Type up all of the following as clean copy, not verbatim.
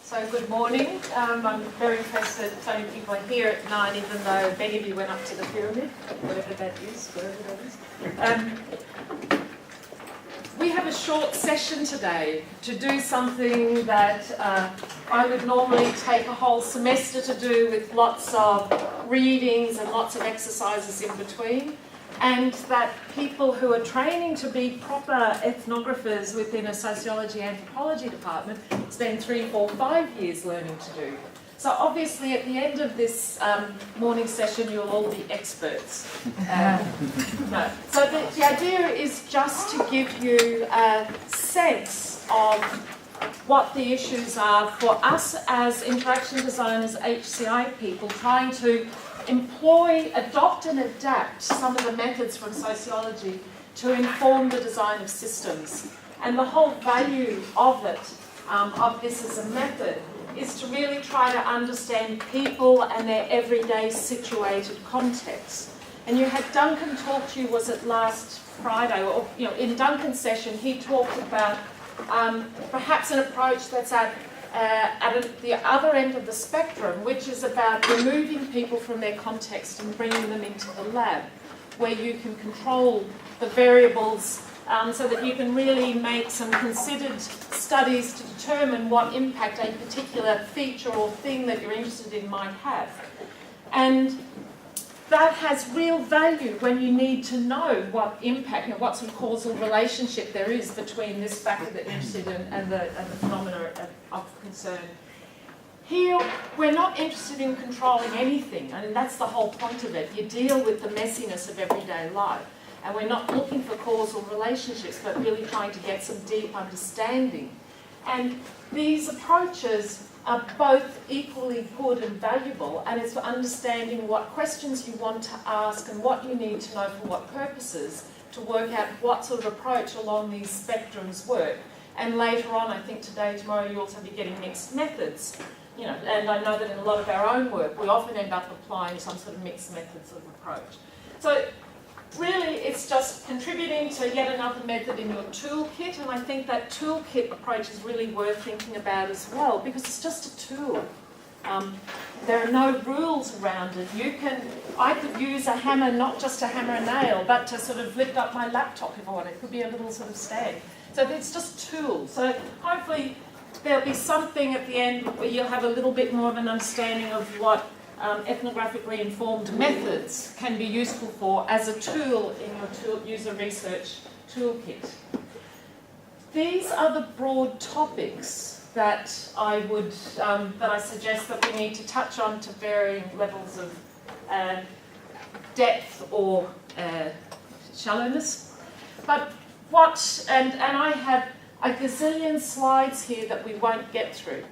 So good morning. I'm very impressed that so many people are here at 9, even though many of you went up to the pyramid, whatever that is, We have a short session today to do something that I would normally take a whole semester to do, with lots of readings and lots of exercises in between, and that people who are training to be proper ethnographers within a sociology anthropology department spend 3, 4, 5 years learning to do. So obviously at the end of this morning session you'll all be experts. No. So the idea is just to give you a sense of what the issues are for us as interaction designers, HCI people, trying to adopt and adapt some of the methods from sociology to inform the design of systems. And the whole value of it, of this as a method, is to really try to understand people and their everyday situated context. And you had Duncan talk to you, was it last Friday, or in Duncan's session he talked about perhaps an approach that's at the other end of the spectrum, which is about removing people from their context and bringing them into the lab, where you can control the variables so that you can really make some considered studies to determine what impact a particular feature or thing that you're interested in might have. And that has real value when you need to know what impact, what sort of causal relationship there is between this factor that you're interested in and the phenomena of concern. Here, we're not interested in controlling anything. I mean, that's the whole point of it. You deal with the messiness of everyday life. And we're not looking for causal relationships, but really trying to get some deep understanding. And these approaches are both equally good and valuable, and it's for understanding what questions you want to ask and what you need to know for what purposes to work out what sort of approach along these spectrums work. And later on, I think today, tomorrow, you also be getting mixed methods. And I know that in a lot of our own work, we often end up applying some sort of mixed methods of approach. So really, it's just contributing to yet another method in your toolkit, and I think that toolkit approach is really worth thinking about as well, because it's just a tool. There are no rules around it. I could use a hammer, not just to hammer a nail, but to sort of lift up my laptop if I want. It could be a little sort of stand. So it's just a tool. So hopefully there'll be something at the end where you'll have a little bit more of an understanding of what ethnographically informed methods can be useful for as a tool in your user research toolkit. These are the broad topics that I suggest that we need to touch on to varying levels of depth or shallowness. But and I have a gazillion slides here that we won't get through.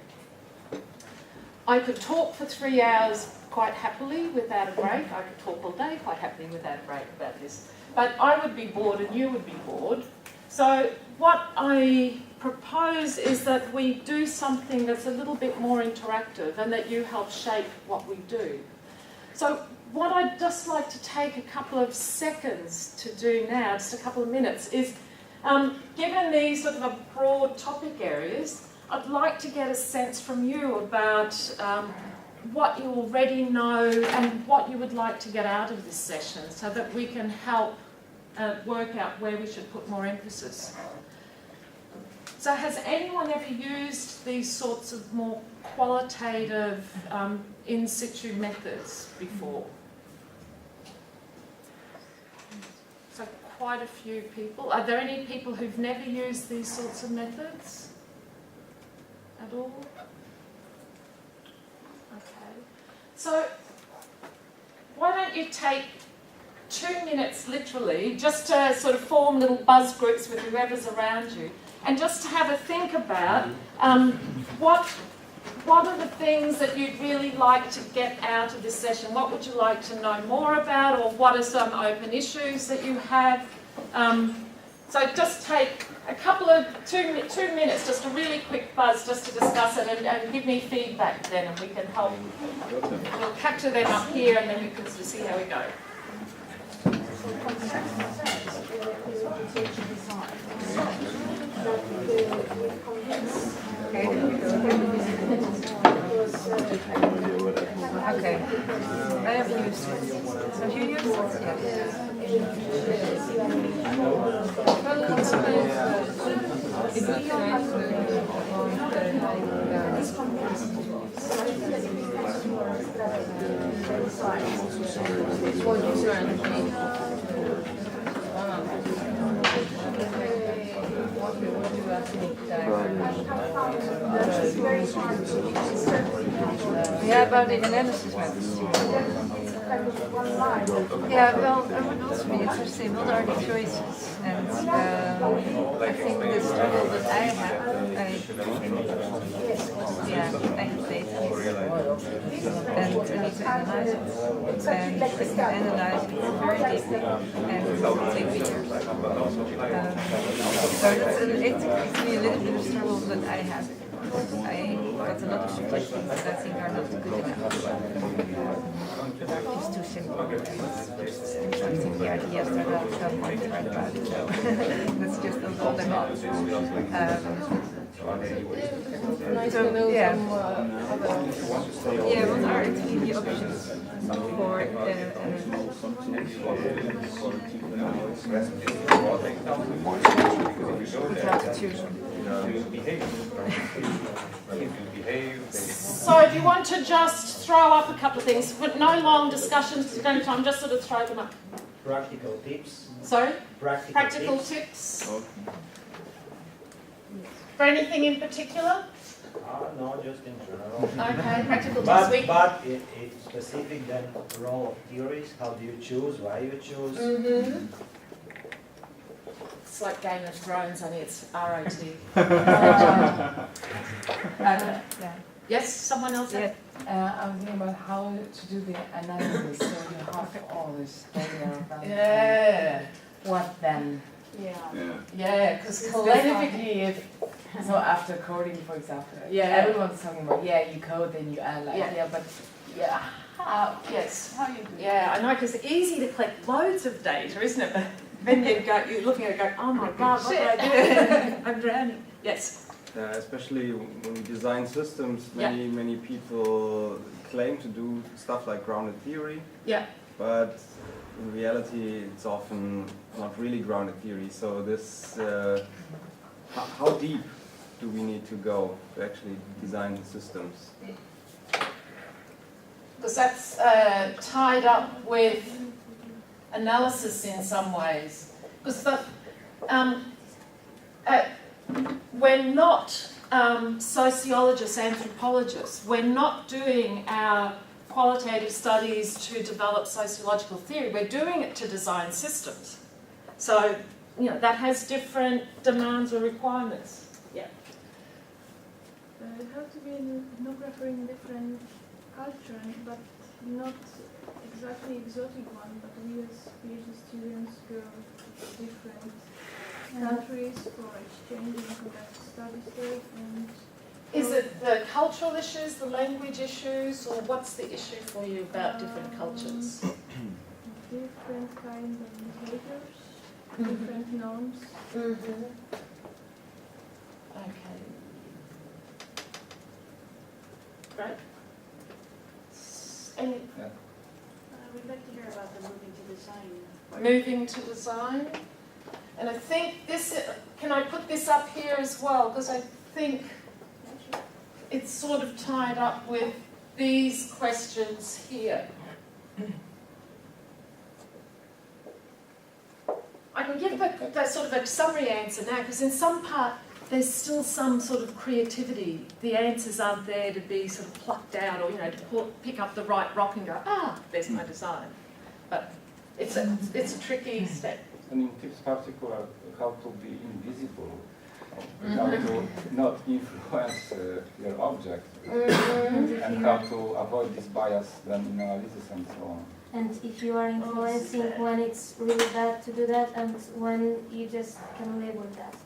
I could talk for 3 hours quite happily without a break. I could talk all day quite happily without a break about this. But I would be bored and you would be bored. So what I propose is that we do something that's a little bit more interactive and that you help shape what we do. So what I'd just like to take a couple of seconds to do now, just a couple of minutes, is given these sort of broad topic areas, I'd like to get a sense from you about what you already know and what you would like to get out of this session, so that we can help work out where we should put more emphasis. So has anyone ever used these sorts of more qualitative in situ methods before? So quite a few people. Are there any people who've never used these sorts of methods at all? Okay. So why don't you take 2 minutes literally just to sort of form little buzz groups with whoever's around you, and just to have a think about what are the things that you'd really like to get out of this session? What would you like to know more about, or what are some open issues that you have? So just take a couple of 2 minutes, just a really quick buzz, just to discuss it, and give me feedback then, and we can help. We'll capture them up here, and then we can sort of see how we go. Okay, there we go. Okay. I have used it. Have you used it? Yeah, about the analysis methods. Yeah, well, I would also be interested in what are the choices, and I think the struggle that I have, I have data, and I need to analyze it, and I can analyze it very deeply, and it will take me years. So that's a little bit of struggle that I have. I got a lot of suggestions that I think are not good enough. They're just too simple. I think the ideas that I don't want to write about it, so that's just all they're not. So, yeah. Yeah, what are actually the options for how to choose them? So if you want to just throw up a couple of things, but no long discussions at any time, just sort of throw them up. Practical tips. Sorry? Practical tips. For anything in particular? No, just in general. Okay, practical tips. But it's specific then role of theories. How do you choose? Why you choose? Mm-hmm. It's like Game of Thrones, only it's ROT. Yes, someone else? Yeah. I was thinking about how to do the analysis, so you have all this data about what then. Yeah, because Specifically if, so after coding, for example, everyone's talking about, you code, then you analyze, but how you do Yeah, I know, because it's easy to collect loads of data, isn't it? But then you're looking at it going, oh my God, what did I do? I'm drowning. Yes. Especially when we design systems, many people claim to do stuff like grounded theory. Yeah. But in reality, it's often not really grounded theory. So this, how deep do we need to go to actually design systems? Because that's tied up with analysis in some ways. Because we're not sociologists, anthropologists. We're not doing our qualitative studies to develop sociological theory. We're doing it to design systems. So, that has different demands or requirements. Yeah. You have to be an ethnographer in different culture, but not exactly exotic one, but we as PhD students go to different countries for exchange and conduct studies there. And is it the cultural issues, the language issues, or what's the issue for you about different cultures? Different kind of behaviors, different norms. Okay. Right? Any? We'd like to hear about the moving to design. Moving to design. And I think this, can I put this up here as well? Because I think it's sort of tied up with these questions here. I can give that sort of a summary answer now, because in some part there's still some sort of creativity. The answers aren't there to be sort of plucked out, or to pick up the right rock and go, there's my design. But it's a tricky step. And in Fitzpatrick, how to be invisible, how to not influence your object, and how to avoid this bias then in analysis and so on. And if you are influencing when it's really bad to do that, and when you just can label that.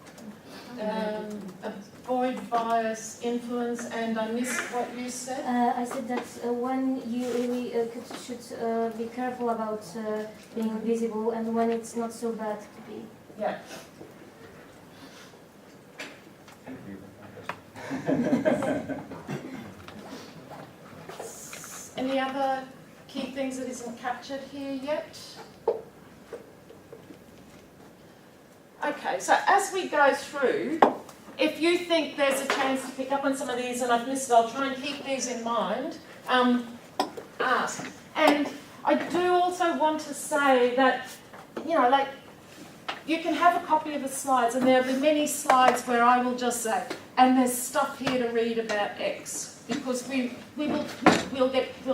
Avoid bias, influence, and I missed what you said. I said that when you really should be careful about being visible, and when it's not so bad to be. Yeah. Any other key things that isn't captured here yet? Okay, so as we go through, if you think there's a chance to pick up on some of these and I've missed it, I'll try and keep these in mind, ask. And I do also want to say that, you know, like, you can have a copy of the slides and there'll be many slides where I will just say, and there's stuff here to read about X, because we'll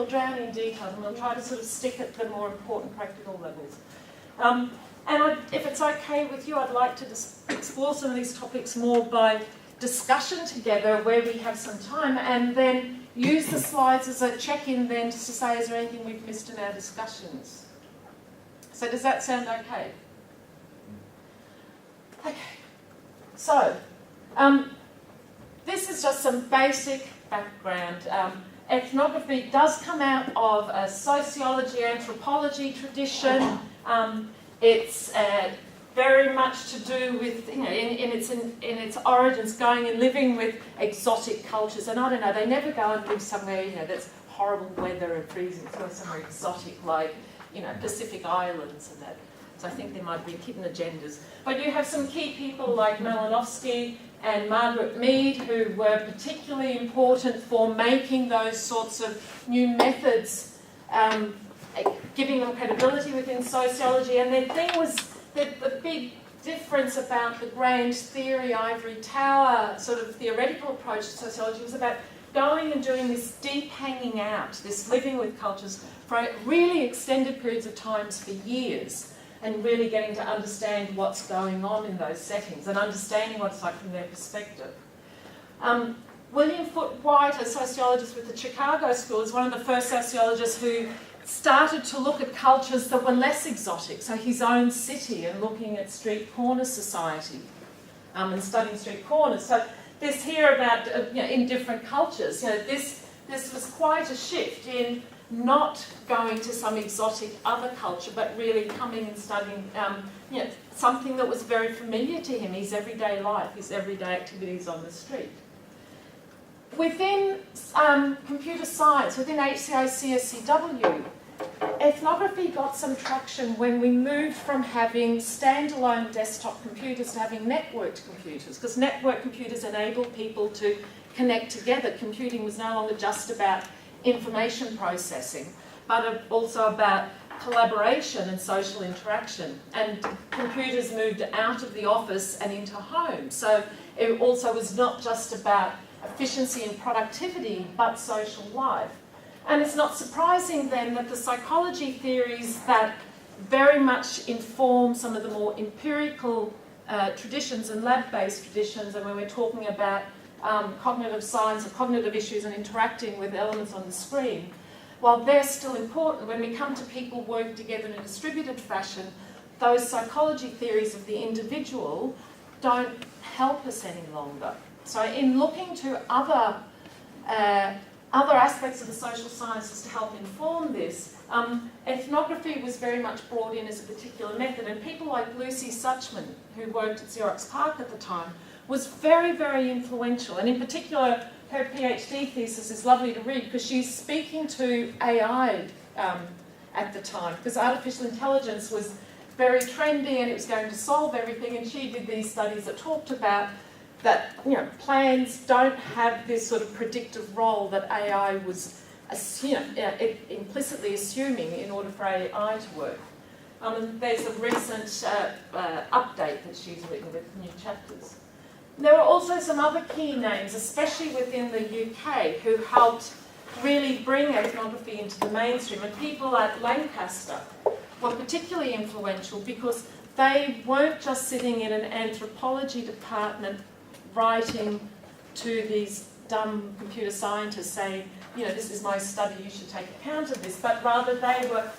drown in detail and we'll try to sort of stick at the more important practical levels. And if it's okay with you, I'd like to explore some of these topics more by discussion together where we have some time, and then use the slides as a check-in then to say, is there anything we've missed in our discussions? So does that sound okay? Okay. So, this is just some basic background. Ethnography does come out of a sociology, anthropology tradition. It's very much to do with, you know, in its origins, going and living with exotic cultures. And I don't know, they never go and live somewhere, you know, that's horrible weather and freezing. It's always somewhere exotic, like, you know, Pacific Islands and that. So I think there might be hidden agendas. But you have some key people like Malinowski and Margaret Mead, who were particularly important for making those sorts of new methods, giving them credibility within sociology. And their thing was that the big difference about the grand theory, ivory tower, sort of theoretical approach to sociology was about going and doing this deep hanging out, this living with cultures for really extended periods of times for years, and really getting to understand what's going on in those settings and understanding what it's like from their perspective. William Foote White, a sociologist with the Chicago School, is one of the first sociologists who started to look at cultures that were less exotic, so his own city, and looking at street corner society and studying street corners. So this here about, you know, in different cultures, you know, this was quite a shift in not going to some exotic other culture, but really coming and studying, you know, something that was very familiar to him, his everyday life, his everyday activities on the street. Within computer science, within HCI-CSCW, ethnography got some traction when we moved from having standalone desktop computers to having networked computers, because networked computers enable people to connect together. Computing was no longer just about information processing, but also about collaboration and social interaction. And computers moved out of the office and into homes. So it also was not just about efficiency and productivity, but social life. And it's not surprising then that the psychology theories that very much inform some of the more empirical traditions and lab-based traditions, and when we're talking about cognitive science or cognitive issues and interacting with elements on the screen, while they're still important, when we come to people working together in a distributed fashion, those psychology theories of the individual don't help us any longer. So in looking to other aspects of the social sciences to help inform this, ethnography was very much brought in as a particular method, and people like Lucy Suchman, who worked at Xerox PARC at the time, was very, very influential. And in particular, her PhD thesis is lovely to read because she's speaking to AI at the time, because artificial intelligence was very trendy and it was going to solve everything, and she did these studies that talked about that, you know, plans don't have this sort of predictive role that AI was implicitly assuming in order for AI to work. And there's a recent update that she's written with new chapters. There are also some other key names, especially within the UK, who helped really bring ethnography into the mainstream. And people like Lancaster were particularly influential because they weren't just sitting in an anthropology department writing to these dumb computer scientists saying, you know, this is my study, you should take account of this, but rather they were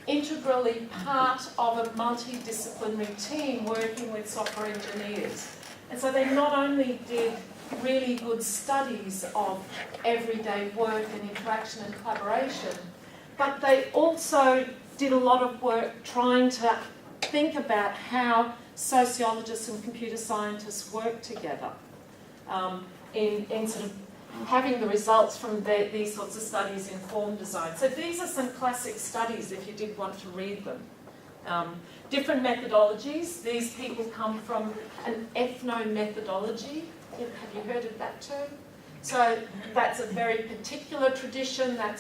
integrally part of a multidisciplinary team working with software engineers. And so they not only did really good studies of everyday work and interaction and collaboration, but they also did a lot of work trying to think about how sociologists and computer scientists work together in sort of having the results from these sorts of studies inform design. So these are some classic studies if you did want to read them. Different methodologies. These people come from an ethno-methodology. Have you heard of that term? So that's a very particular tradition that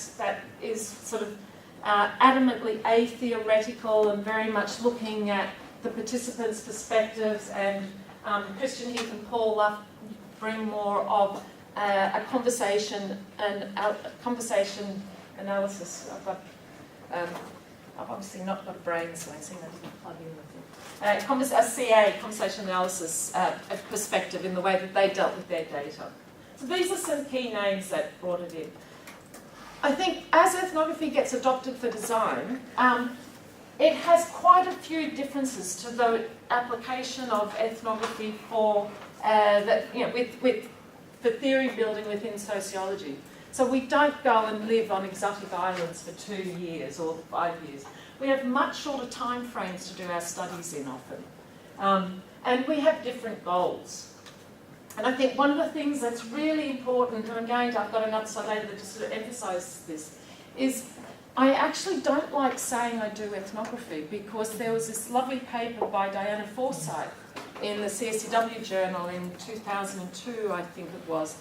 is sort of adamantly a-theoretical and very much looking at the participants' perspectives, and Christian Heath and Paul Luff bring more of a conversation analysis. I've obviously not got a brain, so I think I didn't plug in with it. A CA, conversation analysis perspective in the way that they dealt with their data. So these are some key names that brought it in. I think as ethnography gets adopted for design, it has quite a few differences to the application of ethnography for for theory building within sociology. So we don't go and live on exotic islands for 2 years or 5 years. We have much shorter time frames to do our studies in often. And we have different goals. And I think one of the things that's really important, and I've got another slide later that just sort of emphasises this, is I actually don't like saying I do ethnography, because there was this lovely paper by Diana Forsyth in the CSCW journal in 2002, I think it was,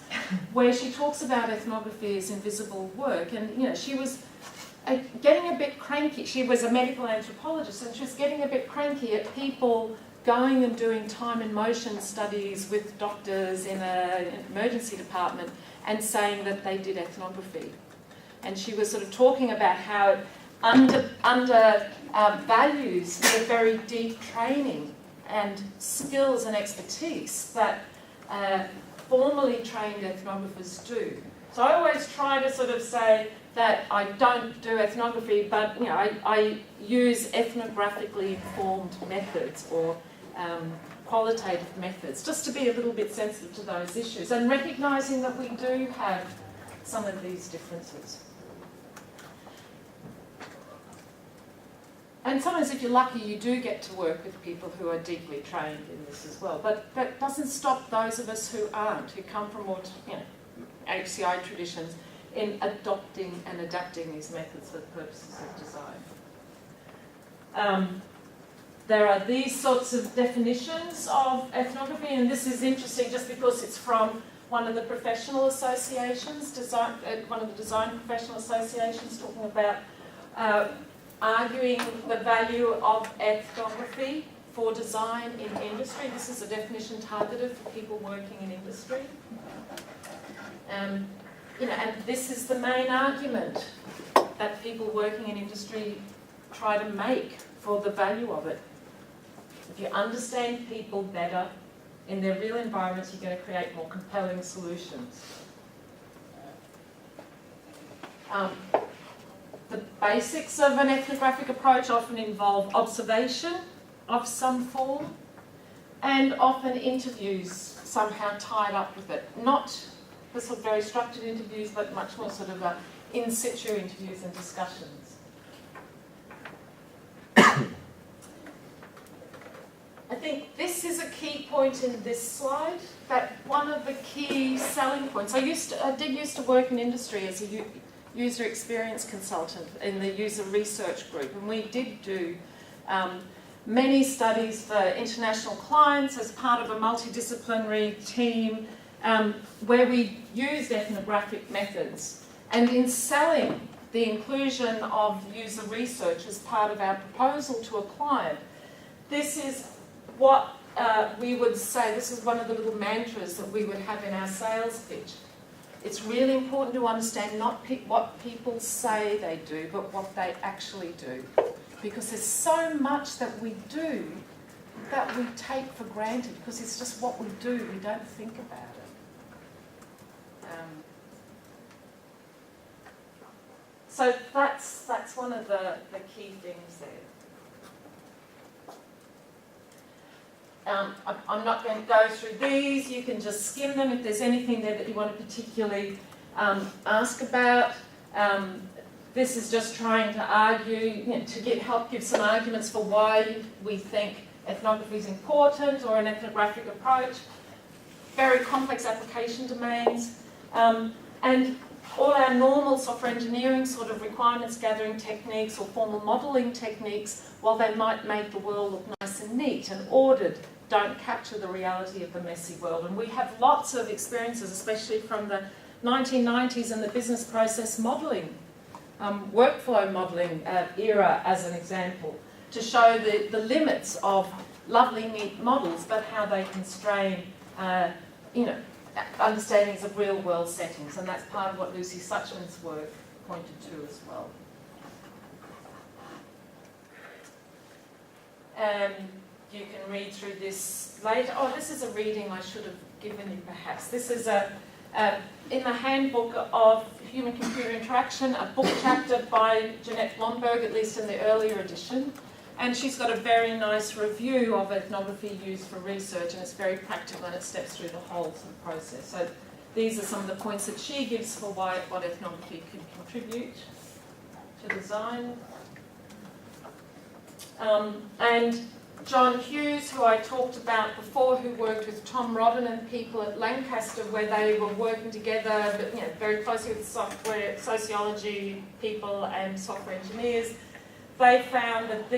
where she talks about ethnography as invisible work. And she was getting a bit cranky. She was a medical anthropologist, and she was getting a bit cranky at people going and doing time and motion studies with doctors in an emergency department and saying that they did ethnography. And she was sort of talking about how it values the very deep training and skills and expertise that formally trained ethnographers do. So I always try to sort of say that I don't do ethnography, but I use ethnographically informed methods or qualitative methods, just to be a little bit sensitive to those issues and recognising that we do have some of these differences. And sometimes, if you're lucky, you do get to work with people who are deeply trained in this as well. But that doesn't stop those of us who aren't, who come from more, HCI traditions, in adopting and adapting these methods for the purposes of design. There are these sorts of definitions of ethnography, and this is interesting just because it's from one of the professional associations, one of the design professional associations, talking about arguing the value of ethnography for design in industry. This is a definition targeted for people working in industry. And this is the main argument that people working in industry try to make for the value of it. If you understand people better in their real environments, you're going to create more compelling solutions. The basics of an ethnographic approach often involve observation of some form and often interviews somehow tied up with it. Not the sort of very structured interviews, but much more sort of in situ interviews and discussions. I think this is a key point in this slide, that one of the key selling points. I did used to work in industry as a user experience consultant in the user research group, and we did do many studies for international clients as part of a multidisciplinary team where we used ethnographic methods. And in selling the inclusion of user research as part of our proposal to a client, this is what we would say, this is one of the little mantras that we would have in our sales pitch. It's really important to understand not what people say they do, but what they actually do. Because there's so much that we do that we take for granted, because it's just what we do, we don't think about it. So that's one of the key things there. I'm not going to go through these. You can just skim them if there's anything there that you want to particularly ask about. This is just trying to argue, to help give some arguments for why we think ethnography is important, or an ethnographic approach. Very complex application domains. And all our normal software engineering sort of requirements gathering techniques or formal modelling techniques, while they might make the world look nice and neat and ordered, don't capture the reality of the messy world. And we have lots of experiences, especially from the 1990s and the business process modelling, workflow modelling era as an example, to show the limits of lovely, neat models, but how they constrain, understandings of real-world settings. And that's part of what Lucy Suchman's work pointed to as well. You can read through this later. Oh, this is a reading I should have given you perhaps. This is in the Handbook of Human-Computer Interaction, a book chapter by Jeanette Blomberg, at least in the earlier edition. And she's got a very nice review of ethnography used for research, and it's very practical and it steps through the whole sort of process. So these are some of the points that she gives for what ethnography can contribute to design. And John Hughes, who I talked about before, who worked with Tom Rodden and people at Lancaster, where they were working together, but, very closely with software, sociology people and software engineers. They found that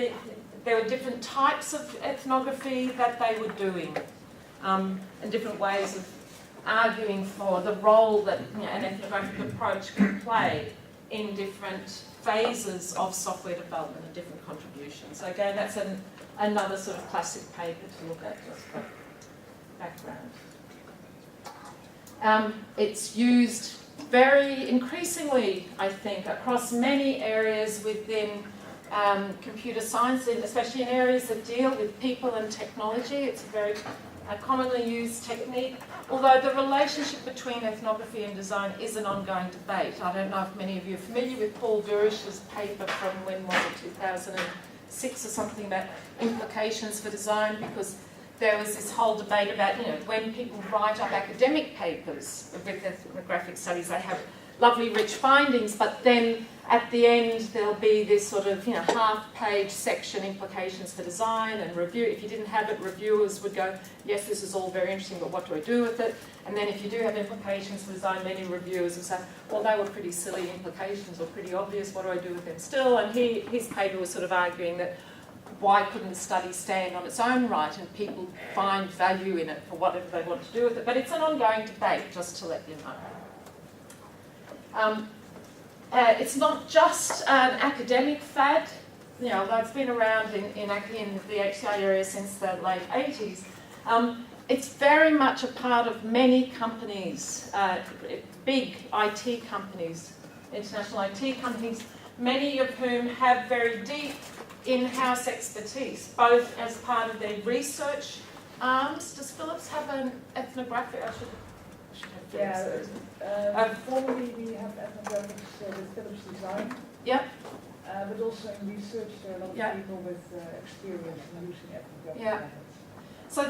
there were different types of ethnography that they were doing, and different ways of arguing for the role that an ethnographic approach can play in different phases of software development and different contributions. So again, that's another sort of classic paper to look at just for background. It's used very increasingly, I think, across many areas within computer science, especially in areas that deal with people and technology. It's a very commonly used technique, although the relationship between ethnography and design is an ongoing debate. I don't know if many of you are familiar with Paul Durish's paper from, when was it, 2006 or something, about implications for design, because there was this whole debate about, when people write up academic papers with ethnographic studies, they have lovely rich findings, but then at the end there'll be this sort of half-page section, implications for design and review. If you didn't have it, reviewers would go, yes, this is all very interesting, but what do I do with it? And then if you do have implications for design, many reviewers will say, well, they were pretty silly implications or pretty obvious, what do I do with them still? And his paper was sort of arguing that why couldn't the study stand on its own right and people find value in it for whatever they want to do with it? But it's an ongoing debate, just to let you know. It's not just an academic fad, although it's been around in the HCI area since the late 80s. It's very much a part of many companies, big IT companies, international IT companies, many of whom have very deep in-house expertise, both as part of their research arms. Does Philips have an ethnographic? I should have Formally we have ethnographics with Philips Design. Yep. But also in research there are a lot of people with experience in using ethnographic methods. So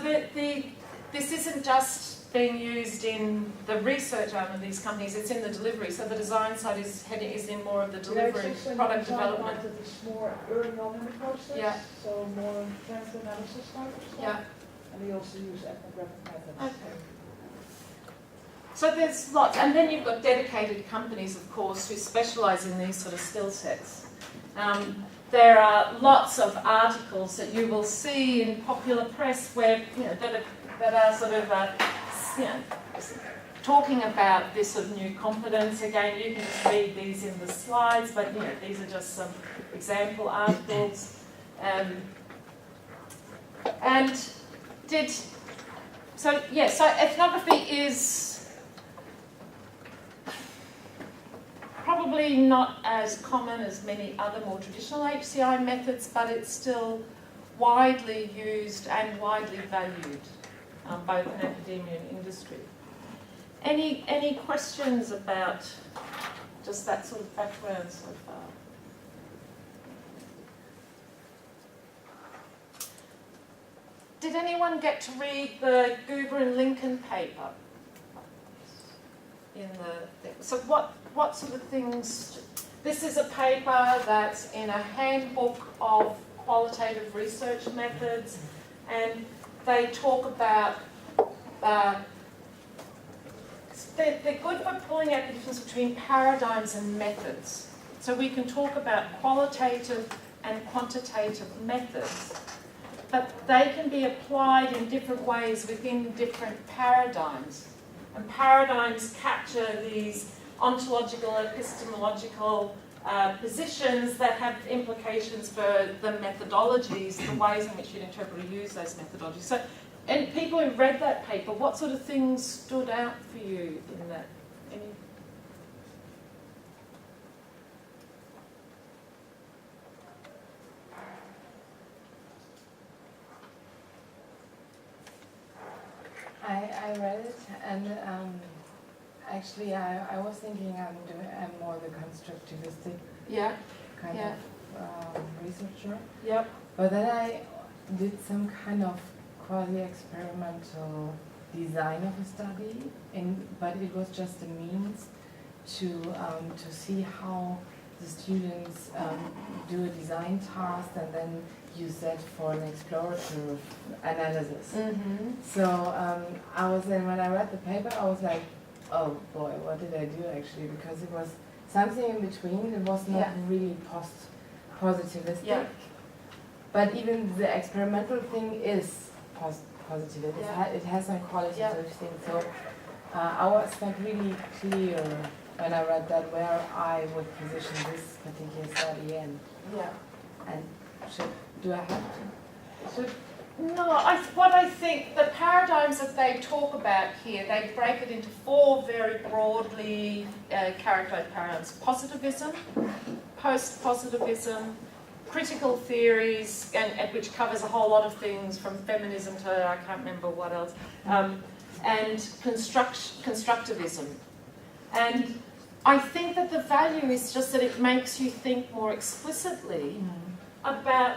this isn't just being used in the research arm of these companies, it's in the delivery. So the design side is in more of the delivery, product development. It's more early on in the process, so more trend analysis type of stuff. Yeah. And we also use ethnographic methods. Okay. So there's lots, and then you've got dedicated companies, of course, who specialise in these sort of skill sets. There are lots of articles that you will see in popular press where that are sort of talking about this sort of new competence. Again, you can just read these in the slides, but these are just some example articles. So ethnography is probably not as common as many other more traditional HCI methods, but it's still widely used and widely valued, both in academia and industry. Any questions about just that sort of background so far? Did anyone get to read the Goober and Lincoln paper? So what sort of things? This is a paper that's in a handbook of qualitative research methods, and they talk about they're good for pulling out the difference between paradigms and methods. So we can talk about qualitative and quantitative methods, but they can be applied in different ways within different paradigms. And paradigms capture these ontological, epistemological positions that have implications for the methodologies, the ways in which you'd interpret or use those methodologies. So, and people who read that paper, what sort of things stood out for you in that? Any? I read it, and actually I was thinking I'm more the constructivistic kind of researcher. Yep. But then I did some kind of quasi-experimental design of a study, but it was just a means to see how the students do a design task and then use that for an explorative analysis. Mm-hmm. So I was then, when I read the paper, I was like, oh boy, what did I do actually? Because it was something in between. It was not really positivistic. Yeah. But even the experimental thing is positive. It has some qualitative things. So I was not really clear when I read that where I would position this particular study in. Yeah. And do I have to? So, no, what I think, the paradigms that they talk about here, they break it into four very broadly characterized paradigms. Positivism, post-positivism, critical theories, and which covers a whole lot of things from feminism to I can't remember what else, and constructivism. And I think that the value is just that it makes you think more explicitly about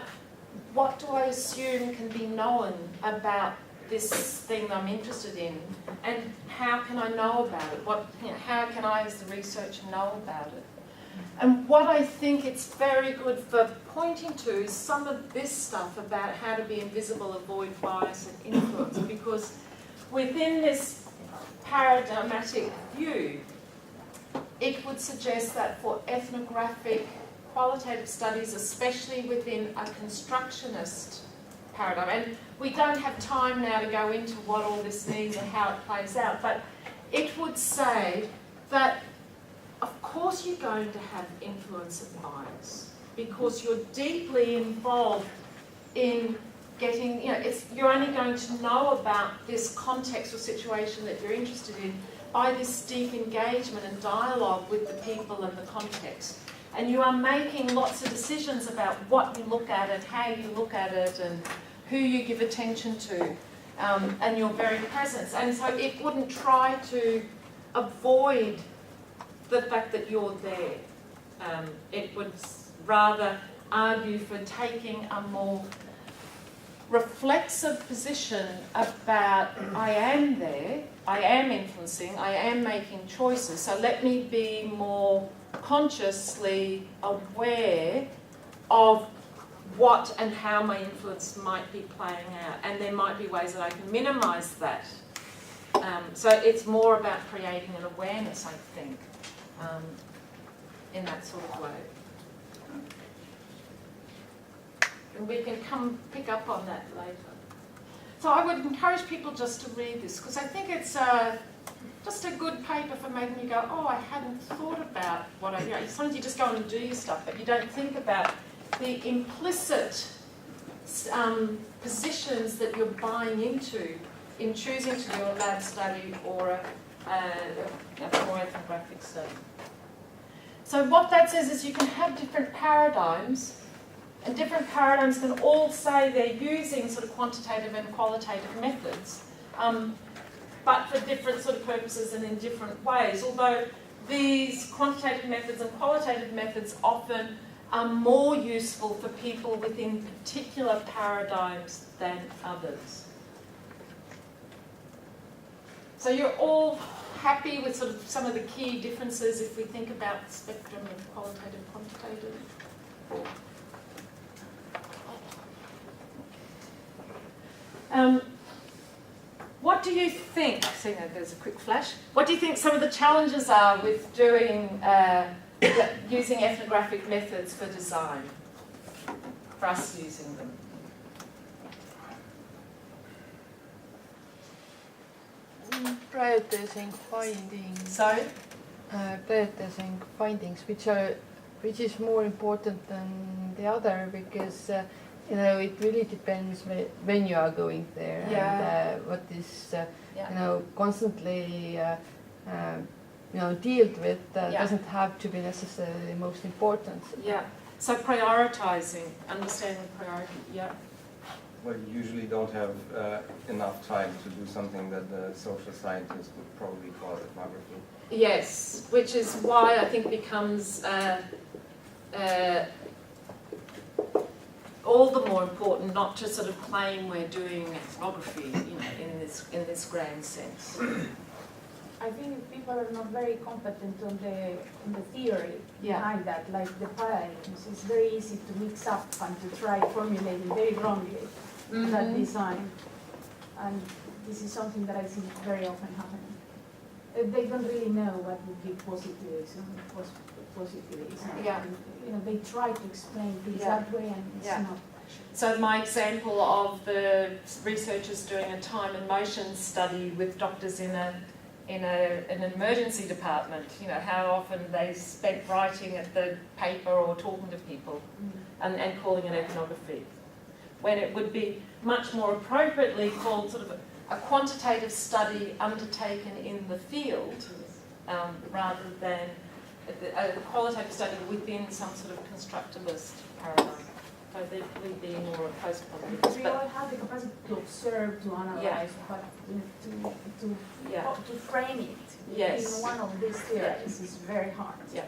what do I assume can be known about this thing I'm interested in, and how can I know about it? How can I, as the researcher, know about it? And what I think it's very good for pointing to is some of this stuff about how to be invisible, avoid bias and influence, because within this paradigmatic view, it would suggest that for ethnographic qualitative studies, especially within a constructionist paradigm, and we don't have time now to go into what all this means and how it plays out, but it would say that of course you're going to have influence and bias because you're deeply involved in getting, you're only going to know about this context or situation that you're interested in by this deep engagement and dialogue with the people and the context. And you are making lots of decisions about what you look at and how you look at it and who you give attention to, and your very presence. And so it wouldn't try to avoid the fact that you're there. It would rather argue for taking a more reflexive position about I am there, I am influencing, I am making choices, so let me be more consciously aware of what and how my influence might be playing out, and there might be ways that I can minimise that. So it's more about creating an awareness, I think, in that sort of way. And we can come pick up on that later. So I would encourage people just to read this, because I think it's just a good paper for making you go, oh, I hadn't thought about what I... Sometimes you just go on and do your stuff, but you don't think about the implicit positions that you're buying into in choosing to do a lab study or a more ethnographic study. So what that says is you can have different paradigms, and different paradigms can all say they're using sort of quantitative and qualitative methods, but for different sort of purposes and in different ways, although these quantitative methods and qualitative methods often are more useful for people within particular paradigms than others. So you're all happy with sort of some of the key differences if we think about the spectrum of qualitative and quantitative? What what do you think? I see that there's a quick flash. What do you think some of the challenges are with doing using ethnographic methods for design? For us using them. Prioritizing findings. Sorry? Prioritizing findings, which is more important than the other, because you know, it really depends when you are going there, and what is you know, constantly you know, dealt with doesn't have to be necessarily most important. Yeah. So prioritizing, understanding priority. Yeah. Well, you usually don't have enough time to do something that the social scientists would probably call ethnography. Yes, which is why I think becomes all the more important not to sort of claim we're doing ethnography, you know, in this grand sense. I think people are not very competent on the theory behind that, like the paradigms. It's very easy to mix up and to try formulating very wrongly that design. And this is something that I see very often happening. They don't really know what would be positivism, positivism. Yeah. And, you know, they try to explain things that way, and it's not. So my example of the researchers doing a time and motion study with doctors in an emergency department, you know, how often they spent writing at the paper or talking to people and calling it ethnography, when it would be much more appropriately called sort of a quantitative study undertaken in the field, rather than a qualitative study within some sort of constructivist paradigm. So they're really being more post-quantitative. We all have the capacity to observe, to analyze, but to frame it in one of these theories is very hard. Yeah.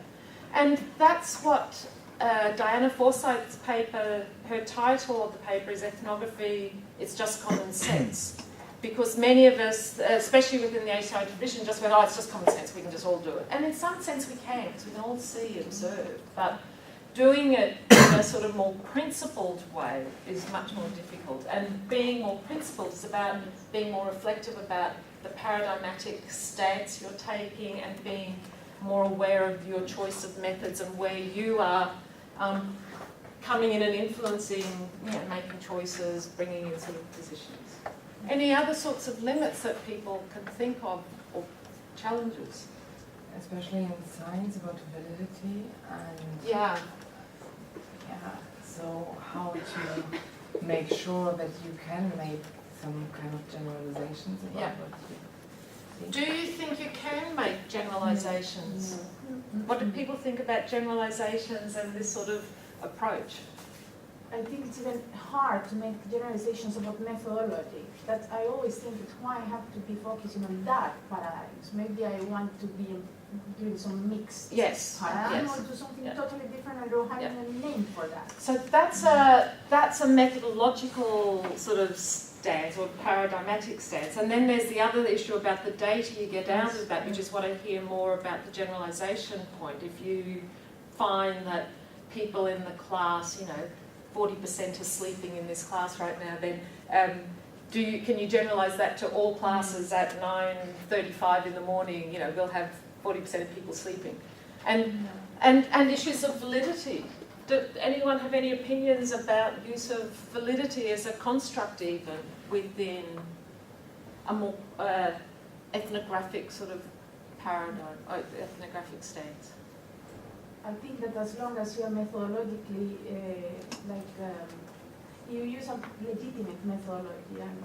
And that's what Diana Forsyth's paper, her title of the paper is Ethnography, It's Just Common Sense. Because many of us, especially within the ACI tradition, just went, oh, it's just common sense, we can just all do it. And in some sense we can, because we can all see, observe. But doing it in a sort of more principled way is much more difficult. And being more principled is about being more reflective about the paradigmatic stance you're taking and being more aware of your choice of methods and where you are coming in and influencing, you know, making choices, bringing in sort of positions. Any other sorts of limits that people can think of or challenges? Especially in science about validity and so how to make sure that you can make some kind of generalizations about what you think. Do you think you can make generalizations? What do people think about generalizations and this sort of approach? I think it's even hard to make generalizations about methodology. That I always think that why I have to be focusing on that paradigms. Maybe I want to be doing some mixed paradigm or do something totally different. I don't have a name for that. So that's a methodological sort of stance or paradigmatic stance. And then there's the other issue about the data you get out of that, which is what I hear more about the generalization point. If you find that people in the class, you know, 40% are sleeping in this class right now, then can you generalize that to all classes at 9:35 in the morning? You know, we'll have 40% of people sleeping. And issues of validity. Do anyone have any opinions about use of validity as a construct even within a more ethnographic sort of paradigm, or ethnographic stance? I think that as long as you are methodologically, you use a legitimate methodology and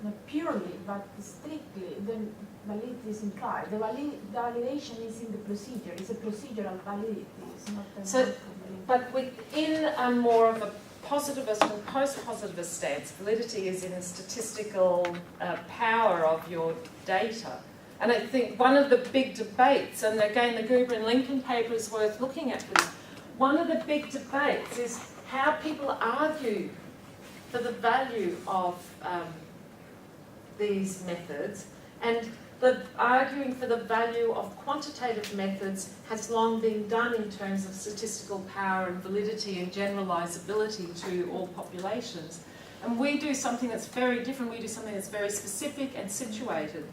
not purely, but strictly, then validity is implied. The validation is in the procedure. It's a procedural validity. It's not a validity. But within a more of a positivist and post-positivist stance, validity is in the statistical power of your data. And I think one of the big debates, and again the Gruber and Lincoln paper is worth looking at this, one of the big debates is how people argue for the value of these methods, and the arguing for the value of quantitative methods has long been done in terms of statistical power and validity and generalizability to all populations. And we do something that's very different. We do something that's very specific and situated.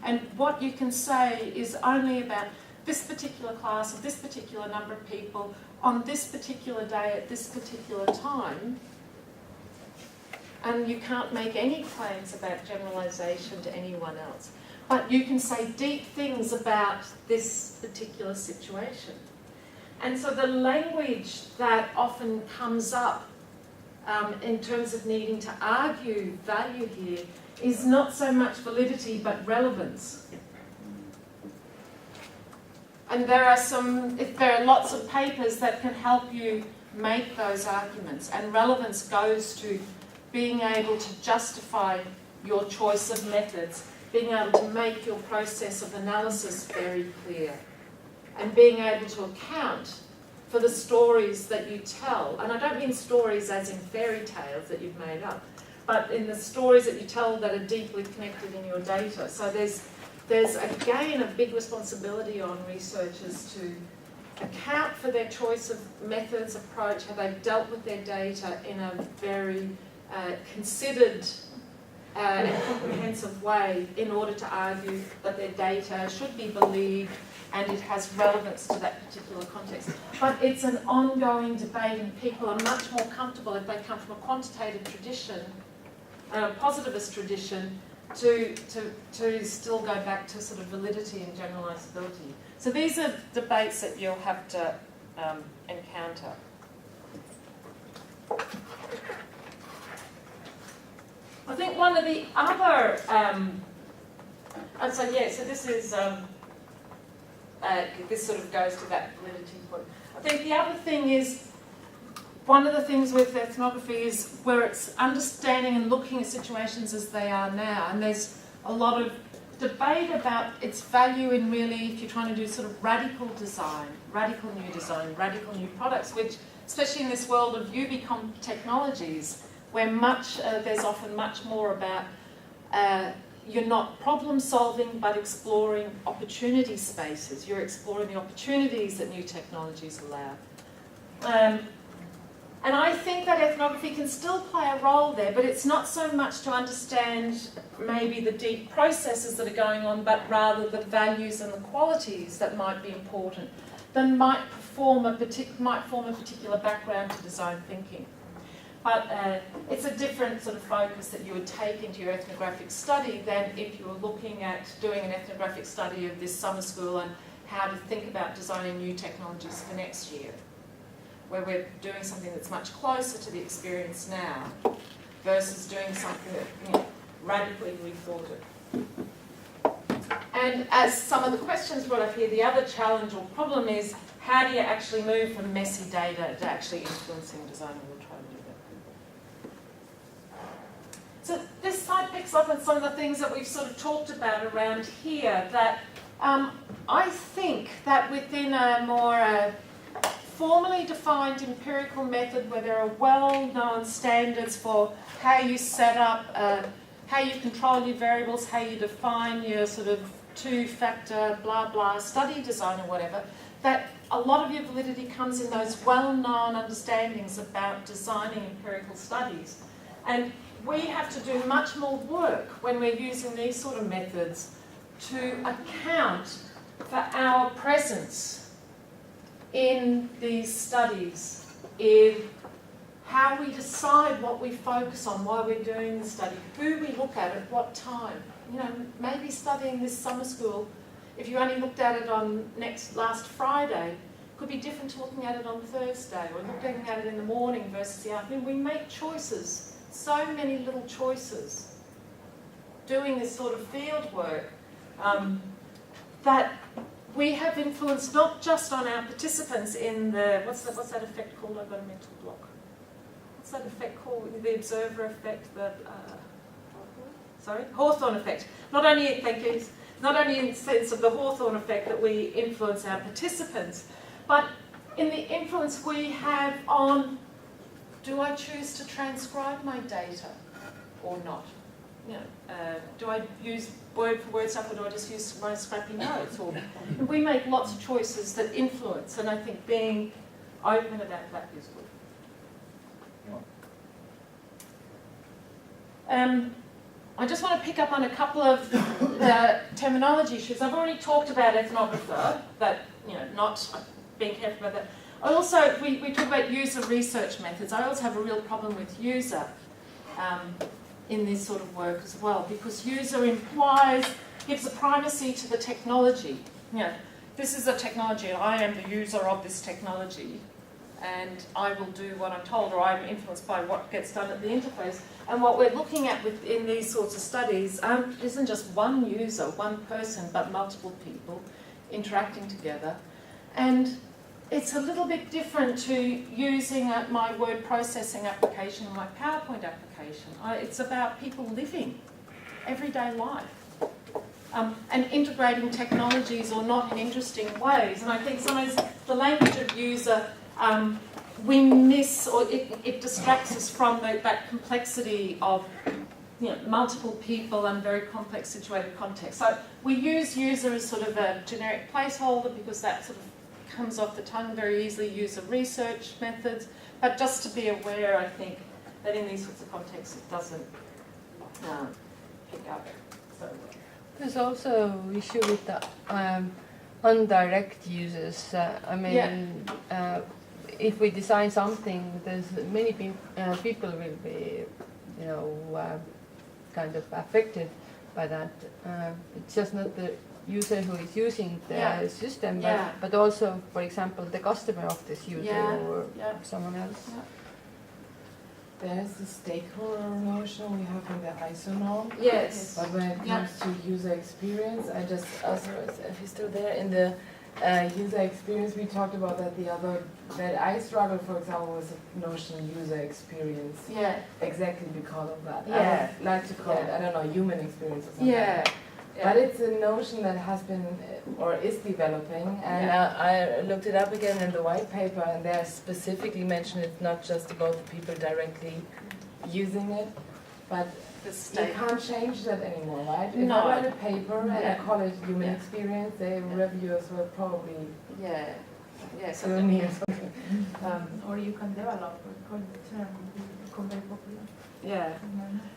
And what you can say is only about this particular class of this particular number of people on this particular day at this particular time. And you can't make any claims about generalisation to anyone else. But you can say deep things about this particular situation. And so the language that often comes up in terms of needing to argue value here is not so much validity but relevance. And there are lots of papers that can help you make those arguments. And relevance goes to being able to justify your choice of methods, being able to make your process of analysis very clear, and being able to account for the stories that you tell. And I don't mean stories as in fairy tales that you've made up, but in the stories that you tell that are deeply connected in your data. So there's again a big responsibility on researchers to account for their choice of methods, approach, how they've dealt with their data in a very considered and comprehensive way in order to argue that their data should be believed and it has relevance to that particular context. But it's an ongoing debate, and people are much more comfortable if they come from a quantitative tradition, a positivist tradition, to still go back to sort of validity and generalisability. So these are debates that you'll have to encounter. I think one of the other, so this is, this sort of goes to that validity point. I think the other thing is, one of the things with ethnography is where it's understanding and looking at situations as they are now, and there's a lot of debate about its value in really, if you're trying to do sort of radical design, radical new products, which, especially in this world of UBCOM technologies, where there's often much more about you're not problem solving but exploring opportunity spaces. You're exploring the opportunities that new technologies allow. And I think that ethnography can still play a role there, but it's not so much to understand maybe the deep processes that are going on, but rather the values and the qualities that might be important, that might form a particular background to design thinking. But it's a different sort of focus that you would take into your ethnographic study than if you were looking at doing an ethnographic study of this summer school and how to think about designing new technologies for next year, where we're doing something that's much closer to the experience now versus doing something that radically rethought it. And as some of the questions brought up here, the other challenge or problem is how do you actually move from messy data to actually influencing design? And we'll try to do that. So this slide picks up on some of the things that we've sort of talked about around here, that I think that within a more formally defined empirical method where there are well-known standards for how you set up, how you control your variables, how you define your sort of two-factor blah blah study design or whatever, that a lot of your validity comes in those well-known understandings about designing empirical studies. And we have to do much more work when we're using these sort of methods to account for our presence in these studies, in how we decide what we focus on while we're doing the study, who we look at what time. Maybe studying this summer school, if you only looked at it on last Friday, could be different to looking at it on Thursday, or looking at it in the morning versus the afternoon. We make choices, so many little choices, doing this sort of field work, that we have influence not just on our participants in the, what's that effect called? I've got a mental block. What's that effect called? The observer effect, Hawthorne effect. Not only in the sense of the Hawthorne effect that we influence our participants, but in the influence we have on, do I choose to transcribe my data or not? Do I use word for word stuff, or do I just use my scrappy notes? Or we make lots of choices that influence, and I think being open about that is good. I just want to pick up on a couple of the terminology issues. I've already talked about ethnographer, but not being careful about that. I also, we talk about user research methods. I also have a real problem with user in this sort of work as well, because user gives a primacy to the technology. This is a technology, and I am the user of this technology, and I will do what I'm told, or I'm influenced by what gets done at the interface. And what we're looking at in these sorts of studies isn't just one user, one person, but multiple people interacting together. And it's a little bit different to using my word processing application or my PowerPoint application. It's about people living everyday life and integrating technologies or not in interesting ways. And I think sometimes the language of user we miss, or it distracts us from that complexity of multiple people and very complex situated context. So we use user as sort of a generic placeholder because that sort of comes off the tongue very easily, user research methods, but just to be aware, I think, that in these sorts of contexts it doesn't pick up. So. There's also issue with the indirect users. If we design something, there's many people will be, kind of affected by that. It's just not the user who is using the system, but also, for example, the customer of this user or someone else. Yeah. There's the stakeholder notion we have in the ISO norm. Yes. But when it comes to user experience, I just also, if you're still there, in the user experience, we talked about that I struggle, for example, with the notion user experience. Yeah. Exactly because of that. Yeah. I would like to call it, I don't know, human experience or something. Yeah. But it's a notion that has been, or is developing, and I looked it up again in the white paper, and they specifically mentioned it's not just about the people directly using it, but you can't change that anymore, right? If I write a paper and I call it human experience, the reviewers will probably sue me or something. Or you can develop the term, become very popular. Yeah,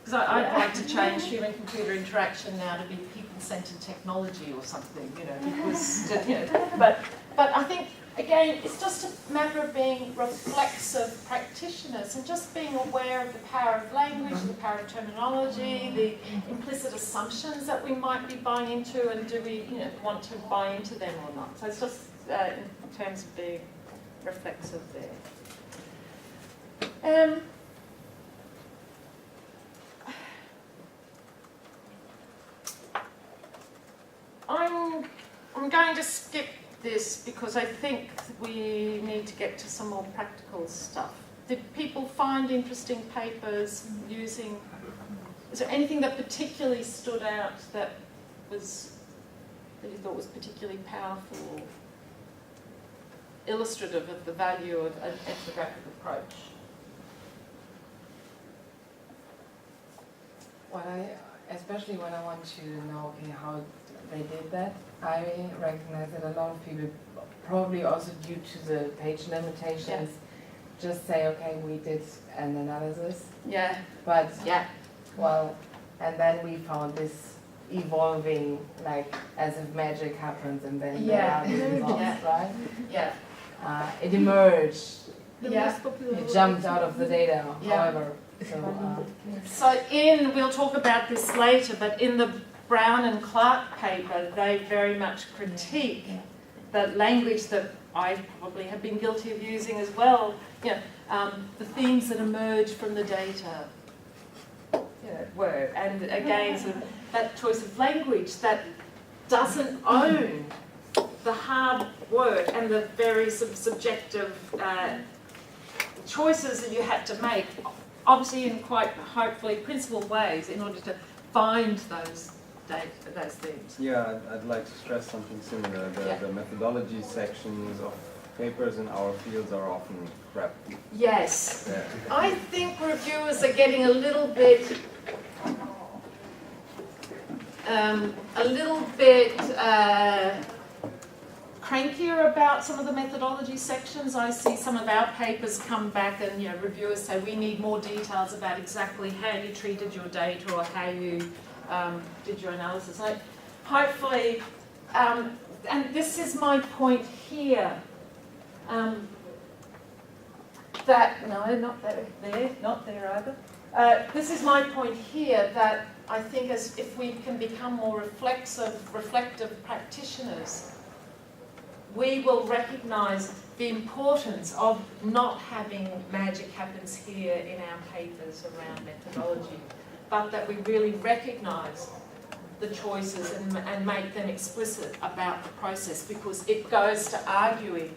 because I'd like to change human-computer interaction now to be people-centered technology or something, because, but I think, again, it's just a matter of being reflexive practitioners and just being aware of the power of language, the power of terminology, the implicit assumptions that we might be buying into, and do we, want to buy into them or not. So it's just in terms of being reflexive there. I'm going to skip this because I think we need to get to some more practical stuff. Did people find interesting papers using? Is there anything that particularly stood out that you thought was particularly powerful or illustrative of the value of an ethnographic approach? Especially when I want to know, how they did that, I recognize that a lot of people, probably also due to the page limitations, just say, okay, we did an analysis. Yeah. But, and then we found this evolving, as if magic happens, and then there are the results, right? Yeah. It emerged. It jumped out of the data, however. So we'll talk about this later, but in the Brown and Clark paper, they very much critique the language that I probably have been guilty of using as well, the themes that emerge from the data were, and again, sort of that choice of language that doesn't own the hard work and the very sort of subjective choices that you had to make, obviously in quite hopefully principled ways in order to find those themes. Yeah, I'd like to stress something similar. The methodology sections of papers in our fields are often crap. Yes. Yeah. I think reviewers are getting a little bit crankier about some of the methodology sections. I see some of our papers come back and reviewers say we need more details about exactly how you treated your data or how you did your analysis. Hopefully, and this is my point here, that, no, not there, not there either. This is my point here, that I think as if we can become more reflective practitioners, we will recognise the importance of not having magic happens here in our papers around methodology, but that we really recognise the choices and make them explicit about the process, because it goes to arguing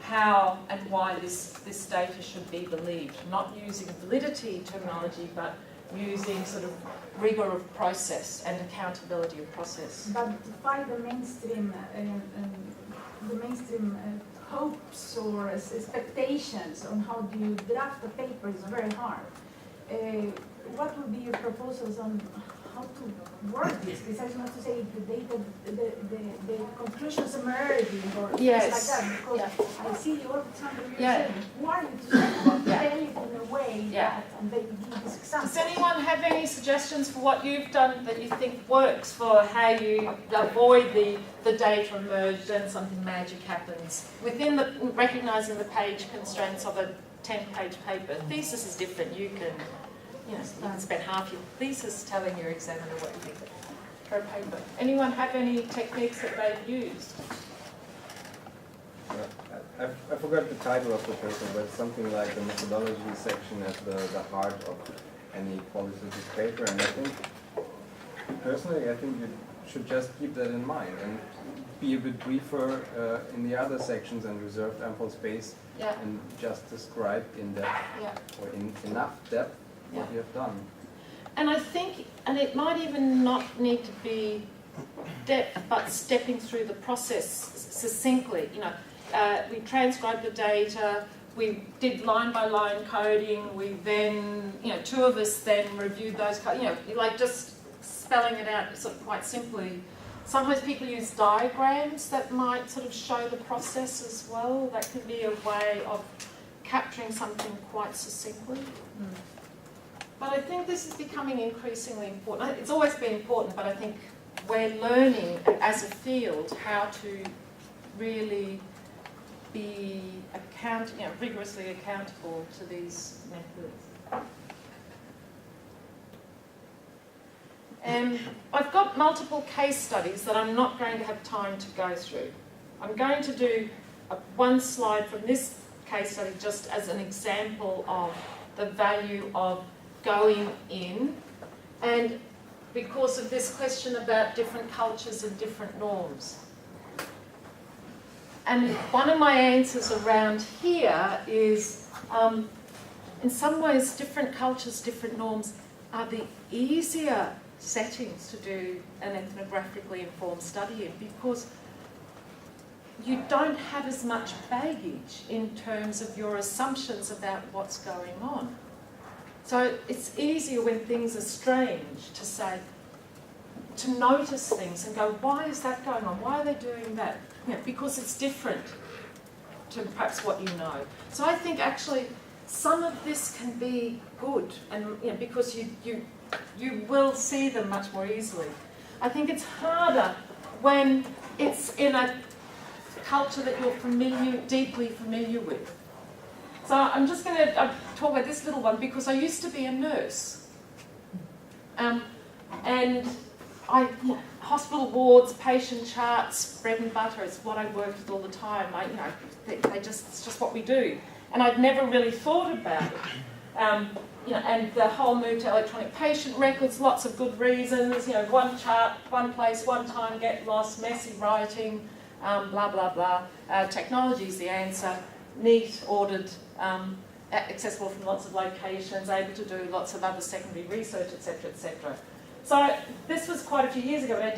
how and why this data should be believed, not using validity terminology, but using sort of rigour of process and accountability of process. But to fight the mainstream hopes or expectations on how do you draft a paper is very hard. What would be your proposals on how to work this? Precisely not to say the data, the conclusions emerging or things like that. Because I see all the time that you're saying, why you to tell it in a way that, and then you give this example. Does anyone have any suggestions for what you've done that you think works for how you avoid the data emerged and something magic happens within the recognising the page constraints of a 10-page paper? Thesis is different. You can spend half your thesis telling your examiner what you think for a paper. Anyone have any techniques that they've used? I forgot the title of the paper, but it's something like the methodology section at the heart of any qualitative paper. And I think, personally, you should just keep that in mind and be a bit briefer in the other sections and reserve ample space and just describe in depth or in enough depth what you have done. And I think, and it might even not need to be depth, but stepping through the process succinctly. We transcribed the data, we did line-by-line coding, we then, two of us then reviewed those, like just spelling it out sort of quite simply. Sometimes people use diagrams that might sort of show the process as well. That could be a way of capturing something quite succinctly. But I think this is becoming increasingly important. It's always been important, but I think we're learning as a field how to really be rigorously accountable to these methods. And I've got multiple case studies that I'm not going to have time to go through. I'm going to do one slide from this case study just as an example of the value of going in, and because of this question about different cultures and different norms. And one of my answers around here is, in some ways, different cultures, different norms are the easier settings to do an ethnographically informed study in, because you don't have as much baggage in terms of your assumptions about what's going on. So it's easier when things are strange to say, to notice things and go, why is that going on? Why are they doing that? Because it's different to perhaps what you know. So I think actually some of this can be good, and because you will see them much more easily. I think it's harder when it's in a culture that you're deeply familiar with. So I'm just going to talk about this little one because I used to be a nurse. And hospital wards, patient charts, bread and butter is what I worked with all the time. It's just what we do. And I'd never really thought about it. And the whole move to electronic patient records, lots of good reasons. One chart, one place, one time, get lost, messy writing, blah, blah, blah. Technology is the answer. Neat, ordered, accessible from lots of locations, able to do lots of other secondary research, etc., etc. So this was quite a few years ago. I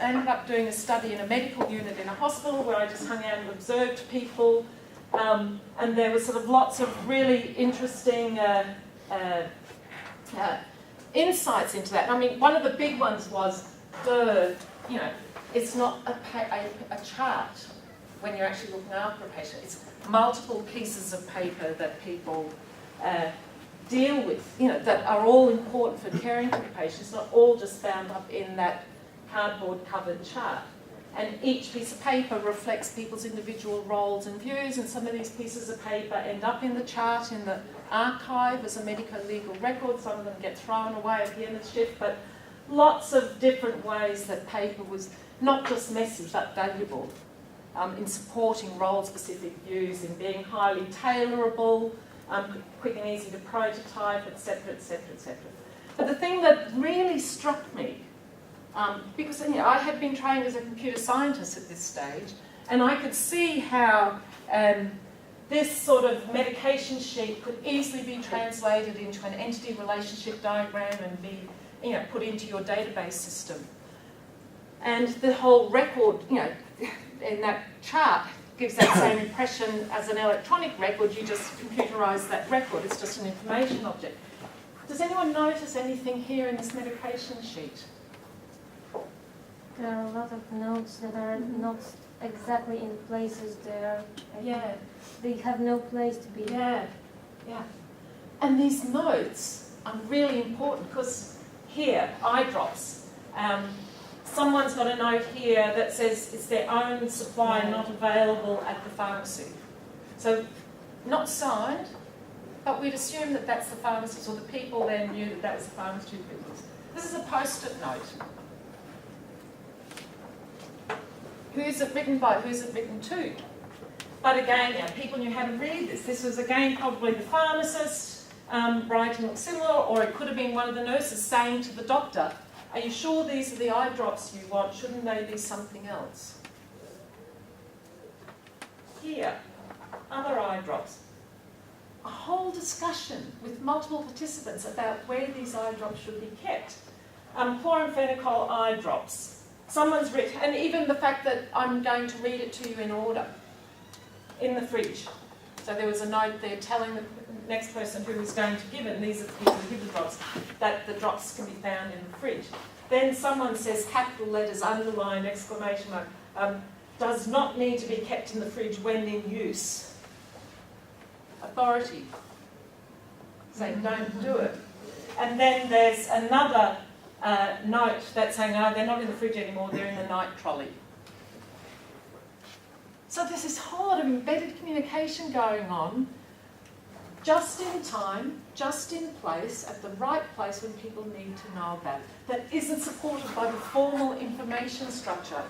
ended up doing a study in a medical unit in a hospital where I just hung out and observed people, and there was sort of lots of really interesting insights into that. I mean, one of the big ones was it's not a chart when you're actually looking after a patient. It's multiple pieces of paper that people deal with, that are all important for caring for the patient. It's not all just bound up in that cardboard covered chart. And each piece of paper reflects people's individual roles and views, and some of these pieces of paper end up in the chart in the archive as a medico-legal record. Some of them get thrown away at the end of the shift, but lots of different ways that paper was not just messy but valuable in supporting role-specific views, in being highly tailorable, quick and easy to prototype, etc., etc., etc. But the thing that really struck me, because I had been trained as a computer scientist at this stage, and I could see how this sort of medication sheet could easily be translated into an entity relationship diagram and be put into your database system. And the whole record, in that chart gives that same impression as an electronic record. You just computerise that record. It's just an information object. Does anyone notice anything here in this medication sheet? There are a lot of notes that are not exactly in places there. They have no place to be. Yeah. And these notes are really important because here, eye drops. Someone's got a note here that says it's their own supply not available at the pharmacy. So, not signed, but we'd assume that that's the pharmacist, or the people then knew that that was the pharmaceutical business. This is a post-it note. Who's it written by? Who's it written to? But again, people knew how to read this. This was again probably the pharmacist writing similar, or it could have been one of the nurses saying to the doctor, "Are you sure these are the eye drops you want? Shouldn't they be something else?" Here, other eye drops. A whole discussion with multiple participants about where these eye drops should be kept. Chloramphenicol eye drops. Someone's written, and even the fact that I'm going to read it to you in order, in the fridge. So there was a note there telling the next person who was going to give it, and these are the people who give the drops, that the drops can be found in the fridge. Then someone says, capital letters, underlined, exclamation mark, does not need to be kept in the fridge when in use. Authority. Saying don't do it. And then there's another note that's saying, no, they're not in the fridge anymore, they're in the night trolley. So there's this whole lot of embedded communication going on, just in time, just in place, at the right place when people need to know about it, that isn't supported by the formal information structure.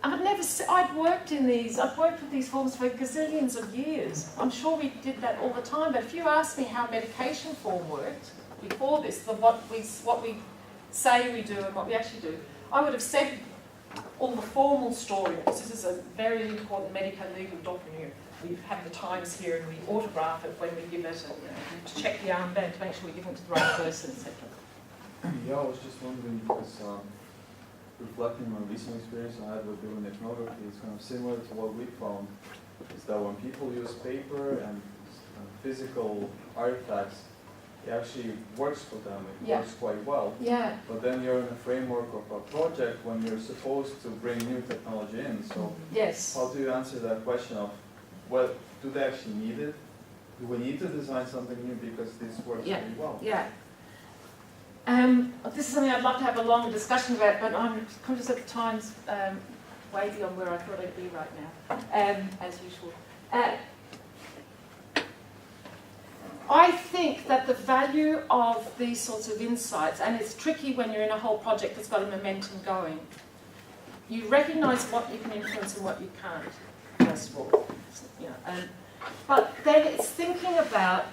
I've worked with these forms for gazillions of years. I'm sure we did that all the time, but if you asked me how medication form worked before this, what we say we do and what we actually do, I would have said all the formal story, because this is a very important medico-legal document. We have the times here and we autograph it when we give it, and, to check the armband to make sure we give it to the right person, etc. Yeah, I was just wondering because reflecting on recent experience I had with doing ethnography, it's kind of similar to what we found, is that when people use paper and physical artifacts, it actually works for them, it works quite well. Yeah. But then you're in a framework of a project when you're supposed to bring new technology in, so how do you answer that question of, well, do they actually need it? Do we need to design something new because this works really well? Yeah. This is something I'd love to have a longer discussion about, but I'm conscious that the time's way beyond where I thought I'd be right now, as usual. I think that the value of these sorts of insights, and it's tricky when you're in a whole project that's got a momentum going, you recognise what you can influence and what you can't, first of all. But then it's thinking about,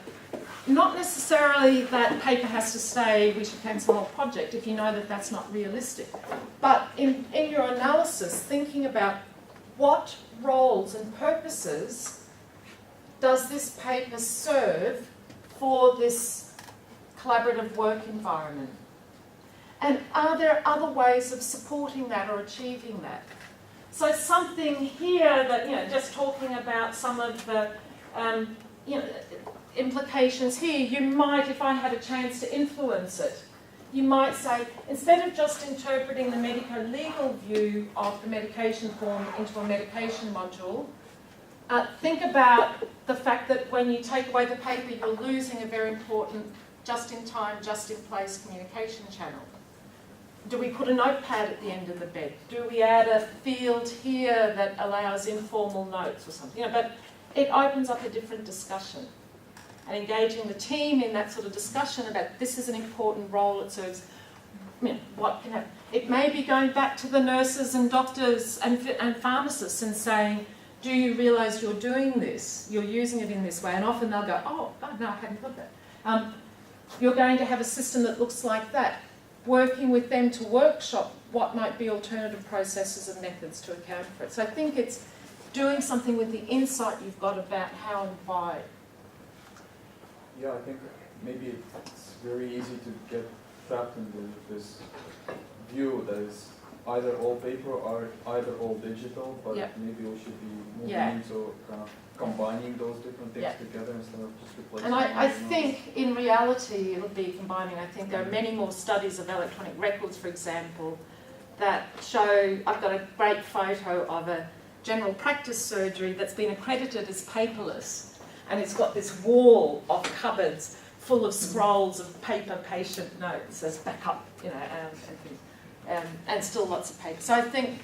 not necessarily that paper has to stay, we should cancel the whole project if you know that that's not realistic, but in your analysis, thinking about what roles and purposes does this paper serve for this collaborative work environment? And are there other ways of supporting that or achieving that? So something here that, just talking about some of the, implications here, you might, if I had a chance to influence it, you might say, instead of just interpreting the medico-legal view of the medication form into a medication module, think about the fact that when you take away the paper, you're losing a very important just-in-time, just-in-place communication channel. Do we put a notepad at the end of the bed? Do we add a field here that allows informal notes or something? But it opens up a different discussion. And engaging the team in that sort of discussion about this is an important role it serves, what can happen. It may be going back to the nurses and doctors and pharmacists and saying, do you realise you're doing this? You're using it in this way. And often they'll go, oh, no, I hadn't thought that. You're going to have a system that looks like that. Working with them to workshop what might be alternative processes and methods to account for it. So I think it's doing something with the insight you've got about how and why. Yeah, I think maybe it's very easy to get trapped in this view that is either all paper or either all digital, but maybe we should be moving into kind of combining those different things together instead of just replacing them. And I think in reality it'll be combining. I think there are many more studies of electronic records, for example, that show, I've got a great photo of a general practice surgery that's been accredited as paperless, and it's got this wall of cupboards full of scrolls of paper patient notes as backup, and things, and still lots of paper. So I think,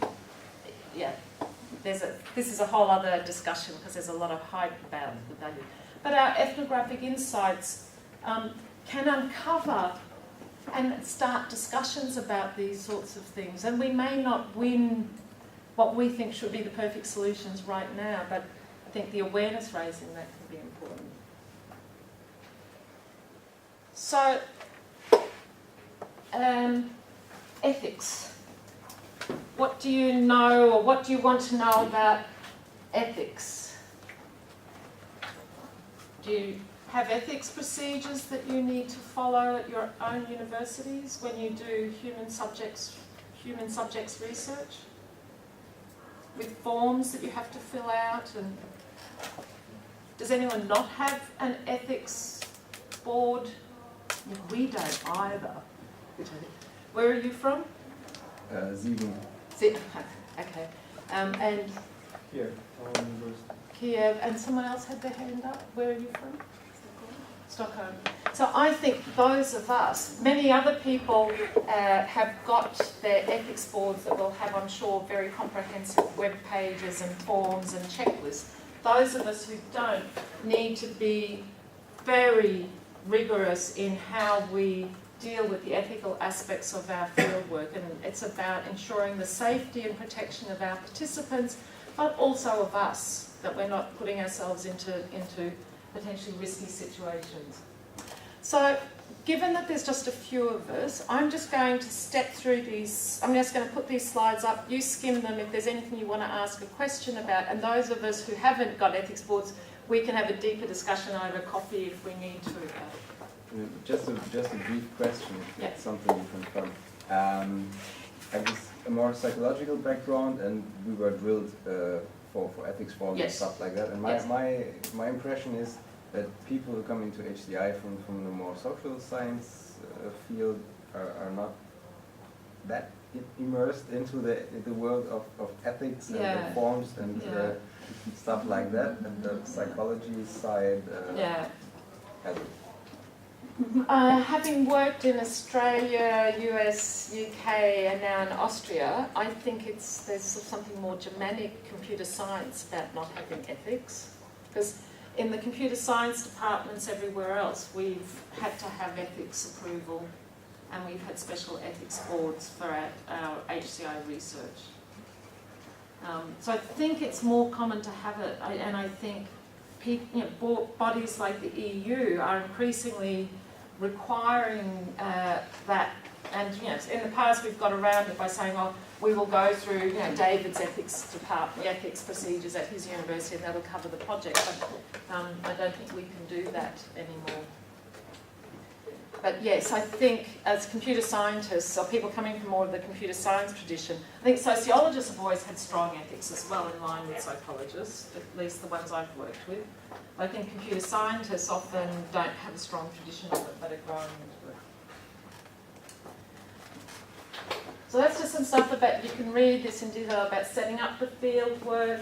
this is a whole other discussion because there's a lot of hype about the value. But our ethnographic insights can uncover and start discussions about these sorts of things. And we may not win what we think should be the perfect solutions right now, but I think the awareness raising that can be important. So, ethics. What do you know, or what do you want to know about ethics? Do you have ethics procedures that you need to follow at your own universities when you do human subjects research? With forms that you have to fill out? And does anyone not have an ethics board? We don't either. Where are you from? Siegen. Okay. And Here, Tallinn University. Kiev, and someone else had their hand up. Where are you from? Stockholm. So I think those of us, many other people have got their ethics boards that will have, I'm sure, very comprehensive web pages and forms and checklists. Those of us who don't need to be very rigorous in how we deal with the ethical aspects of our fieldwork, and it's about ensuring the safety and protection of our participants, but also of us, that we're not putting ourselves into potentially risky situations. So, given that there's just a few of us, I'm just going to step through these. I'm just going to put these slides up. You skim them if there's anything you want to ask a question about, and those of us who haven't got ethics boards, we can have a deeper discussion over coffee if we need to. Just a brief question, something you confirm. I have a more psychological background, and we were drilled for ethics forms and stuff like that. And my impression is that people who come into HDI from the more social science field are not that immersed into the world of ethics and the forms and stuff like that, and the psychology side has it. Having worked in Australia, US, UK, and now in Austria, I think there's something more Germanic computer science about not having ethics. Because in the computer science departments everywhere else, we've had to have ethics approval, and we've had special ethics boards for our HCI research. So I think it's more common to have it, and I think bodies like the EU are increasingly requiring that, and in the past we've got around it by saying, oh, we will go through David's ethics department, ethics procedures at his university, and that'll cover the project. But I don't think we can do that anymore. But yes, I think as computer scientists, or people coming from more of the computer science tradition, I think sociologists have always had strong ethics as well, in line with psychologists, at least the ones I've worked with. I think computer scientists often don't have a strong tradition of it, but are growing into it. So that's just some stuff about, you can read this in detail about setting up the field work.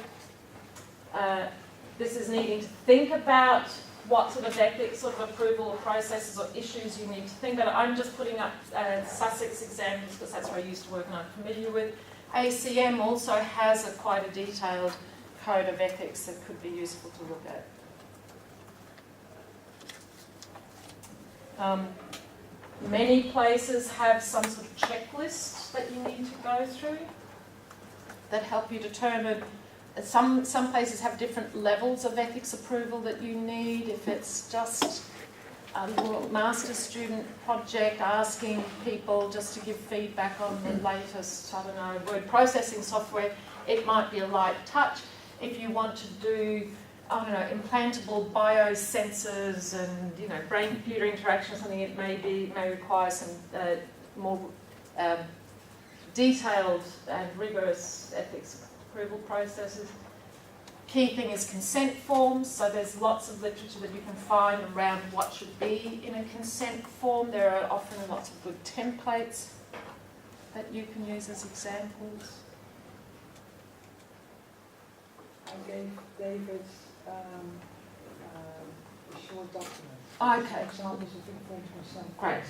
This is needing to think about what sort of ethics, sort of approval or processes or issues you need to think about. I'm just putting up Sussex examples because that's where I used to work and I'm familiar with. ACM also has quite a detailed code of ethics that could be useful to look at. Many places have some sort of checklist that you need to go through that help you determine. Some places have different levels of ethics approval that you need. If it's just a little master's student project asking people just to give feedback on the latest, I don't know, word processing software, it might be a light touch. If you want to do, I don't know, implantable biosensors and, you know, brain-computer interaction or something, it may require some more detailed and rigorous ethics approval processes. Key thing is consent forms, so there's lots of literature that you can find around what should be in a consent form. There are often lots of good templates that you can use as examples. I gave David a short document. Okay. Examples of informed consent. Great.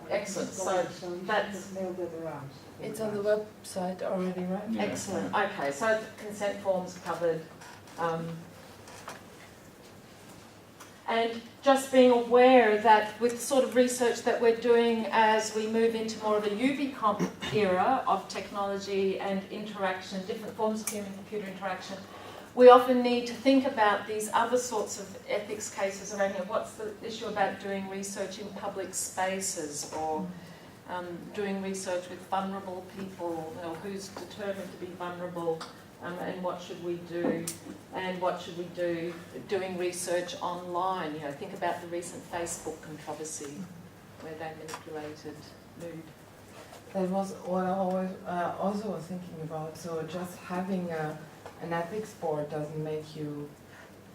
Excellent. So that's mailed it around. It's on the website already, right? Yeah. excellent. Okay, so consent forms covered. And just being aware that with the sort of research that we're doing as we move into more of a UbiComp era of technology and interaction, different forms of human-computer interaction, we often need to think about these other sorts of ethics cases around here. What's the issue about doing research in public spaces or doing research with vulnerable people, or who's determined to be vulnerable, and what should we do, and what should we do doing research online. You know, think about the recent Facebook controversy where they manipulated mood. That was what I always also was thinking about. So just having an ethics board doesn't make you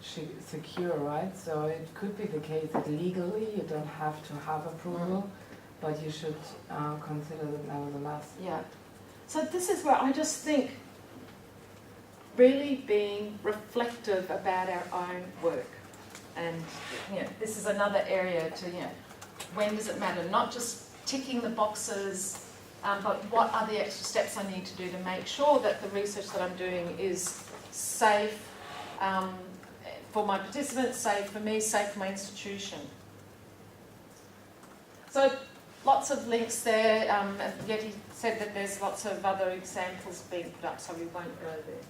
secure, right? So it could be the case that legally you don't have to have approval, but you should consider them nevertheless. Yeah. So this is where I just think really being reflective about our own work. And, you know, this is another area to, you know, when does it matter? Not just ticking the boxes, but what are the extra steps I need to do to make sure that the research that I'm doing is safe for my participants, safe for me, safe for my institution. So lots of links there. Yeti said that there's lots of other examples being put up, so we won't go there.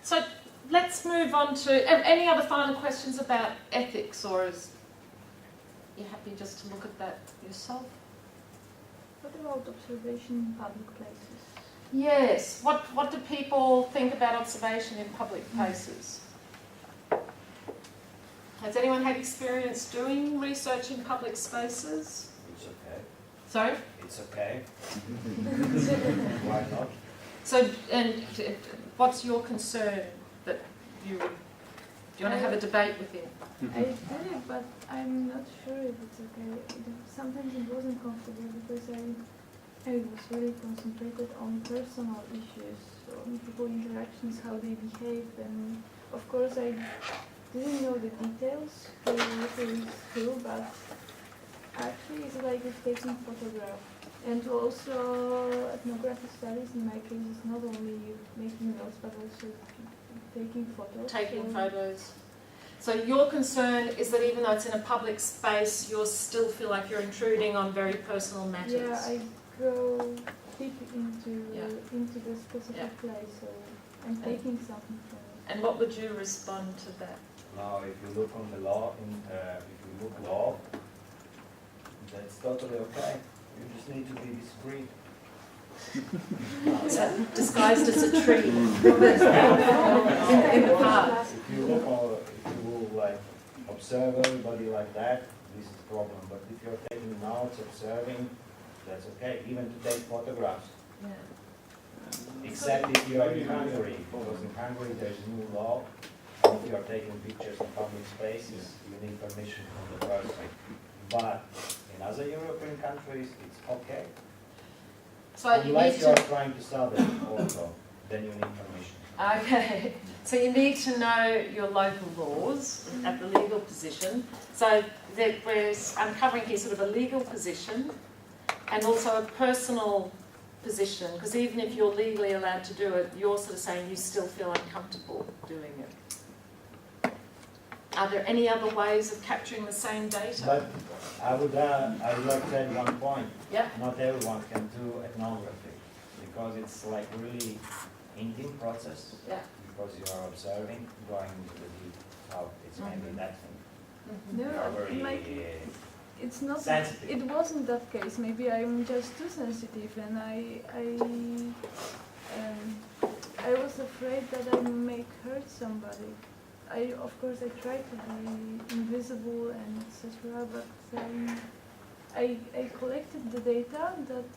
So let's move on to any other final questions about ethics, or is you happy just to look at that yourself? What about observation in public places? Yes. What do people think about observation in public places? Has anyone had experience doing research in public spaces? It's okay. Sorry? It's okay. Why not? So, and what's your concern that you would, do you want to have a debate with him? I did it, but I'm not sure if it's okay. Sometimes it wasn't comfortable because I was really concentrated on personal issues, on people interactions, how they behaved, and of course I didn't know the details through, but actually it's like it's taking photograph. And also ethnographic studies in my case is not only making notes but also taking photos. Taking photos. So your concern is that even though it's in a public space, you still feel like you're intruding on very personal matters. Yeah, I go deep into the specific place, so I'm taking something from it. And what would you respond to that? Now, if you look on the law, if you look law, that's totally okay. You just need to be discreet. Disguised as a tree in the park. If you like observe everybody like that, this is a problem. But if you're taking notes, observing, that's okay. Even to take photographs. Yeah. Except if you are in Hungary, because in Hungary there's new law. If you are taking pictures in public spaces, you need permission from the person. but in other European countries, it's okay. So you need Unless to. you're trying to sell it also, then you need permission. Okay, so you need to know your local laws at the legal position. So we're uncovering here sort of a legal position and also a personal position, because even if you're legally allowed to do it, you're sort of saying you still feel uncomfortable doing it. Are there any other ways of capturing the same data? But I would like to add one point. Yeah. Not everyone can do ethnography because it's like really intimate process. Yeah. Because you are observing, going into the deep how it's maybe that thing. No, You are very it's not. sensitive. It wasn't that case. Maybe I'm just too sensitive, and I was afraid that I may hurt somebody. Of course, I tried to be invisible and etc. But I collected the data that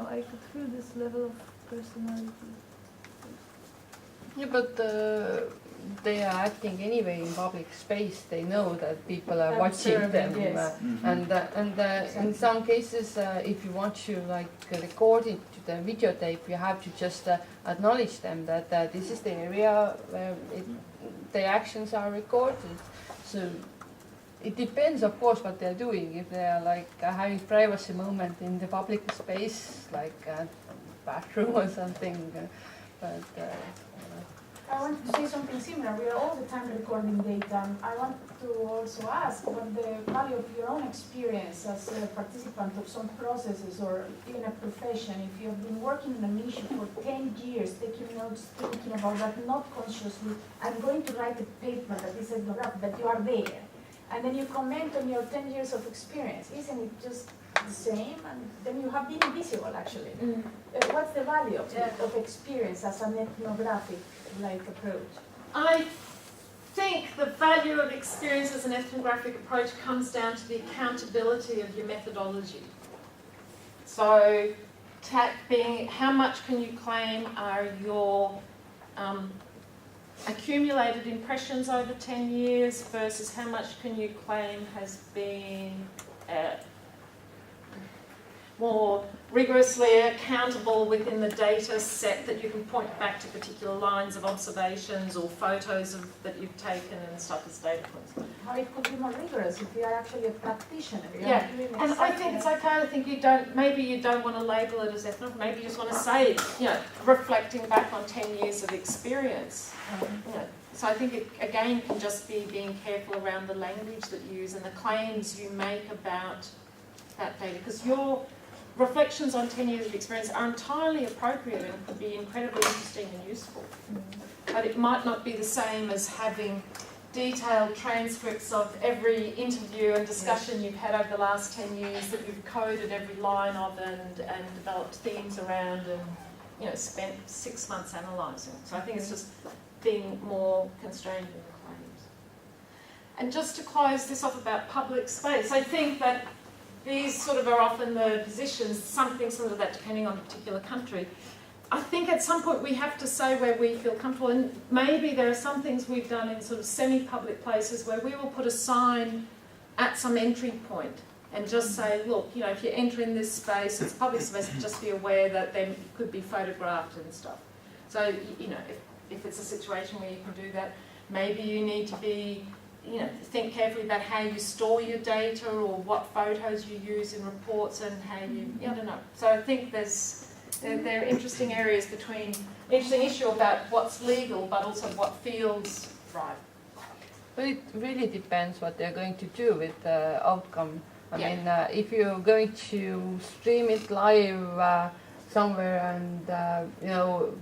I could feel this level of personality. Yeah, but they are acting anyway in public space. They know that people are watching them, yes. and in some cases, if you want to record it to the videotape, you have to just acknowledge them that this is the area where the actions are recorded. So it depends, of course, what they're doing. If they are having privacy moment in the public space, like a bathroom or something, I want to say something similar. We are all the time recording data. I want to also ask what the value of your own experience as a participant of some processes or even a profession. If you have been working on an issue for 10 years, taking notes, thinking about that, not consciously, I'm going to write a paper that is ethnographic, that you are there. And then you comment on your 10 years of experience. Isn't it just the same? And then you have been invisible, actually. What's the value of experience as an ethnographic approach? I think the value of experience as an ethnographic approach comes down to the accountability of your methodology. So, being how much can you claim are your accumulated impressions over 10 years versus how much can you claim has been more rigorously accountable within the data set that you can point back to particular lines of observations or photos that you've taken and stuff as data points. How it could be more rigorous if you are actually a practitioner. Yeah, and I think it's okay. I think maybe you don't want to label it as ethnography. Maybe you just want to say, reflecting back on 10 years of experience. So I think it, again, can just be being careful around the language that you use and the claims you make about that data. Because your reflections on 10 years of experience are entirely appropriate and could be incredibly interesting and useful. But it might not be the same as having detailed transcripts of every interview and discussion you've had over the last 10 years that you've coded every line of and developed themes around and spent 6 months analysing. So I think it's just being more constrained in the claims. And just to close this off about public space, I think that these sort of are often the positions, something sort of that depending on a particular country. I think at some point we have to say where we feel comfortable, and maybe there are some things we've done in sort of semi-public places where we will put a sign at some entry point and just say, look, if you enter in this space, it's public space, just be aware that they could be photographed and stuff. So, if it's a situation where you can do that, maybe you need to be think carefully about how you store your data or what photos you use in reports and how I don't know. So I think there are interesting areas interesting issue about what's legal but also what feels right. But it really depends what they're going to do with the outcome. I mean, if you're going to stream it live somewhere and,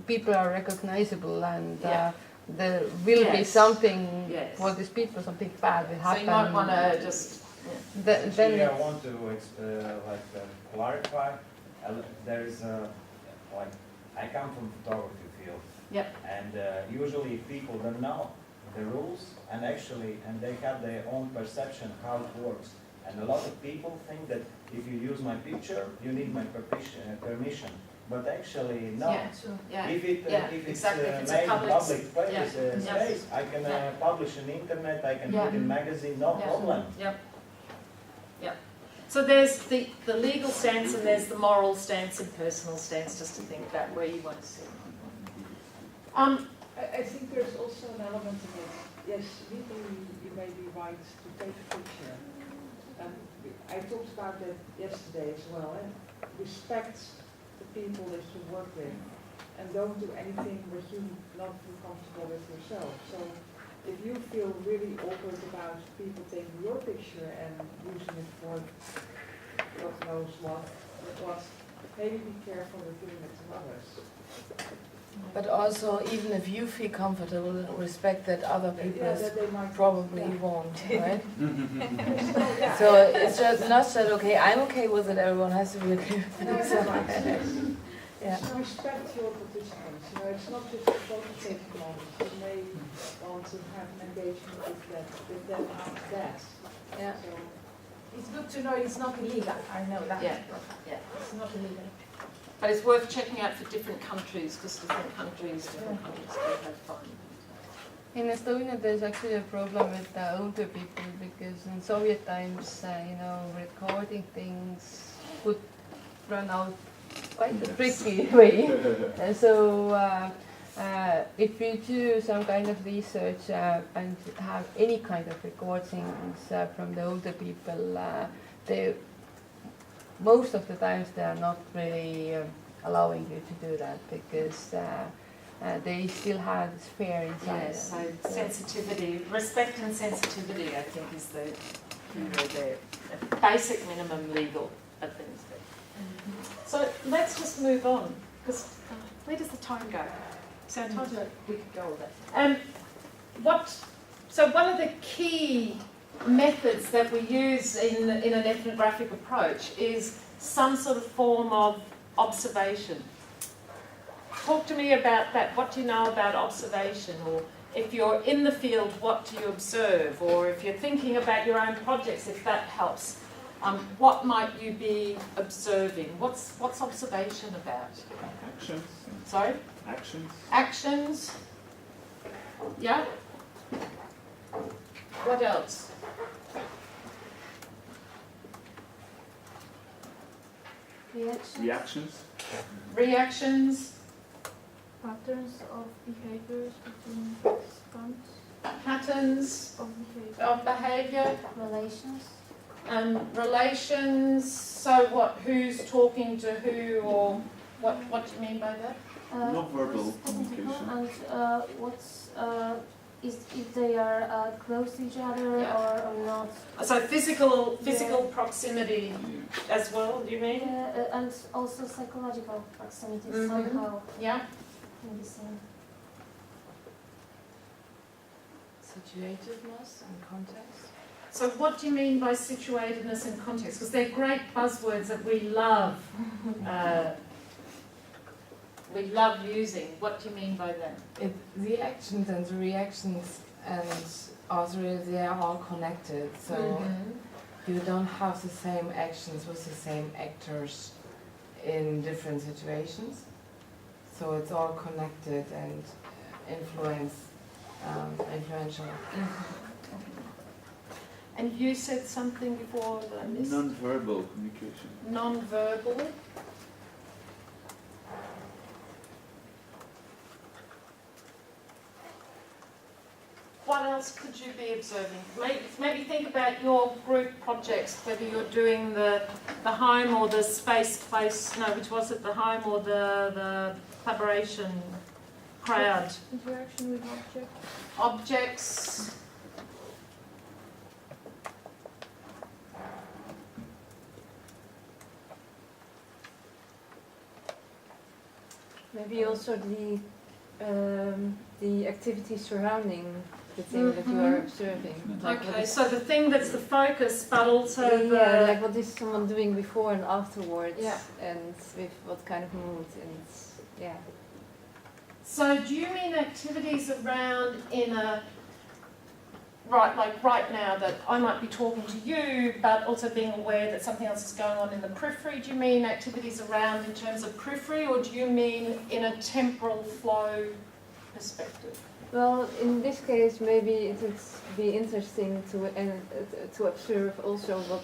people are recognizable and there will be something for these people, something bad will happen. So you might want to just... Then I want to clarify. There is I come from photography field. Yep. And usually people don't know the rules and they have their own perception how it works. And a lot of people think that if you use my picture, you need my permission. But actually, no. If it's made in public space, I can publish on internet, I can put in magazine, no problem. Yep. So there's the legal stance and there's the moral stance and personal stance, just to think about where you want to sit. I think there's also an element in it. Yes, legally you may be right to take a picture. I talked about that yesterday as well. And respect the people that you work with, and don't do anything that you not feel comfortable with yourself. So if you feel really awkward about people taking your picture and using it for God knows what, maybe be careful with doing it to others. But also, even if you feel comfortable, respect that other people that they might probably won't, right? Yeah. So it's just not that okay, I'm okay with it, everyone has to be okay with it. No, So, yeah. So respect your participants. You know, it's not just a photo taking moment. You may want to have an engagement with them after that. Yeah. So It's good to know it's not illegal, I know that. Yeah, yeah. It's not illegal. But it's worth checking out for different countries, because different countries do have fun. In Estonia, there's actually a problem with older people because in Soviet times, recording things would run out quite a tricky way. And so, if you do some kind of research and have any kind of recordings from the older people, most of the times they are not really allowing you to do that because they still have this fear inside. Yeah, so sensitivity, respect and sensitivity, I think, is the key word there. A basic minimum legal things there. So let's just move on, because where does the time go? So we could go all that. So one of the key methods that we use in an ethnographic approach is some sort of form of observation. Talk to me about that. What do you know about observation? Or if you're in the field, what do you observe? Or if you're thinking about your own projects, if that helps, what might you be observing? What's observation about? Actions. Sorry? Actions. Actions. Yeah? What else? Reactions. Reactions. Patterns of behaviors between participants. Patterns Of behavior. of behaviour. Relations. Relations. So what? Who's talking to who, or what do you mean by that? Non-verbal what's technical communication. And what's if they are close to each other Yeah. or not. So physical proximity as well. Do you mean? And also psychological proximity Mhm. somehow Yeah. can be seen. Situatedness and context. So what do you mean by situatedness and context? Because they're great buzzwords that we love. We love using. What do you mean by that? The actions and the reactions and also they are all connected. So you don't have the same actions with the same actors in different situations. So it's all connected and influential. And you said something before that I missed. Non-verbal communication. Non-verbal. What else could you be observing? Maybe think about your group projects, whether you're doing the home or the space place, no, which was it, the home or the collaboration crowd. Interaction with objects. Objects. Maybe also the activities surrounding the thing that you are observing. Like Okay, so the thing that's the focus, but also like what is someone doing before and afterwards, Yeah. and with what kind of mood, and yeah. So do you mean activities around in a, right now that I might be talking to you, but also being aware that something else is going on in the periphery? Do you mean activities around in terms of periphery, or do you mean in a temporal flow perspective? Well, in this case, maybe it would be interesting to observe also what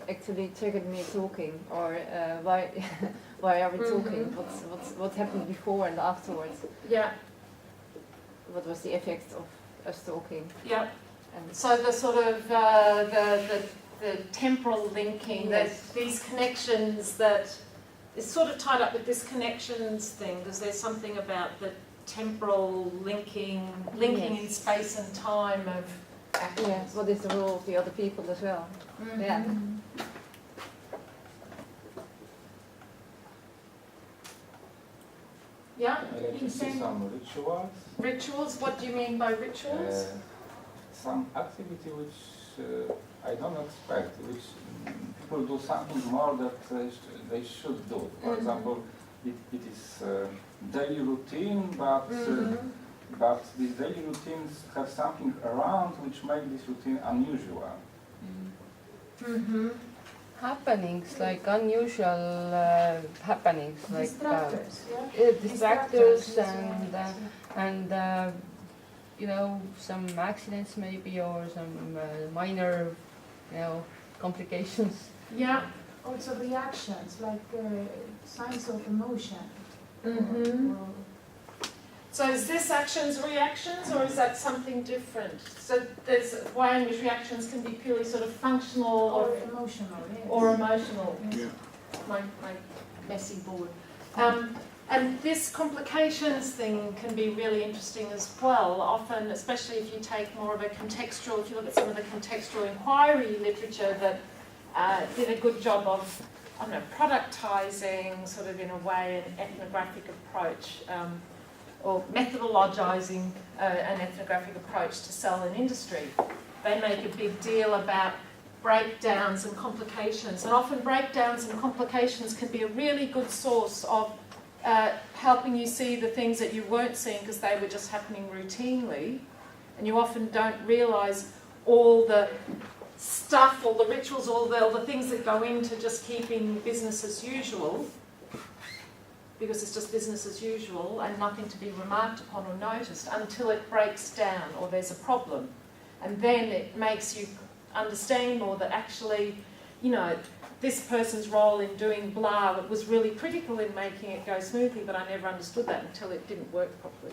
actually triggered me talking, or why why are we talking? What happened before and afterwards? Yeah. What was the effect of us talking? Yeah. And So the sort of the temporal linking, that these connections that is sort of tied up with this connections thing, because there's something about the temporal linking in space and time of actions. yeah, what is the role of the other people as well? Yeah. Yeah? I like to see some rituals. Rituals? What do you mean by rituals? Some activity which I don't expect, which people do something more that they should do. For example, it is daily routine, but these daily routines have something around which make this routine unusual. Happenings, like unusual happenings, like Distractors, distractors and you know, some accidents maybe, or some minor, you know, complications. Yeah. Also reactions, like signs of emotion. So is this actions, reactions, or is that something different? So there's way in which reactions can be purely sort of functional Or emotional, yes. or emotional. Yeah. My messy board. And this complications thing can be really interesting as well. Often, especially if you take more of a contextual, if you look at some of the contextual inquiry literature that did a good job of, I don't know, productizing, sort of in a way, an ethnographic approach, or methodologizing an ethnographic approach to cell and industry. They make a big deal about breakdowns and complications, and often breakdowns and complications can be a really good source of helping you see the things that you weren't seeing because they were just happening routinely, and you often don't realise all the stuff, all the rituals, all the things that go into just keeping business as usual, because it's just business as usual and nothing to be remarked upon or noticed until it breaks down or there's a problem. And then it makes you understand more that actually, you know, this person's role in doing blah was really critical in making it go smoothly, but I never understood that until it didn't work properly.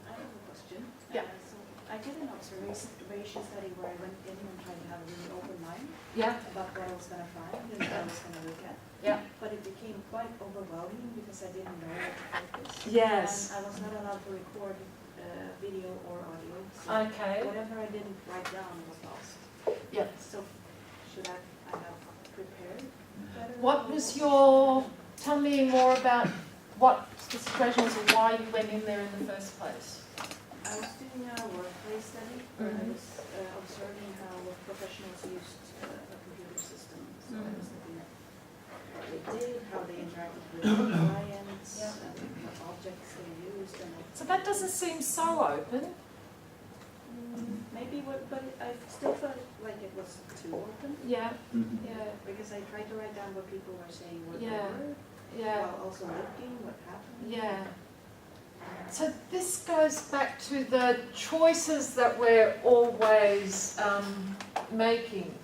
I have a question. Yeah. So I did an observation study where I went in and tried to have a really open mind Yeah. about what I was going to find and what I was going to look at. Yeah. But it became quite overwhelming because I didn't know what to focus. Yes. And I was not allowed to record video or audio. So Okay. whatever I didn't write down was lost. Yeah. So should I have prepared better? What was your, tell me more about what the situation was and why you went in there in the first place. I was doing a workplace study where I was observing how professionals used a computer system. So I was looking at what they did, how they interacted with clients, what objects they used. And So that doesn't seem so open. maybe, but I still felt like it was too open. Yeah. Yeah. Because I tried to write down what people were saying, what they Yeah. were, Yeah. while also looking what happened. Yeah. So this goes back to the choices that we're always making.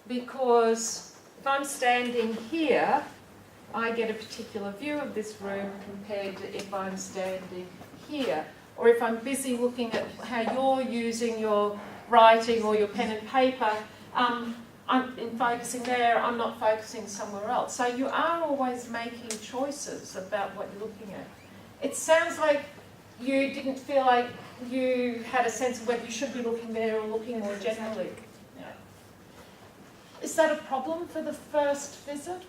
Because if I'm standing here, I get a particular view of this room compared to if I'm standing here. Or if I'm busy looking at how you're using your writing or your pen and paper, I'm focusing there, I'm not focusing somewhere else. So you are always making choices about what you're looking at. It sounds like you didn't feel like you had a sense of whether you should be looking there or looking more generally. Yeah. Is that a problem for the first visit?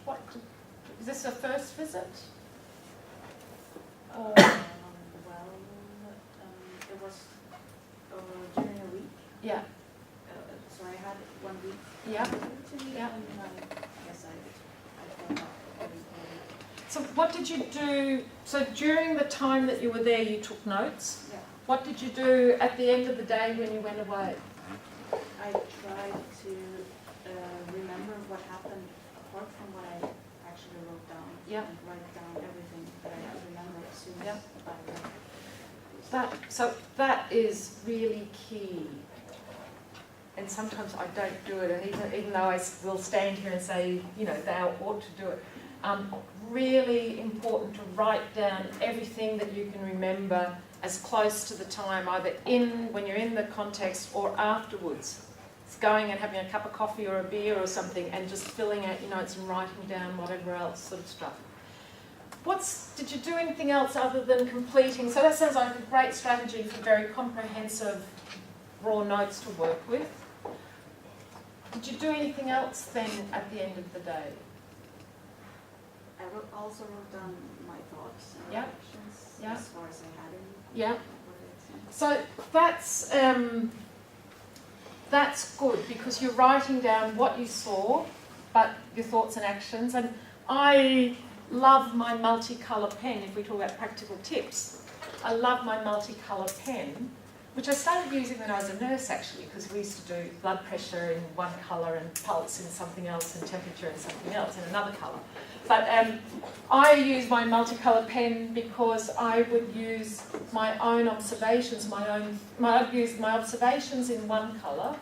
Is this a first visit? Or It was during a week. yeah. So I had 1 week. Yeah. Yeah. And I guess I thought every So what did you do? So during the time that you were there, you took notes. Yeah. What did you do at the end of the day when you went away? I tried to remember what happened apart from what I actually wrote down. Yeah. And write down everything that I students. Yeah. That is really key. And sometimes I don't do it, and even though I will stand here and say, you know, thou ought to do it, really important to write down everything that you can remember as close to the time, either when you're in the context or afterwards. It's going and having a cup of coffee or a beer or something and just filling out your notes and writing down whatever else sort of stuff. Did you do anything else other than completing? So that sounds like a great strategy for very comprehensive raw notes to work with. Did you do anything else then at the end of the day? I also wrote down my thoughts and Yeah. reflections Yeah. as far as I had any. Yeah. So that's good, because you're writing down what you saw, but your thoughts and actions. And I love my multicolour pen, if we talk about practical tips. I love my multicolour pen, which I started using when I was a nurse actually, because we used to do blood pressure in one colour and pulse in something else and temperature in something else in another colour. But I use my multicolour pen because I would use my own observations, I'd use my observations in one colour,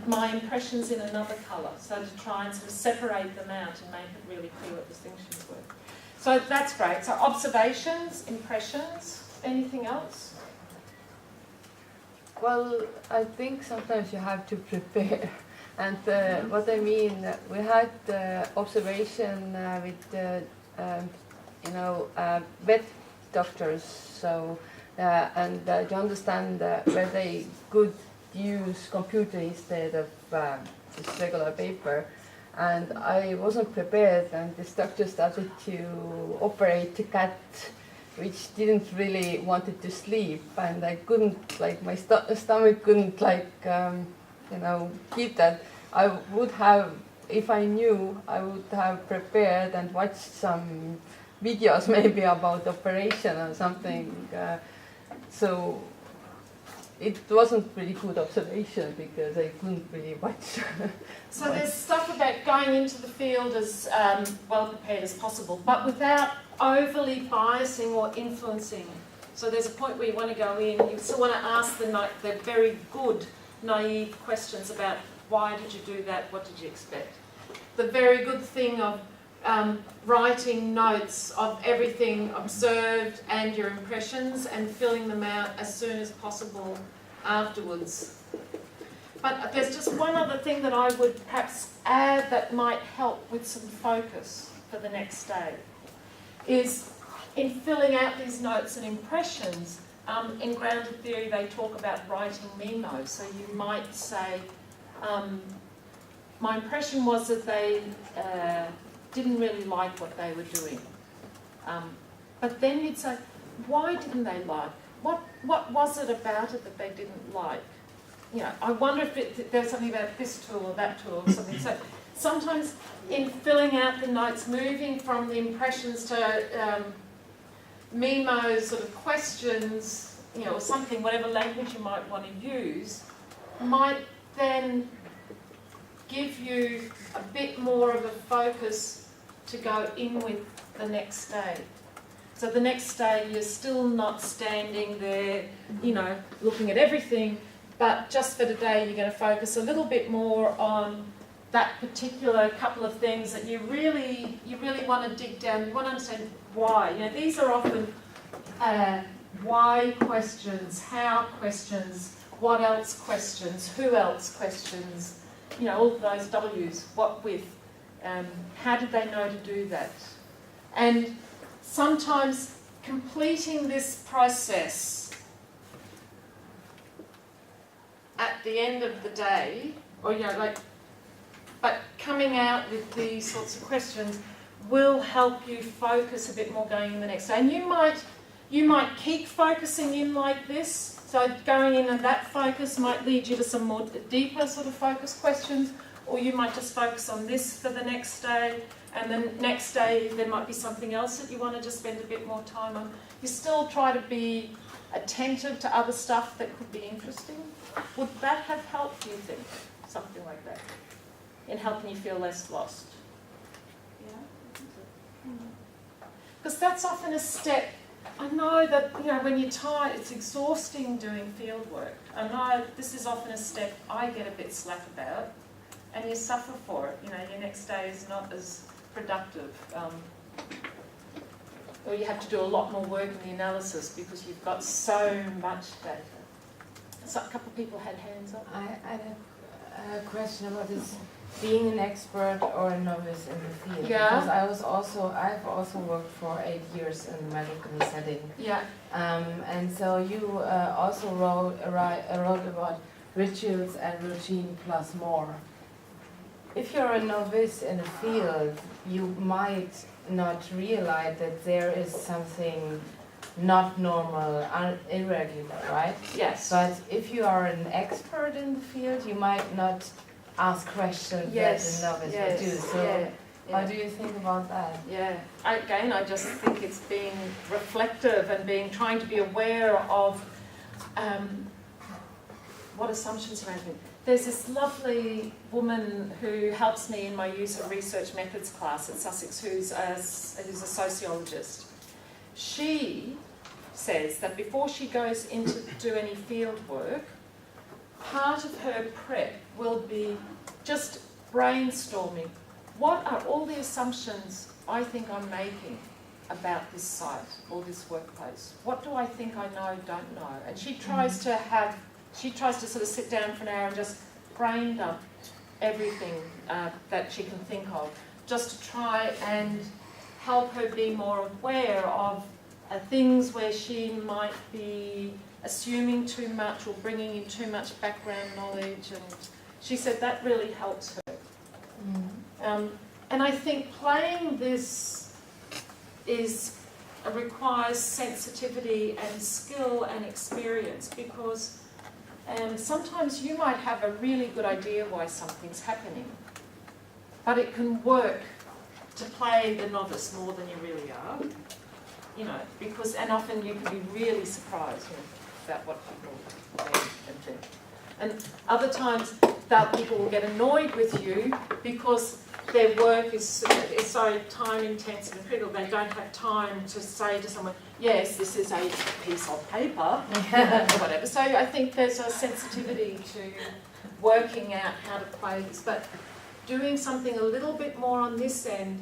my impressions in another colour, so to try and sort of separate them out and make it really clear what distinctions were. So that's great. So observations, impressions, anything else? Well, I think sometimes you have to prepare. And what I mean, we had observation with, vet doctors, so, and to understand where they could use computer instead of just regular paper. And I wasn't prepared, and this doctor started to operate a cat which didn't really wanted to sleep, and I couldn't, like, my stomach couldn't, like, keep that. I would have, if I knew, I would have prepared and watched some videos maybe about operation or something. So it wasn't really good observation because I couldn't really watch. So there's stuff about going into the field as well prepared as possible, but without overly biasing or influencing. So there's a point where you want to go in, you still want to ask the very good, naive questions about why did you do that, what did you expect. The very good thing of writing notes of everything observed and your impressions and filling them out as soon as possible afterwards. But there's just one other thing that I would perhaps add that might help with some focus for the next day, is in filling out these notes and impressions. In grounded theory they talk about writing memos, so you might say, my impression was that they didn't really like what they were doing. But then you'd say, why didn't they like? What was it about it that they didn't like? You know, I wonder if there's something about this tool or that tool or something. So sometimes in filling out the notes, moving from the impressions to memos, sort of questions, you know, or something, whatever language you might want to use, might then give you a bit more of a focus to go in with the next day. So the next day you're still not standing there, you know, looking at everything, but just for today you're going to focus a little bit more on that particular couple of things that you really want to dig down. You want to understand why. You know, these are often why questions, how questions, what else questions, who else questions, you know, all of those W's, what with, how did they know to do that? And sometimes completing this process at the end of the day, or, you know, like, but coming out with these sorts of questions will help you focus a bit more going in the next day. And you might keep focusing in like this. So going in and that focus might lead you to some more deeper sort of focus questions, or you might just focus on this for the next day, and then next day there might be something else that you want to just spend a bit more time on. You still try to be attentive to other stuff that could be interesting. Would that have helped, do you think? Something like that, in helping you feel less lost? Yeah, I think so. Because that's often a step. I know that, you know, when you're tired, it's exhausting doing field work. I know this is often a step I get a bit slack about, and you suffer for it. You know, your next day is not as productive. Or you have to do a lot more work in the analysis because you've got so much data. So a couple of people had hands up. I had a question about this being an expert or a novice in the field. Yeah. Because I've also worked for 8 years in the medical setting. Yeah. And so you also wrote about rituals and routine plus more. If you're a novice in a field, you might not realize that there is something not normal, irregular, right? Yes. But if you are an expert in the field, you might not ask questions that a novice would do. So how do you think about that? Yeah. Again, I just think it's being reflective and trying to be aware of what assumptions are making. There's this lovely woman who helps me in my use of research methods class at Sussex who's a sociologist. She says that before she goes in to do any field work, part of her prep will be just brainstorming. What are all the assumptions I think I'm making about this site or this workplace? What do I think I know, don't know? And she tries to sort of sit down for an hour and just brain dump everything that she can think of, just to try and help her be more aware of things where she might be assuming too much or bringing in too much background knowledge. And she said that really helps her. And I think playing this requires sensitivity and skill and experience, because sometimes you might have a really good idea why something's happening, but it can work to play the novice more than you really are, you know, because, and often you can be really surprised about what people say and think. And other times people will get annoyed with you because their work is so time intensive and critical. They don't have time to say to someone, yes, this is a piece of paper, or whatever. So I think there's a sensitivity to working out how to play this. But doing something a little bit more on this end,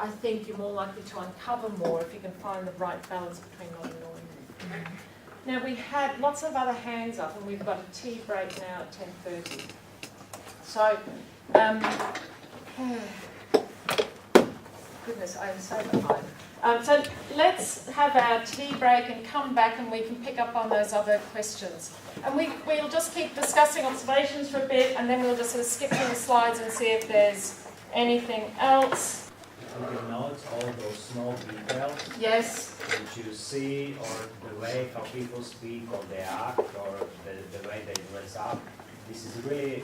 I think you're more likely to uncover more if you can find the right balance between not annoying them. Now, we had lots of other hands up, and we've got a tea break now at 10:30. So, goodness, I am so behind. So let's have our tea break and come back, and we can pick up on those other questions. And we'll just keep discussing observations for a bit, and then we'll just sort of skip through the slides and see if there's anything else. You can note all those small details. Yes. Which you see, or the way how people speak, or they act, or the way they dress up. This is really,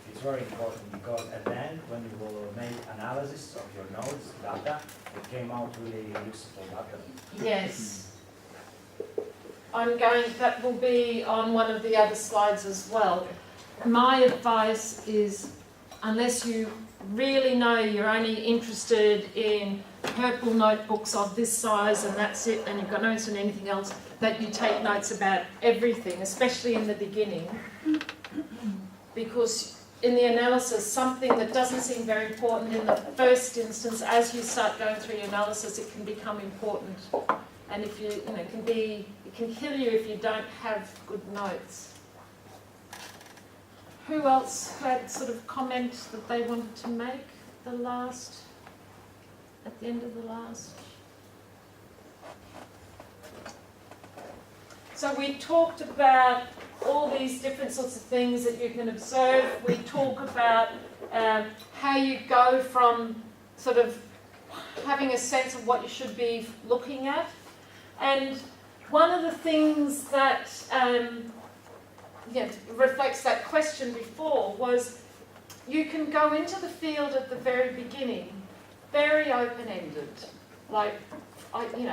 it's very important, because at the end, when you will make analysis of your notes, data, it came out really useful data. Yes. That will be on one of the other slides as well. My advice is, unless you really know you're only interested in purple notebooks of this size and that's it, and you've got no interest in anything else, that you take notes about everything, especially in the beginning. Because in the analysis, something that doesn't seem very important in the first instance, as you start going through your analysis, it can become important. And if it can kill you if you don't have good notes. Who else had sort of comment that they wanted to make at the end of the last? So we talked about all these different sorts of things that you can observe. We talk about how you go from sort of having a sense of what you should be looking at. And one of the things that reflects that question before was you can go into the field at the very beginning, very open-ended.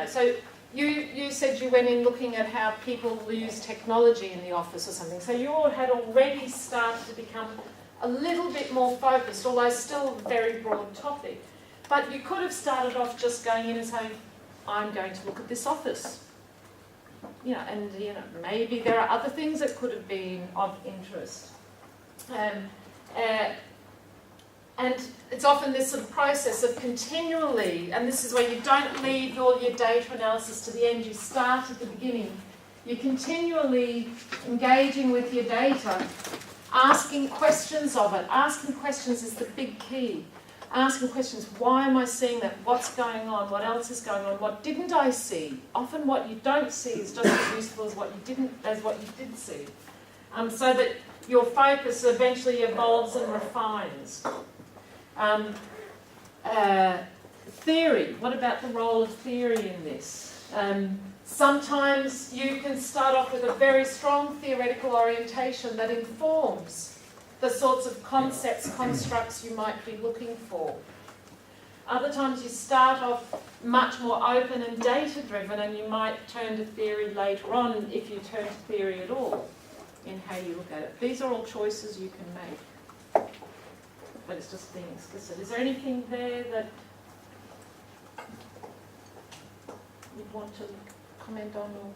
So you said you went in looking at how people use technology in the office or something. So you all had already started to become a little bit more focused, although still a very broad topic. But you could have started off just going in and saying, I'm going to look at this office. And maybe there are other things that could have been of interest. And it's often this sort of process of continually, and this is where you don't leave all your data analysis to the end, you start at the beginning. You're continually engaging with your data, asking questions of it. Asking questions is the big key. Asking questions, why am I seeing that? What's going on? What else is going on? What didn't I see? Often what you don't see is just as useful as what you did see. So that your focus eventually evolves and refines. Theory. What about the role of theory in this? Sometimes you can start off with a very strong theoretical orientation that informs the sorts of concepts, constructs you might be looking for. Other times you start off much more open and data-driven, and you might turn to theory later on, if you turn to theory at all, in how you look at it. These are all choices you can make. But it's just being explicit. Is there anything there that you'd want to comment on? Or?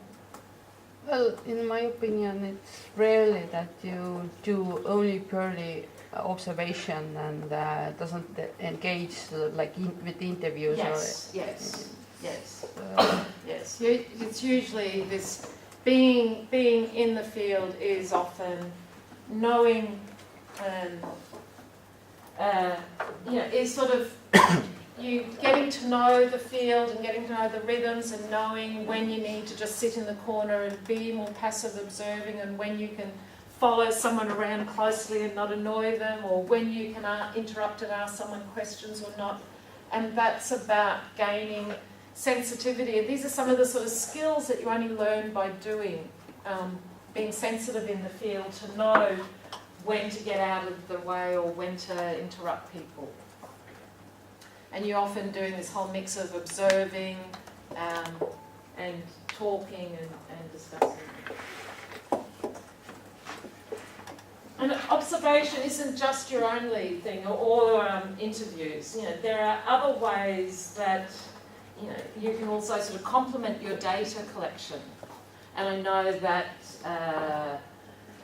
Well, in my opinion, it's rarely that you do only purely observation and doesn't engage with interviews. Yes. It's usually this being in the field is often knowing. Is sort of you getting to know the field and getting to know the rhythms and knowing when you need to just sit in the corner and be more passive observing, and when you can follow someone around closely and not annoy them, or when you can interrupt and ask someone questions or not. And that's about gaining sensitivity. And these are some of the sort of skills that you only learn by doing. Being sensitive in the field to know when to get out of the way or when to interrupt people. And you're often doing this whole mix of observing and talking and discussing. And observation isn't just your only thing, or interviews. There are other ways that you can also sort of complement your data collection. And I know that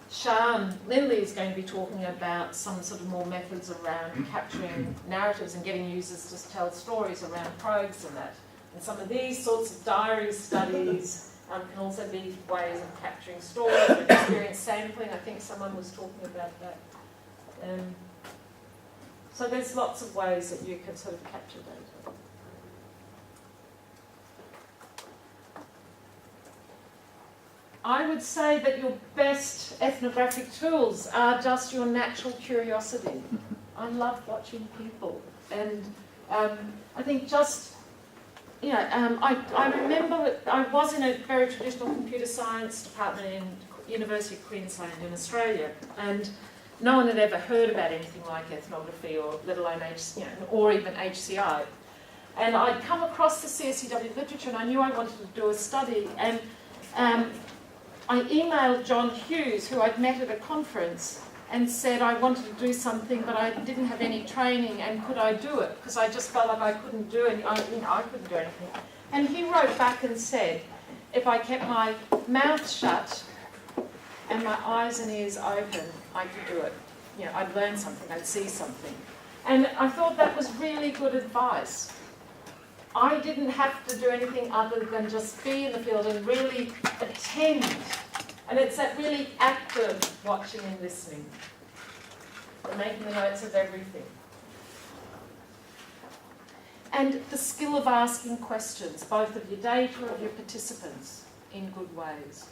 Sian Lindley is going to be talking about some sort of more methods around capturing narratives and getting users to tell stories around probes and that. And some of these sorts of diary studies can also be ways of capturing stories or experience sampling. I think someone was talking about that. So there's lots of ways that you can sort of capture data. I would say that your best ethnographic tools are just your natural curiosity. I love watching people, and I think just, I remember I was in a very traditional computer science department in University of Queensland in Australia, and no one had ever heard about anything like ethnography, or let alone or even HCI. And I'd come across the CSCW literature, and I knew I wanted to do a study, and I emailed John Hughes, who I'd met at a conference, and said I wanted to do something, but I didn't have any training, and could I do it? Because I just felt like I couldn't do it. I couldn't do anything. And he wrote back and said, if I kept my mouth shut and my eyes and ears open, I could do it. I'd learn something, I'd see something. And I thought that was really good advice. I didn't have to do anything other than just be in the field and really attend. And it's that really active watching and listening, and making the notes of everything. And the skill of asking questions, both of your data and of your participants, in good ways.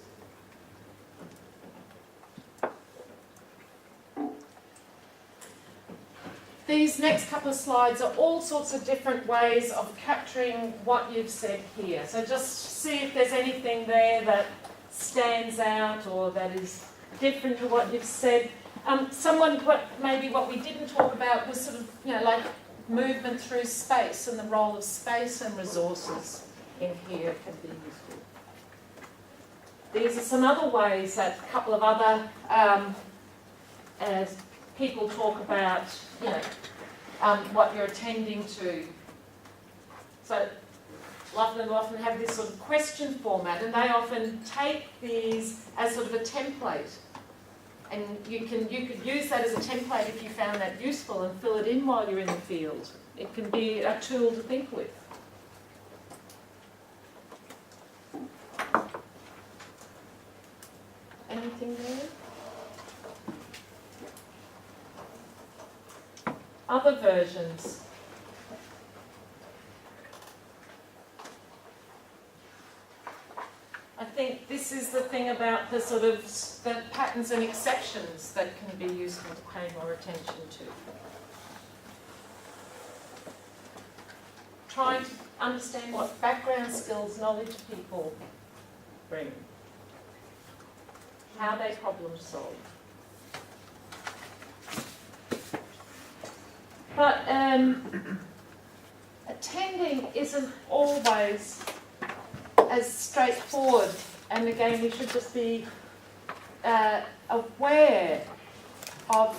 These next couple of slides are all sorts of different ways of capturing what you've said here. So just see if there's anything there that stands out or that is different to what you've said. Maybe what we didn't talk about was sort of, like movement through space, and the role of space and resources in here can be useful. These are some other ways that a couple of other people talk about, what you're attending to. So Laughlin will often have this sort of question format, and they often take these as sort of a template. And you could use that as a template if you found that useful and fill it in while you're in the field. It can be a tool to think with. Anything there? Other versions. I think this is the thing about the sort of the patterns and exceptions that can be useful to pay more attention to. Trying to understand what background skills, knowledge people bring. How they problem solve. But attending isn't always as straightforward, and again we should just be aware of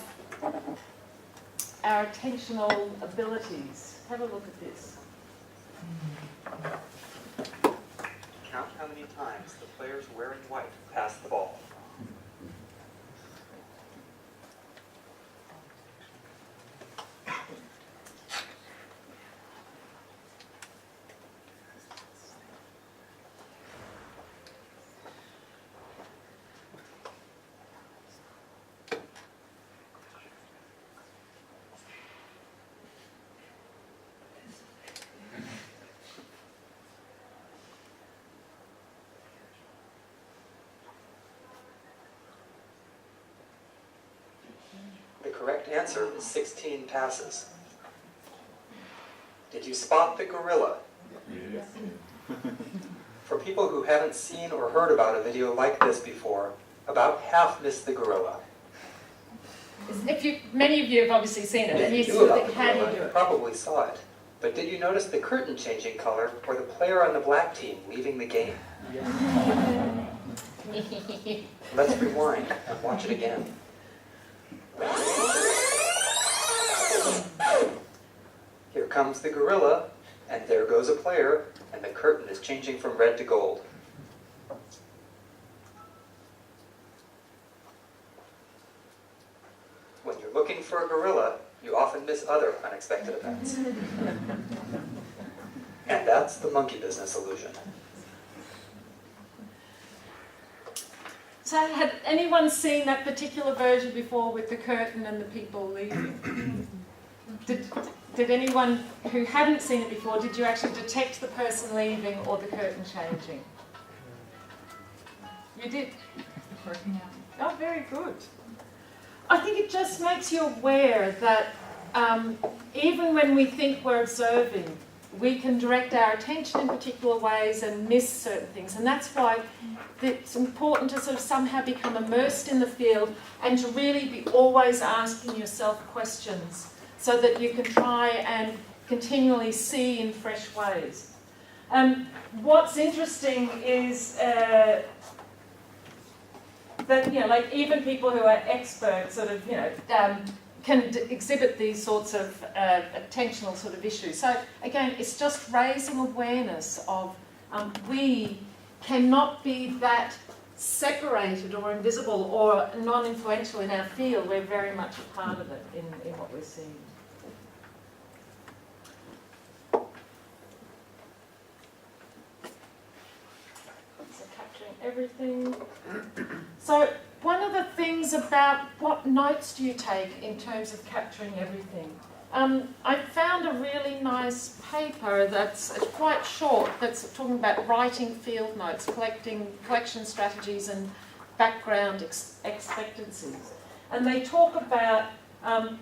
our attentional abilities. Have a look at this. Count how many times the players wearing white pass the ball. The correct answer is 16 passes. Did you spot the gorilla? Yes. For people who haven't seen or heard about a video like this before, about half missed the gorilla. Many of you have obviously seen it. If you knew about the gorilla, you probably saw it. But did you notice the curtain changing color or the player on the black team leaving the game? Let's rewind and watch it again. Here comes the gorilla, and there goes a player, and the curtain is changing from red to gold. When you're looking for a gorilla, you often miss other unexpected events. And that's the monkey business illusion. So had anyone seen that particular version before with the curtain and the people leaving? Did anyone who hadn't seen it before, did you actually detect the person leaving or the curtain changing? You did? Working out. Oh, very good. I think it just makes you aware that even when we think we're observing, we can direct our attention in particular ways and miss certain things. And that's why it's important to sort of somehow become immersed in the field and to really be always asking yourself questions so that you can try and continually see in fresh ways. What's interesting is that, like even people who are experts sort of, can exhibit these sorts of attentional sort of issues. So again, it's just raising awareness of we cannot be that separated or invisible or non-influential in our field. We're very much a part of it in what we're seeing. So capturing everything. So one of the things about what notes do you take in terms of capturing everything? I found a really nice paper that's quite short, that's talking about writing field notes, collection strategies and background expectancies. And they talk about, again,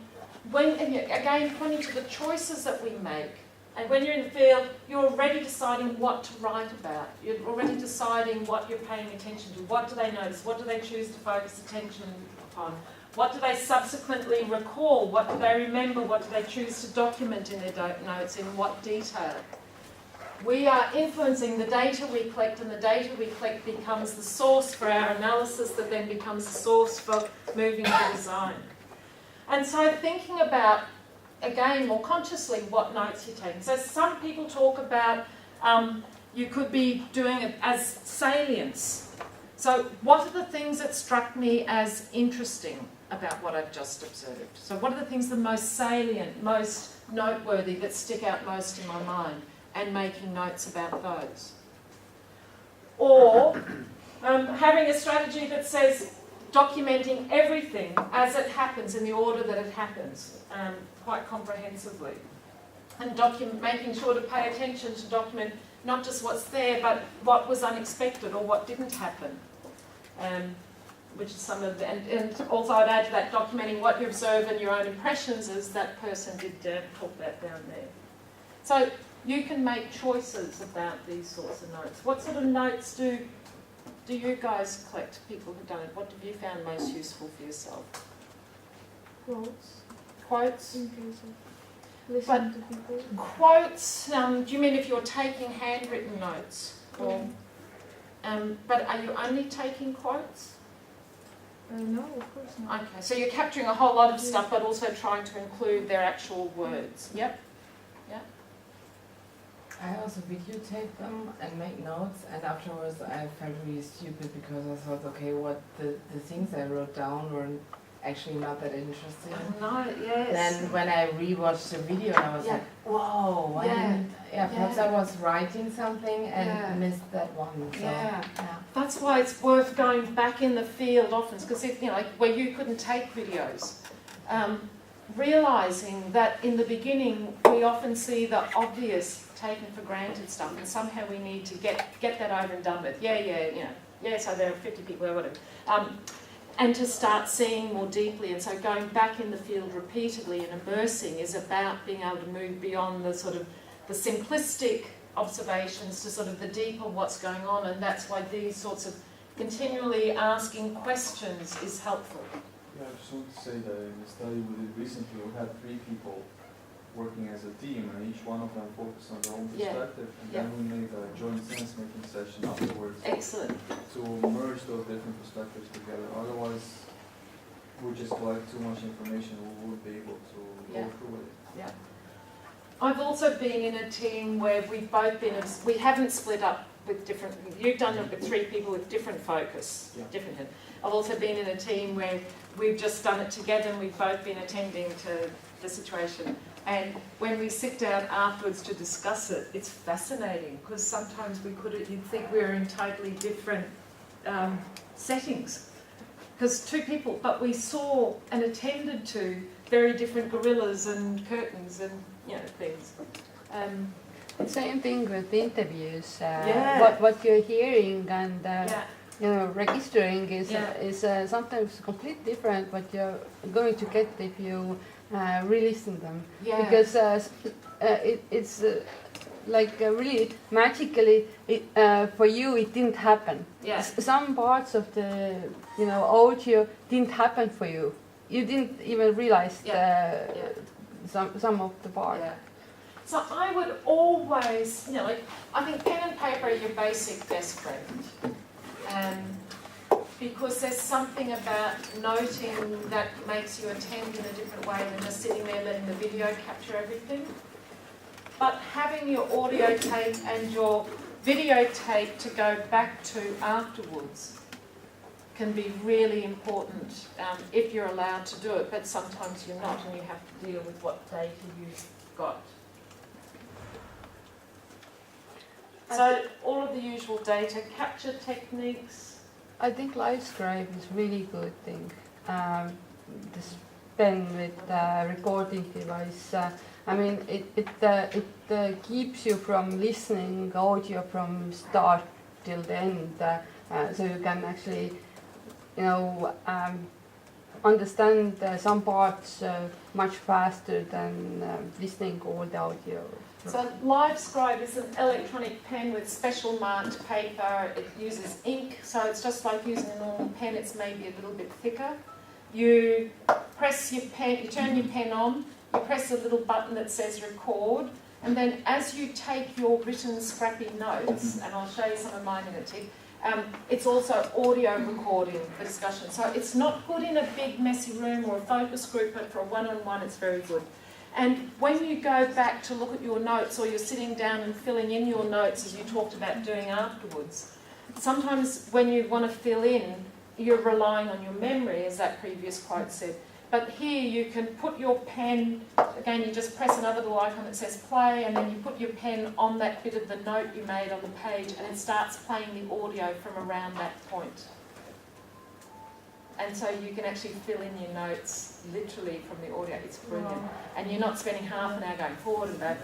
pointing to the choices that we make. And when you're in the field, you're already deciding what to write about. You're already deciding what you're paying attention to. What do they notice? What do they choose to focus attention upon? What do they subsequently recall? What do they remember? What do they choose to document in their notes? In what detail? We are influencing the data we collect, and the data we collect becomes the source for our analysis that then becomes the source for moving to design. And so thinking about again, more consciously what notes you're taking. So some people talk about you could be doing it as salience. So what are the things that struck me as interesting about what I've just observed? So what are the things the most salient, most noteworthy, that stick out most in my mind, and making notes about those? Or having a strategy that says documenting everything as it happens in the order that it happens, quite comprehensively. And making sure to pay attention to document not just what's there, but what was unexpected or what didn't happen. Which is some of the, and also I'd add to that, documenting what you observe and your own impressions, as that person did talk about down there. So you can make choices about these sorts of notes. What sort of notes do you guys collect, people who've done it? What have you found most useful for yourself? Quotes. Quotes? In case of listening to people. Quotes, do you mean if you're taking handwritten notes? Or, but are you only taking quotes? No, of course not. Okay, so you're capturing a whole lot of stuff, but also trying to include their actual words. Yep. Yep. I also videotape them and make notes, and afterwards I felt really stupid because I thought, okay, what the things I wrote down were actually not that interesting. No, yes. Then when I rewatched the video, I was like, whoa, perhaps I was writing something and missed that one. So, That's why it's worth going back in the field often, because if, like where you couldn't take videos, realising that in the beginning we often see the obvious taken for granted stuff, and somehow we need to get that over and done with. So there are 50 people or whatever. And to start seeing more deeply, and so going back in the field repeatedly and immersing is about being able to move beyond the sort of the simplistic observations to sort of the deeper what's going on, and that's why these sorts of continually asking questions is helpful. Yeah, I just want to say that in the study we did recently, we had 3 people working as a team, and each one of them focused on their own perspective, and then we made a joint sense-making session afterwards. Excellent. To merge those different perspectives together. Otherwise, we just collect too much information, we won't be able to go through it. Yeah. I've also been in a team where we've both been, we haven't split up with different, you've done it with 3 people with different focus, different. I've also been in a team where we've just done it together and we've both been attending to the situation. And when we sit down afterwards to discuss it, it's fascinating, because sometimes you'd think we were in totally different settings. Because 2 people, but we saw and attended to very different gorillas and curtains and, things. Same thing with interviews. What you're hearing and registering is sometimes completely different what you're going to get if you re-listen them. Because it's like really magically for you it didn't happen. Some parts of the audio didn't happen for you. You didn't even realize some of the parts. So I would always, I think pen and paper are your basic best friend. Because there's something about noting that makes you attend in a different way than just sitting there letting the video capture everything. But having your audio tape and your videotape to go back to afterwards can be really important if you're allowed to do it, but sometimes you're not and you have to deal with what data you've got. So all of the usual data capture techniques. I think LiveScribe is really good thing. This pen with recording device. I mean, it keeps you from listening audio from start till the end, so you can actually, understand some parts much faster than listening all the audio. So LiveScribe is an electronic pen with special marked paper. It uses ink, so it's just like using a normal pen. It's maybe a little bit thicker. You press your pen, you turn your pen on, you press a little button that says record, and then as you take your written scrappy notes, and I'll show you some of mine in a tick, it's also audio recording for discussion. So it's not good in a big messy room or a focus group, but for a one-on-one it's very good. And when you go back to look at your notes, or you're sitting down and filling in your notes as you talked about doing afterwards, sometimes when you want to fill in, you're relying on your memory, as that previous quote said. But here you can put your pen, again you just press another little icon that says play, and then you put your pen on that bit of the note you made on the page, and it starts playing the audio from around that point. And so you can actually fill in your notes literally from the audio. It's brilliant. And you're not spending half an hour going forward and back.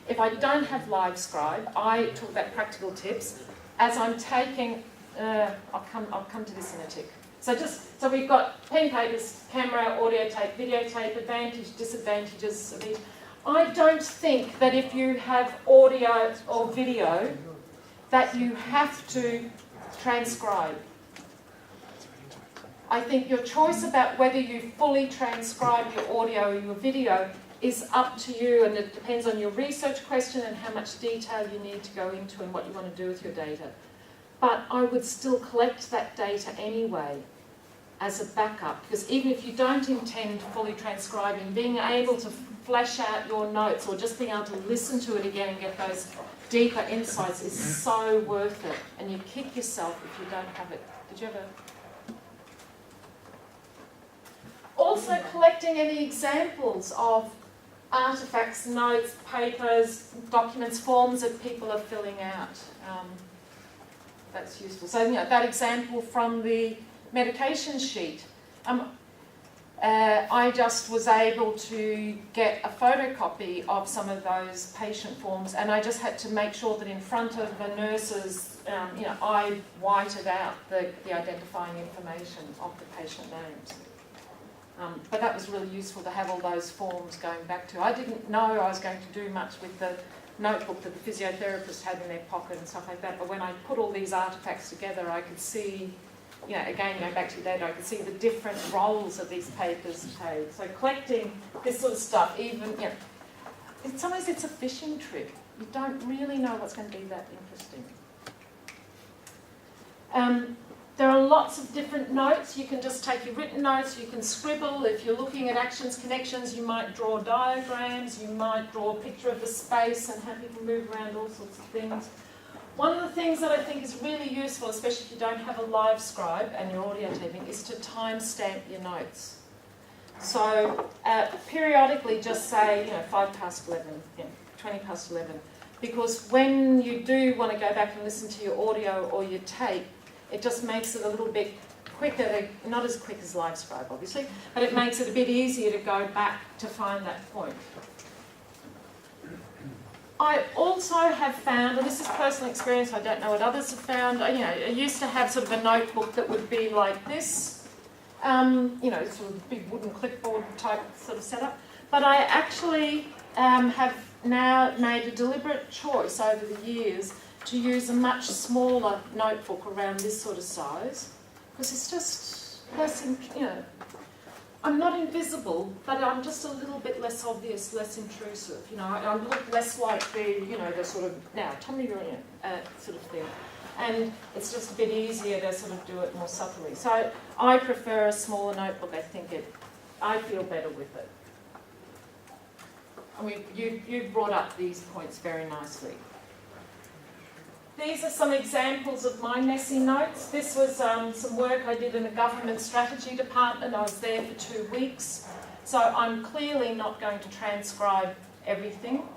If I don't have LiveScribe, I talk about practical tips. As I'm taking, I'll come to this in a tick. So we've got pen, papers, camera, audio tape, videotape, advantage, disadvantages of each. I don't think that if you have audio or video that you have to transcribe. I think your choice about whether you fully transcribe your audio or your video is up to you, and it depends on your research question and how much detail you need to go into and what you want to do with your data. But I would still collect that data anyway as a backup, because even if you don't intend fully transcribing, being able to flesh out your notes or just being able to listen to it again and get those deeper insights is so worth it. And you kick yourself if you don't have it. Did you ever? Also collecting any examples of artefacts, notes, papers, documents, forms that people are filling out. That's useful. So that example from the medication sheet. I just was able to get a photocopy of some of those patient forms, and I just had to make sure that in front of the nurses, I whited out the identifying information of the patient names. But that was really useful to have all those forms going back to. I didn't know I was going to do much with the notebook that the physiotherapist had in their pocket and stuff like that, but when I put all these artefacts together, I could see, again, going back to your data, I could see the different roles that these papers played. So collecting this sort of stuff, even, sometimes it's a fishing trip. You don't really know what's going to be that interesting. There are lots of different notes. You can just take your written notes, you can scribble. If you're looking at actions, connections, you might draw diagrams, you might draw a picture of the space and have people move around, all sorts of things. One of the things that I think is really useful, especially if you don't have a LiveScribe and you're audio taping, is to timestamp your notes. So periodically just say, 11:05, 11:20, because when you do want to go back and listen to your audio or your tape, it just makes it a little bit quicker, not as quick as LiveScribe obviously, but it makes it a bit easier to go back to find that point. I also have found, and this is personal experience, I don't know what others have found, I used to have sort of a notebook that would be like this, sort of big wooden clipboard type sort of setup, but I actually have now made a deliberate choice over the years to use a much smaller notebook around this sort of size, because it's just less, I'm not invisible, but I'm just a little bit less obvious, less intrusive. I look less like the sort of, Tommy sort of thing. And it's just a bit easier to sort of do it more subtly. So I prefer a smaller notebook. I feel better with it. I mean, you brought up these points very nicely. These are some examples of my messy notes. This was some work I did in a government strategy department. I was there for 2 weeks. So I'm clearly not going to transcribe everything.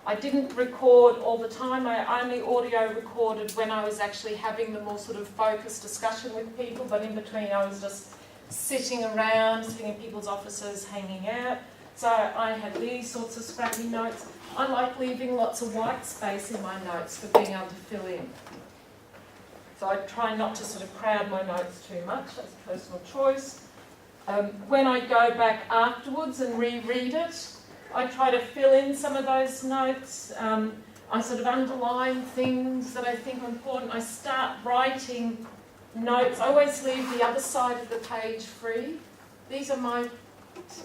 I didn't record all the time. I only audio recorded when I was actually having the more sort of focused discussion with people, but in between I was just sitting around, sitting in people's offices, hanging out. So I had these sorts of scrappy notes. I like leaving lots of white space in my notes for being able to fill in. So I try not to sort of crowd my notes too much. That's a personal choice. When I go back afterwards and reread it, I try to fill in some of those notes. I sort of underline things that I think are important. I start writing notes. I always leave the other side of the page free. These are my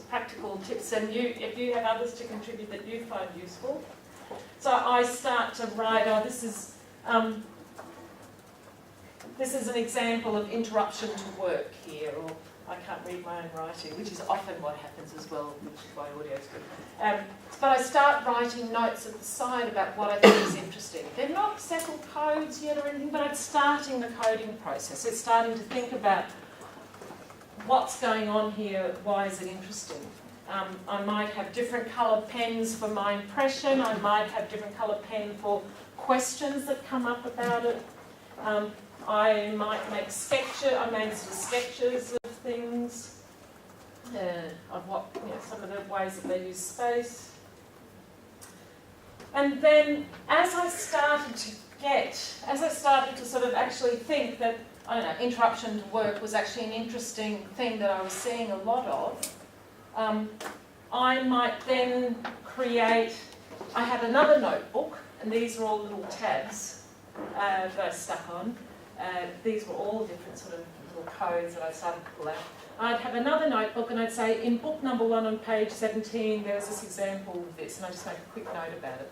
practical tips, and if you have others to contribute that you find useful. So I start to write, this is an example of interruption to work here, or I can't read my own writing, which is often what happens as well, which is why audio is good. But I start writing notes at the side about what I think is interesting. They're not settled codes yet or anything, but I'm starting the coding process. It's starting to think about what's going on here, why is it interesting? I might have different coloured pens for my impression, I might have different coloured pen for questions that come up about it. I might make sketches, I made sort of sketches of things, of what, some of the ways that they use space. And then as I started to sort of actually think that, I don't know, interruption to work was actually an interesting thing that I was seeing a lot of, I might then create, I had another notebook, and these are all little tabs that I stuck on. These were all different sort of little codes that I started to pull out. I'd have another notebook and I'd say, in book number 1 on page 17, there's this example of this, and I just make a quick note about it.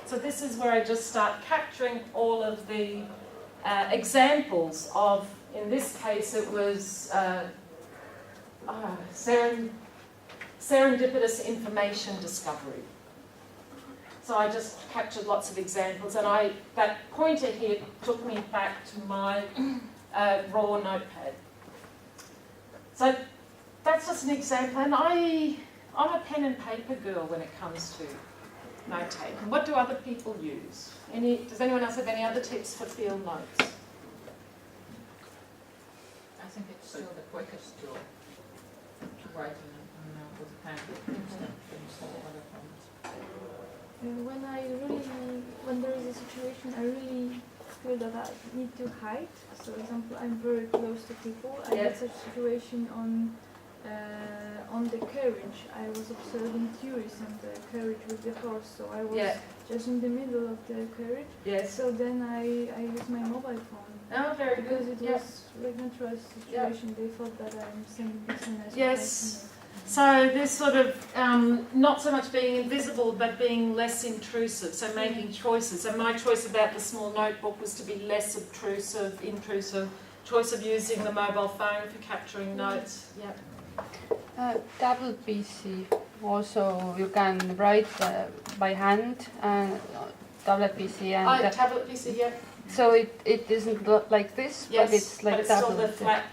So this is where I just start capturing all of the examples of, in this case it was serendipitous information discovery. So I just captured lots of examples, and that pointer here took me back to my raw notepad. So that's just an example, and I'm a pen and paper girl when it comes to note-taking. What do other people use? Does anyone else have any other tips for field notes? I think it's still the quickest tool to write with a pen instead of other forms. When there is a situation, I really feel that I need to hide. So, for example, I'm very close to people. I had such a situation on the carriage. I was observing tourists and the carriage with the horse. So I was just in the middle of the carriage. Yes. So then I used my mobile phone. Oh, very good. Because it was like natural situation. They thought that I'm sending SMS. Yes. So this sort of, not so much being invisible, but being less intrusive, so making choices. So my choice about the small notebook was to be less intrusive, choice of using the mobile phone for capturing notes. Tablet PC, also you can write by hand, tablet PC. And tablet PC, So it isn't like this, but it's like but it's tablet. still the flat,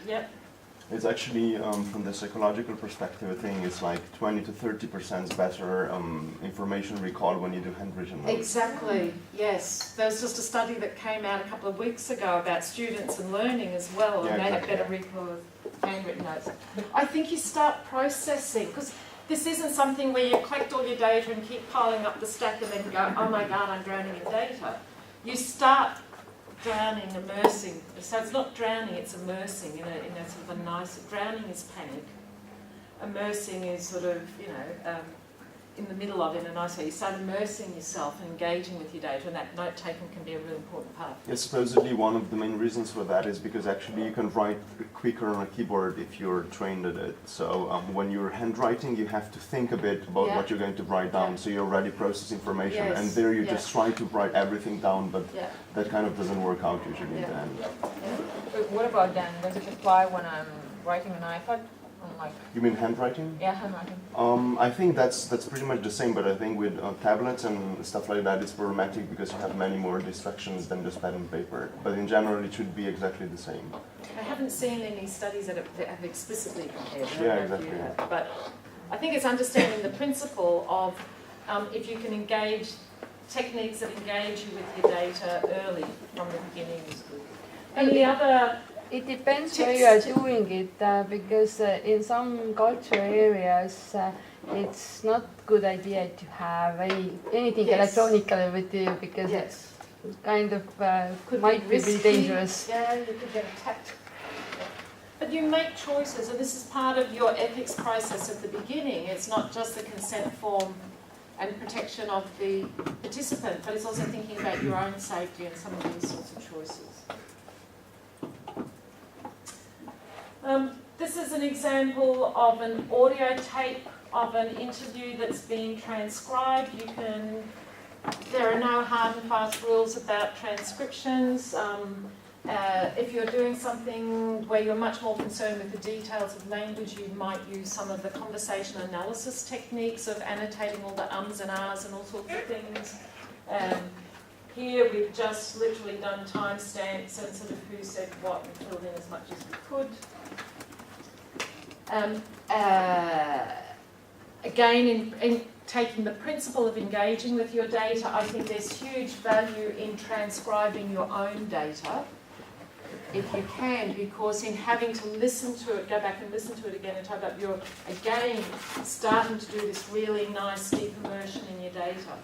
It's actually, from the psychological perspective, I think it's like 20 to 30% better information recall when you do handwritten notes. Exactly, yes. There was just a study that came out a couple of weeks ago about students and learning as well, and they had better recall of handwritten notes. I think you start processing, because this isn't something where you collect all your data and keep piling up the stack and then go, oh my God, I'm drowning in data. You start drowning, immersing. So it's not drowning, it's immersing in a sort of a nice. Drowning is panic. Immersing is sort of, in the middle of it in a nice way. You start immersing yourself and engaging with your data, and that note-taking can be a really important part. Yes, supposedly one of the main reasons for that is because actually you can write quicker on a keyboard if you're trained at it. So when you're handwriting, you have to think a bit about what you're going to write down, so you already process information, and there you just try to write everything down, but that kind of doesn't work out usually in the end. But what about then? Does it apply when I'm writing on iPad? You mean handwriting? Yeah, handwriting. I think that's pretty much the same, but I think with tablets and stuff like that, it's problematic because you have many more distractions than just pen and paper. But in general, it should be exactly the same. I haven't seen any studies that have explicitly compared. Exactly. But I think it's understanding the principle of if you can engage techniques that engage you with your data early from the beginning is good. And the other. It depends where you are doing it, because in some cultural areas it's not a good idea to have anything electronically with you, because it's kind of might be dangerous. Yeah, you could get attacked. But you make choices, and this is part of your ethics process at the beginning. It's not just the consent form and protection of the participant, but it's also thinking about your own safety and some of these sorts of choices. This is an example of an audio tape of an interview that's being transcribed. There are no hard and fast rules about transcriptions. If you're doing something where you're much more concerned with the details of language, you might use some of the conversation analysis techniques of annotating all the ums and ahs and all sorts of things. Here we've just literally done timestamps and sort of who said what and filled in as much as we could. Again, in taking the principle of engaging with your data, I think there's huge value in transcribing your own data, if you can, because in having to listen to it, go back and listen to it again and type up, you're again starting to do this really nice deep immersion in your data.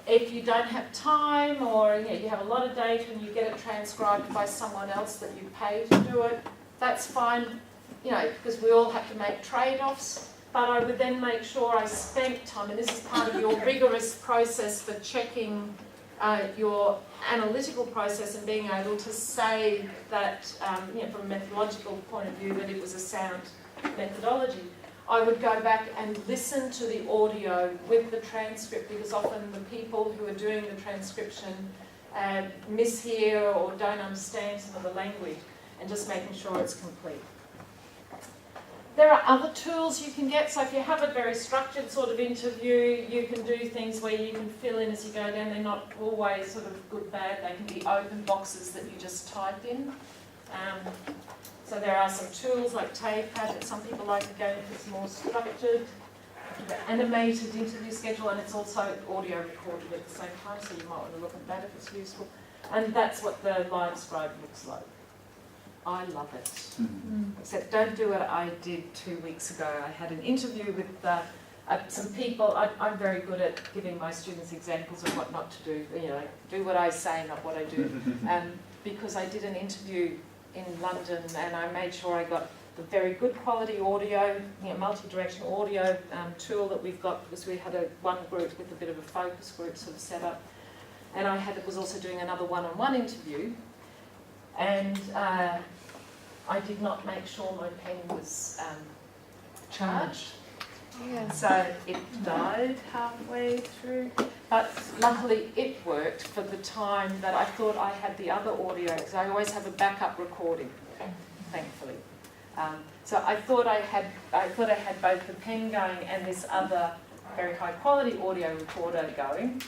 If you don't have time, or you have a lot of data and you get it transcribed by someone else that you pay to do it, that's fine, because we all have to make trade-offs. But I would then make sure I spent time, and this is part of your rigorous process for checking your analytical process and being able to say that, from a methodological point of view, that it was a sound methodology. I would go back and listen to the audio with the transcript, because often the people who are doing the transcription mishear or don't understand some of the language, and just making sure it's complete. There are other tools you can get. So if you have a very structured sort of interview, you can do things where you can fill in as you go down. They're not always sort of good, bad. They can be open boxes that you just type in. So there are some tools like TAPAD that some people like again if it's more structured. The animated interview schedule, and it's also audio recorded at the same time, so you might want to look at that if it's useful. And that's what the live scribe looks like. I love it. Except don't do what I did 2 weeks ago. I had an interview with some people. I'm very good at giving my students examples of what not to do. Do what I say, not what I do. Because I did an interview in London, and I made sure I got the very good quality audio, multi-directional audio tool that we've got, because we had one group with a bit of a focus group sort of set up. And I was also doing another one-on-one interview. And I did not make sure my pen was charged. Yeah. So it died halfway through. But luckily it worked for the time that I thought I had the other audio, because I always have a backup recording, thankfully. So I thought I had both the pen going and this other very high quality audio recorder going.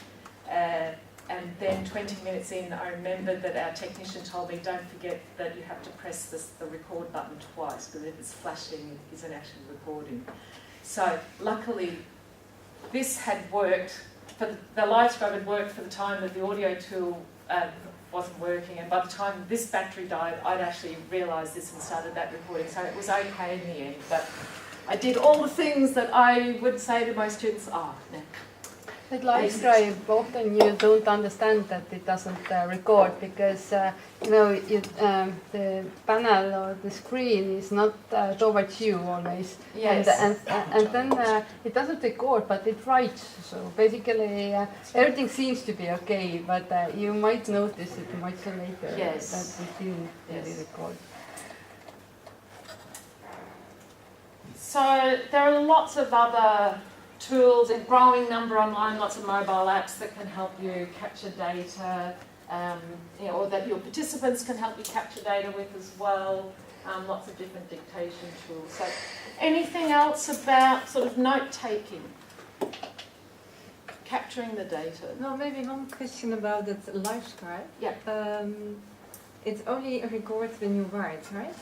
And then 20 minutes in, I remembered that our technician told me, don't forget that you have to press the record button twice, because if it's flashing, it isn't actually recording. So luckily, this had worked, the live scribe had worked for the time that the audio tool wasn't working, and by the time this battery died, I'd actually realised this and started that recording, so it was okay in the end. But I did all the ththings that I would say to my students, no. With live scribe, often you don't understand that it doesn't record, because the panel or the screen is not towards you always. Yes. And then it doesn't record, but it writes. So basically, everything seems to be okay, but you might notice it much later that it didn't really record. So there are lots of other tools, a growing number online, lots of mobile apps that can help you capture data, or that your participants can help you capture data with as well. Lots of different dictation tools. So anything else about sort of note-taking? Capturing the data? No, maybe one question about that live scribe. Yeah. It only records when you write, right?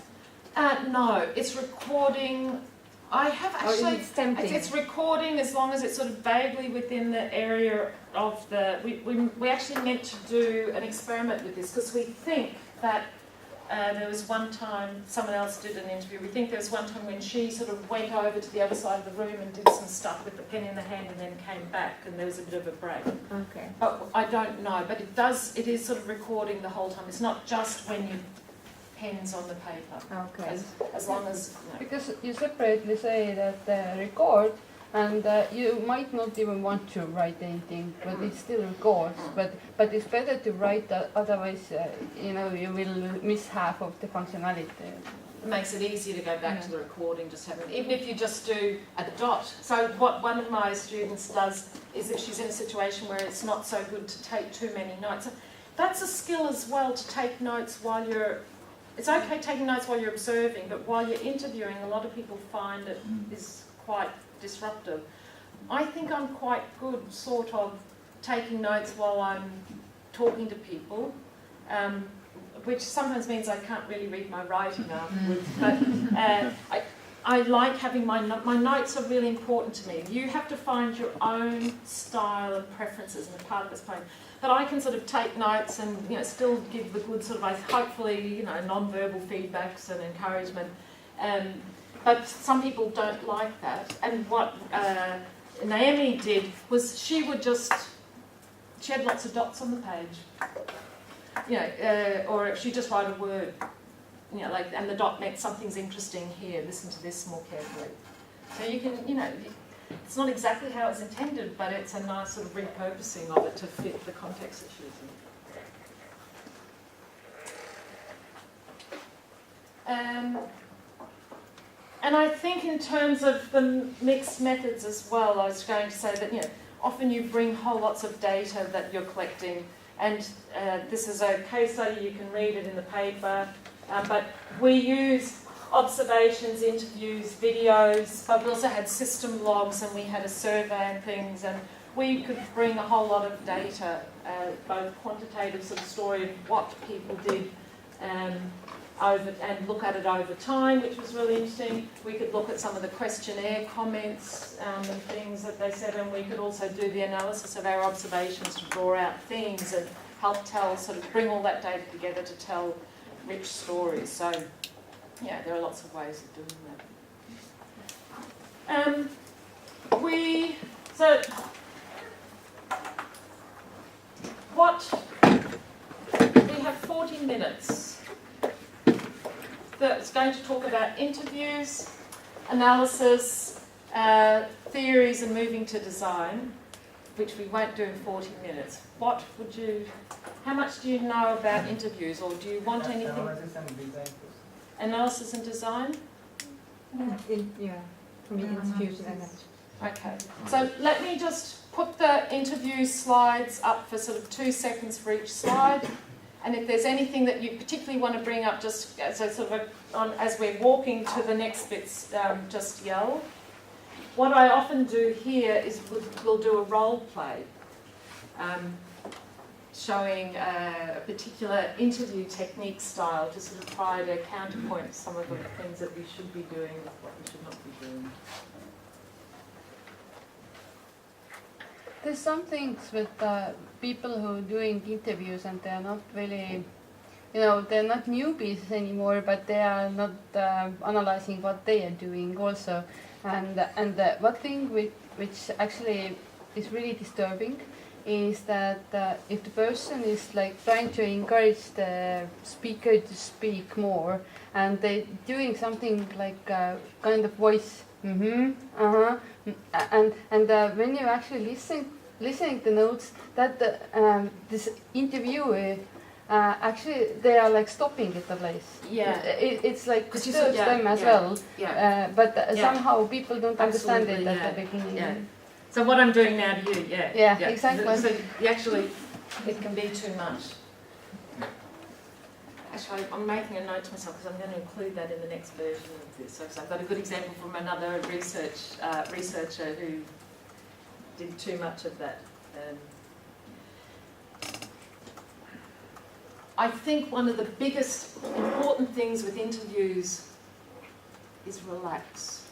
No, it's recording. I have actually, it's recording as long as it's sort of vaguely within the area of the, we actually meant to do an experiment with this, because we think that there was one time, someone else did an interview, we think there was one time when she sort of went over to the other side of the room and did some stuff with the pen in the hand and then came back, and there was a bit of a break. Okay. But I don't know, but it is sort of recording the whole time. It's not just when you pens on the paper. Okay. As long as... Because you separately say that record, and you might not even want to write anything, but it still records. But it's better to write, otherwise you will miss half of the functionality. It makes it easier to go back to the recording, just having, even if you just do a dot. So what one of my students does is that she's in a situation where it's not so good to take too many notes. that's a skill as well, to take notes while you're, it's okay taking notes while you're observing, but while you're interviewing, a lot of people find it is quite disruptive. I think I'm quite good sort of taking notes while I'm talking to people, which sometimes means I can't really read my writing afterwards, but I like having my notes are really important to me. You have to find your own style and preferences, and a part of it's playing. But I can sort of take notes and still give the good sort of hopefully non-verbal feedbacks and encouragement. But some people don't like that. And what Naomi did was she had lots of dots on the page, or she'd just write a word. And the dot meant something's interesting here, listen to this more carefully. So you can, it's not exactly how it's intended, but it's a nice sort of repurposing of it to fit the context that she was in. And I think in terms of the mixed methods as well, I was going to say that, often you bring whole lots of data that you're collecting, and this is a case study, you can read it in the paper. But we use observations, interviews, videos, but we also had system logs and we had a survey and things, and we could bring a whole lot of data, both quantitative sort of story of what people did and look at it over time, which was really interesting. We could look at some of the questionnaire comments and things that they said, and we could also do the analysis of our observations to draw out themes and help bring all that data together to tell rich stories. So, there are lots of ways of doing that. We have 40 minutes that's going to talk about interviews, analysis, theories, and moving to design, which we won't do in 40 minutes. How much do you know about interviews, or do you want anything? Analysis and design. Analysis and design? For me, interviews and Okay, so let me just put the interview slides up for sort of 2 seconds for each slide, and if there's anything that you particularly want to bring up, just as as we're walking to the next bits, just yell. What I often do here is we'll do a role play. Showing a particular interview technique style to sort of try to counterpoint some of the things that we should be doing with what we should not be doing. There's some things with people who are doing interviews and they're not really, they're not newbies anymore, but they are not analyzing what they are doing also. And one thing which actually is really disturbing is that if the person is trying to encourage the speaker to speak more, and they're doing something like kind of voice, and when you actually listening to notes, that this interviewer actually they are stopping at the place. Yeah, it's disturbs them as well. Yeah. But somehow people don't understand it at the beginning. Yeah. So what I'm doing now to you, yeah, exactly. So actually, it can be too much. Actually, I'm making a note to myself because I'm going to include that in the next version of this. So I've got a good example from another researcher who did too much of that. I think one of the biggest important things with interviews is relax.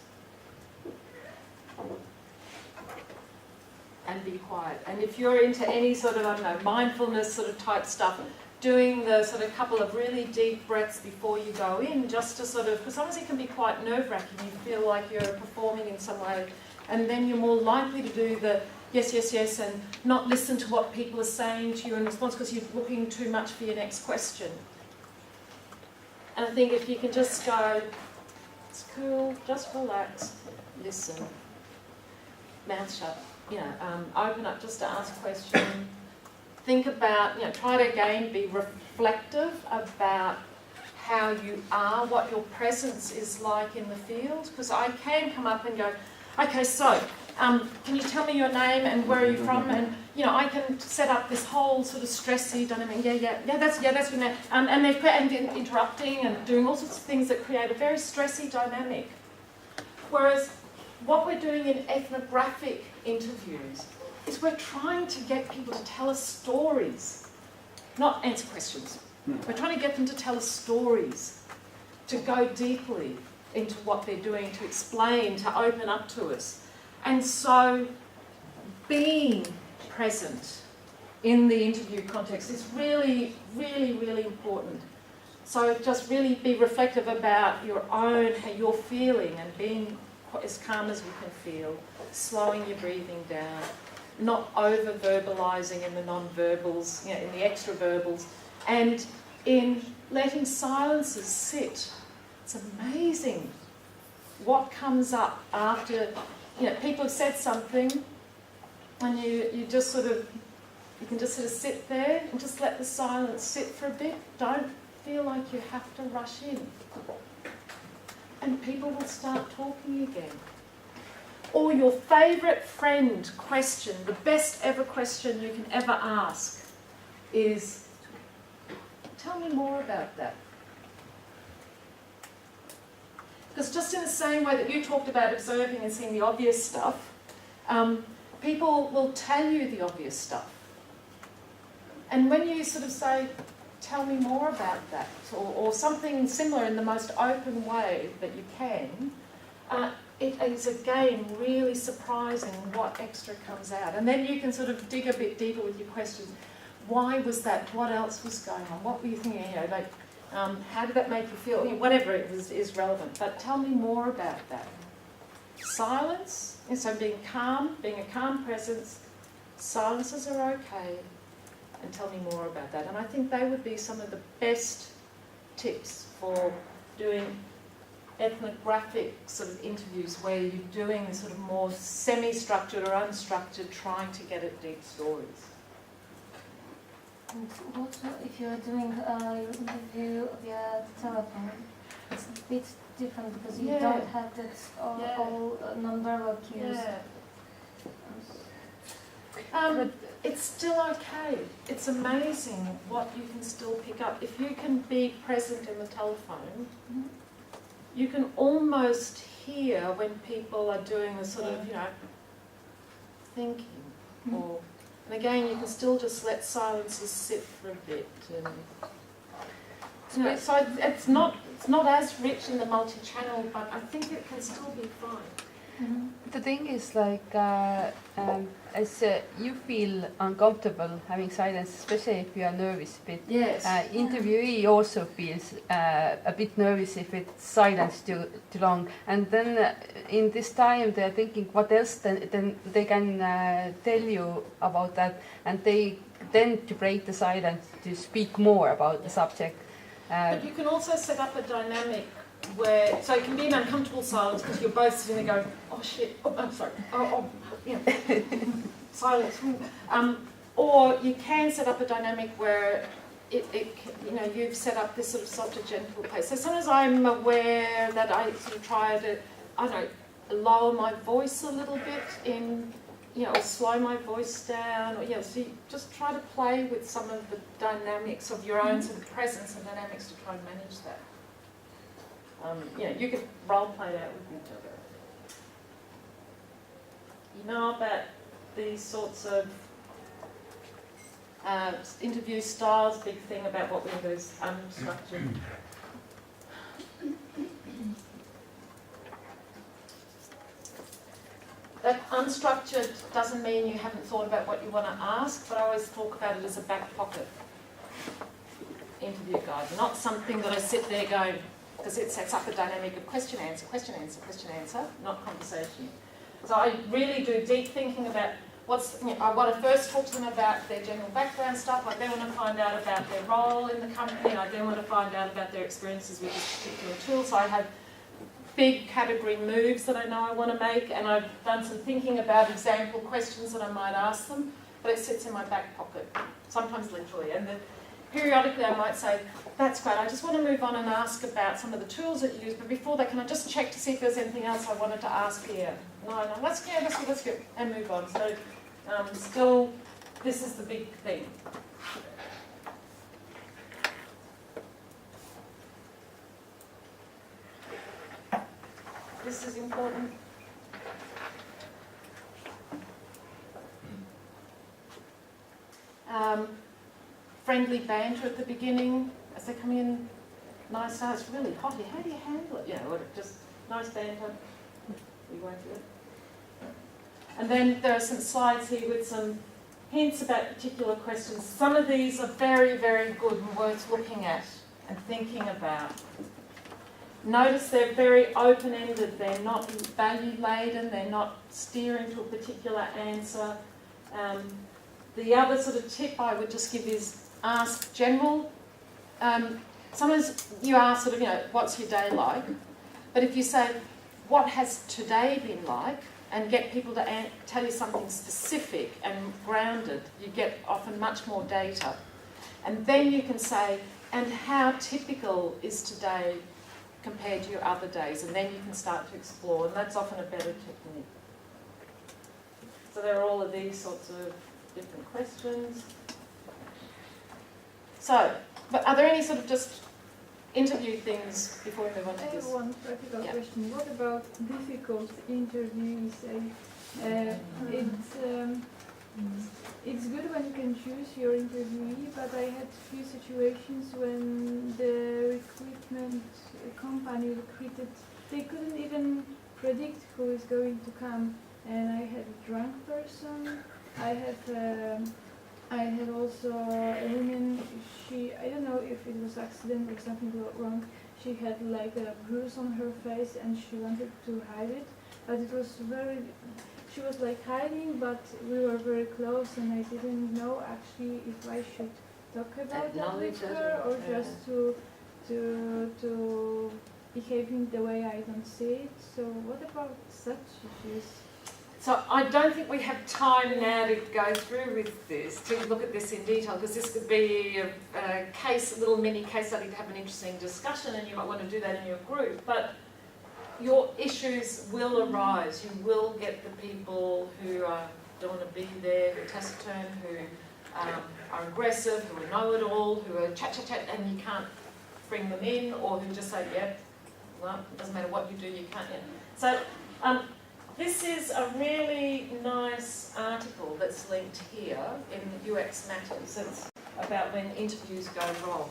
And be quiet. And if you're into any sort of, mindfulness sort of type stuff, doing the sort of couple of really deep breaths before you go in, just to because sometimes it can be quite nerve-wracking. You feel like you're performing in some way, and then you're more likely to do the yes, yes, yes, and not listen to what people are saying to you in response because you're looking too much for your next question. And I think if you can just go, it's cool, just relax, listen, mouth shut. Open up just to ask a question. Think about, try to again be reflective about how you are, what your presence is like in the field. Because I can come up and go, okay, so can you tell me your name and where are you from? And you know, I can set up this whole sort of stressy dynamic. That's good. And they're interrupting and doing all sorts of things that create a very stressy dynamic. Whereas what we're doing in ethnographic interviews is we're trying to get people to tell us stories, not answer questions. We're trying to get them to tell us stories, to go deeply into what they're doing, to explain, to open up to us. And so being present in the interview context is really, really, really important. So just really be reflective about your own, how you're feeling, and being as calm as you can feel, slowing your breathing down, not over-verbalising in the non-verbals, you know, in the extra-verbals, and in letting silences sit. It's amazing what comes up after, you know, people have said something, and you just sort of, you can just sort of sit there and just let the silence sit for a bit. Don't feel like you have to rush in. And people will start talking again. Or your favourite friend question, the best ever question you can ever ask is, tell me more about that. Because just in the same way that you talked about observing and seeing the obvious stuff, people will tell you the obvious stuff. And when you sort of say, tell me more about that, or something similar in the most open way that you can, it is again really surprising what extra comes out. And then you can sort of dig a bit deeper with your questions. Why was that? What else was going on? What were you thinking? You know, like, how did that make you feel? You know, whatever it was is relevant. But tell me more about that. Silence, and so being calm, being a calm presence. Silences are okay. And tell me more about that. And I think they would be some of the best tips for doing ethnographic sort of interviews where you're doing sort of more semi-structured or unstructured, trying to get at deep stories. And what if you're doing your interview via the telephone? It's a bit different because you don't have that all non-verbal cues. But it's still okay. It's amazing what you can still pick up. If you can be present in the telephone, you can almost hear when people are doing the sort of, you know, thinking. Or, and again, you can still just let silences sit for a bit. And, you know, so it's not as rich in the multi-channel, but I think it can still be fine. The thing is, like, as you feel uncomfortable having silence, especially if you are nervous a bit. Yes. Interviewee also feels a bit nervous if it's silence too long. And then in this time they're thinking what else then they can tell you about that. And they tend to break the silence to speak more about the subject. But you can also set up a dynamic where, so it can be an uncomfortable silence because you're both sitting there going, oh shit, oh, I'm sorry, you know, silence. Or you can set up a dynamic where you know, you've set up this sort of soft and gentle pace. So sometimes I'm aware that I sort of try to, I don't know, lower my voice a little bit in, you know, or slow my voice down, or, you know, so you just try to play with some of the dynamics of your own sort of presence and dynamics to try and manage that. You know, you can role play that with each other. You know about these sorts of interview styles, big thing about what we do is unstructured. That unstructured doesn't mean you haven't thought about what you want to ask, but I always talk about it as a back pocket interview guide, not something that I sit there going, because it sets up a dynamic of question, answer, not conversation. So I really do deep thinking about I want to first talk to them about their general background stuff. I then want to find out about their role in the company. I then want to find out about their experiences with this particular tool. So I have big category moves that I know I want to make, and I've done some thinking about example questions that I might ask them, but it sits in my back pocket, sometimes literally. periodically I might say, that's great, I just want to move on and ask about some of the tools that you use, but before that, can I just check to see if there's anything else I wanted to ask here? No, that's good, and move on. So still, this is the big thing. This is important. Friendly banter at the beginning as they come in. Nice, it's really hot here. How do you handle it? Just nice banter. We won't do it. And then there are some slides here with some hints about particular questions. Some of these are very, very good and worth looking at and thinking about. Notice they're very open-ended. They're not value-laden. They're not steering to a particular answer. The other sort of tip I would just give is ask general. Sometimes you ask sort of, what's your day like? But if you say, what has today been like? And get people to tell you something specific and grounded, you get often much more data. And then you can say, and how typical is today compared to your other days? And then you can start to explore, and that's often a better technique. So there are all of these sorts of different questions. So, but are there any sort of just interview things before we move on to this? I have one practical question. What about difficult interviews? It's good when you can choose your interviewee, but I had few situations when the recruitment company recruited, they couldn't even predict who is going to come. And I had a drunk person. I had also a woman, I don't know if it was accident or something wrong, she had like a bruise on her face and she wanted to hide it, but it was she was like hiding, but we were very close and I didn't know actually if I should talk about that with her or just to behaving the way I don't see it. So what about such issues? So I don't think we have time now to go through with this, to look at this in detail, because this could be a little mini case study to have an interesting discussion, and you might want to do that in your group. But your issues will arise. You will get the people who don't want to be there, who are taciturn, who are aggressive, who are know-it-all, who are chat, and you can't bring them in, or who just say, yep, well, it doesn't matter what you do, you can't. So. This is a really nice article that's linked here in UX Matters. It's about when interviews go wrong.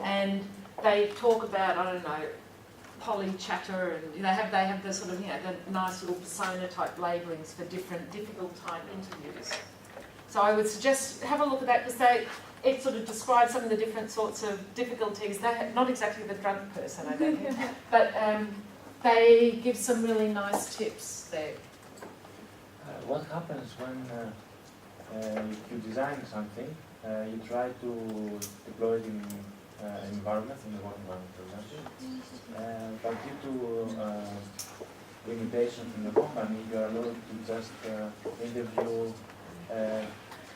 And they talk about, I don't know, poly-chatter, and they have the sort of, the nice little persona type labellings for different difficult type interviews. So I would suggest have a look at that, because it sort of describes some of the different sorts of difficulties. Not exactly the drunk person, I don't think, but they give some really nice tips there. What happens when you design something, you try to deploy it in an environment, in the work environment, for example, but due to limitation from the company, you are allowed to just interview a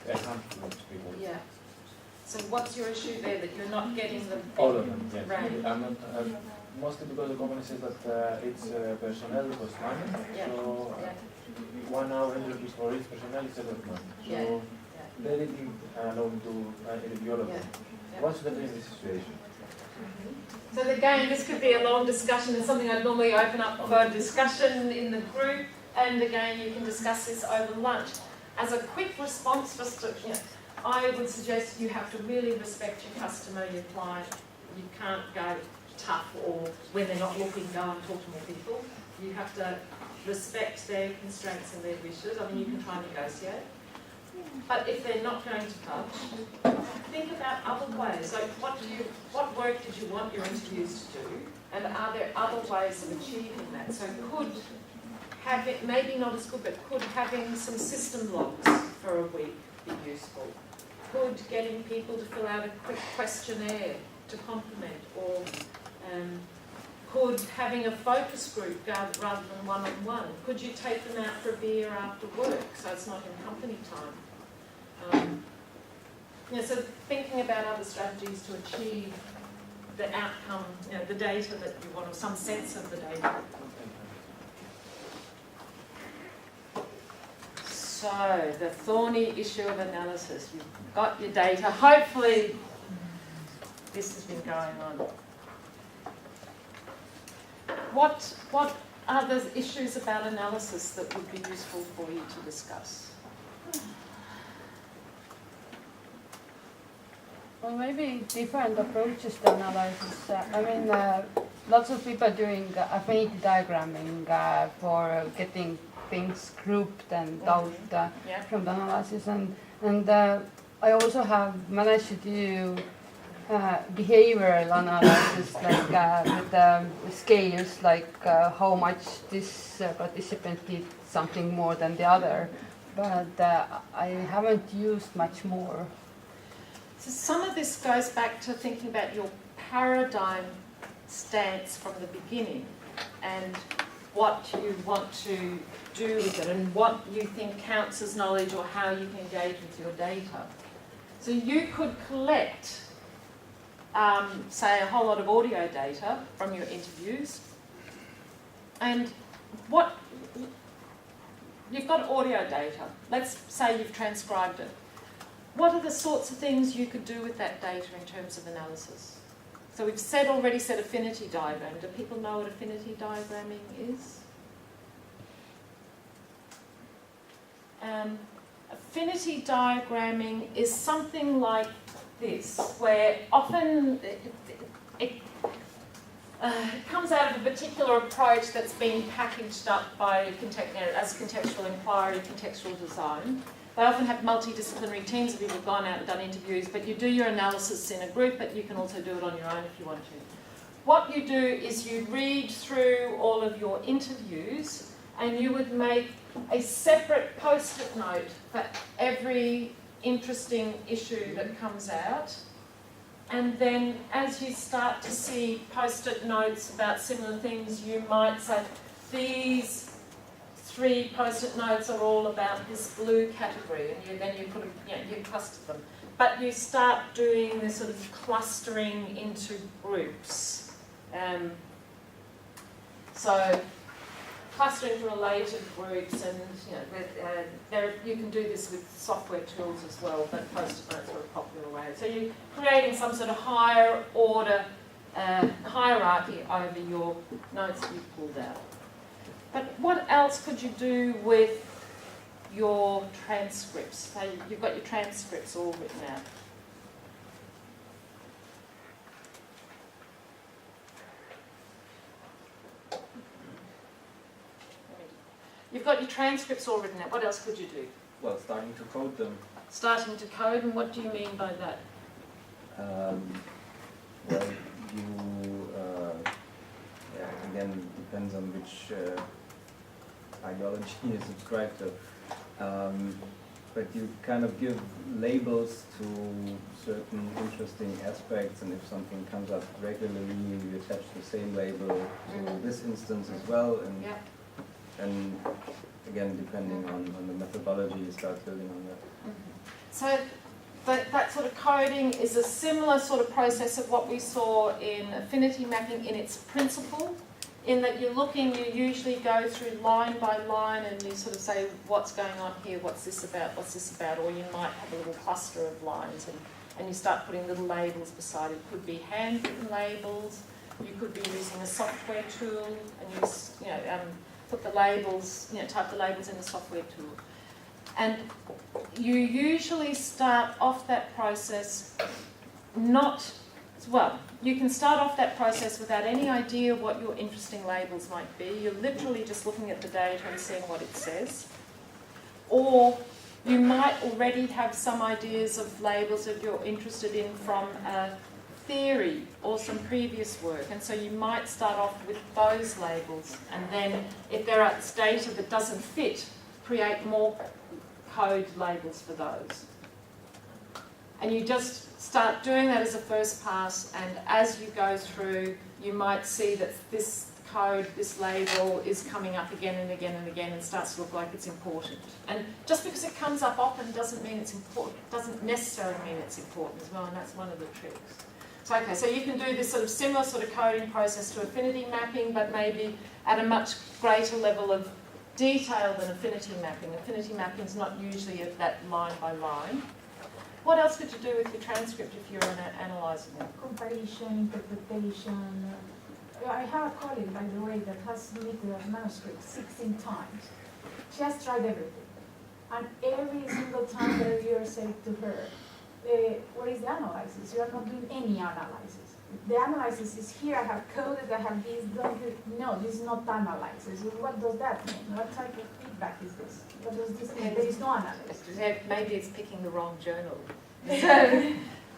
handful of people. Yeah. So what's your issue there, that you're not getting them? All of them, yes. Right. I'm not, mostly because the company says that it's personnel cost money, so 1 hour interviews for each personnel is a lot of money. So they didn't allow me to interview all of them. What should I do in this situation? So again, this could be a long discussion. It's something I'd normally open up for discussion in the group, and again, you can discuss this over lunch. As a quick response, just to, I would suggest you have to really respect your customer, your client. You can't go tough, or when they're not looking, go and talk to more people. You have to respect their constraints and their wishes. I mean, you can try and negotiate. But if they're not going to touch, think about other ways. Like, what work did you want your interviews to do? And are there other ways of achieving that? So could having, maybe not as good, but could having some system logs for a week be useful? Could getting people to fill out a quick questionnaire to compliment, or could having a focus group rather than one-on-one? Could you take them out for a beer after work so it's not in company time? Yeah, so thinking about other strategies to achieve the outcome, the data that you want, or some sense of the data. So, the thorny issue of analysis. You've got your data. Hopefully, this has been going on. What are the issues about analysis that would be useful for you to discuss? Well, maybe different approaches to analysis. Lots of people doing affinity diagramming for getting things grouped and out from the analysis, and I also have managed to do behavioral analysis, like with scales, like how much this participant did something more than the other, but I haven't used much more. So some of this goes back to thinking about your paradigm stance from the beginning and what you want to do with it and what you think counts as knowledge or how you can engage with your data. So you could collect, say, a whole lot of audio data from your interviews, and you've got audio data. Let's say you've transcribed it. What are the sorts of things you could do with that data in terms of analysis? So we've already said affinity diagram. Do people know what affinity diagramming is? Affinity diagramming is something like this, where often it comes out of a particular approach that's been packaged up by as contextual inquiry, contextual design. They often have multidisciplinary teams of people who've gone out and done interviews, but you do your analysis in a group, but you can also do it on your own if you want to. What you do is you read through all of your interviews and you would make a separate post-it note for every interesting issue that comes out. And then as you start to see post-it notes about similar things, you might say, these 3 post-it notes are all about this blue category, and then you put them, you cluster them. But you start doing this sort of clustering into groups. So clustering into related groups, and you can do this with software tools as well, but post-it notes are a popular way. So you're creating some sort of higher order hierarchy over your notes that you've pulled out. But what else could you do with your transcripts? So you've got your transcripts all written out. You've got your transcripts all written out. What else could you do? Well, starting to code them. Starting to code, and what do you mean by that? Well, you, again, depends on which ideology you subscribe to. But you kind of give labels to certain interesting aspects, and if something comes up regularly, you attach the same label to this instance as well. And again, depending on the methodology, you start building on that. So that sort of coding is a similar sort of process of what we saw in affinity mapping in its principle, in that you usually go through line by line and you sort of say, what's going on here, what's this about, or you might have a little cluster of lines and you start putting little labels beside it. It could be handwritten labels, you could be using a software tool and use, put the labels, type the labels in the software tool. And you usually start off that process you can start off that process without any idea what your interesting labels might be. You're literally just looking at the data and seeing what it says. Or you might already have some ideas of labels that you're interested in from a theory or some previous work, and so you might start off with those labels, and then if there is data that doesn't fit, create more code labels for those. And you just start doing that as a first pass, and as you go through, you might see that this code, this label is coming up again and again and again and starts to look like it's important. And just because it comes up often doesn't mean it's important, doesn't necessarily mean it's important as well, and that's one of the tricks. So okay, so you can do this sort of similar sort of coding process to affinity mapping, but maybe at a much greater level of detail than affinity mapping. Affinity mapping is not usually at that line by line. What else could you do with your transcript if you're analysing it? Comparison, interpretation. I have a colleague, by the way, that has submitted a manuscript 16 times. She has tried everything. And every single time the reviewer said to her, what is the analysis? You are not doing any analysis. The analysis is here, I have coded, I have this, don't do, no, this is not analysis. What does that mean? What type of feedback is this? What does this mean? There is no analysis. Maybe it's picking the wrong journal.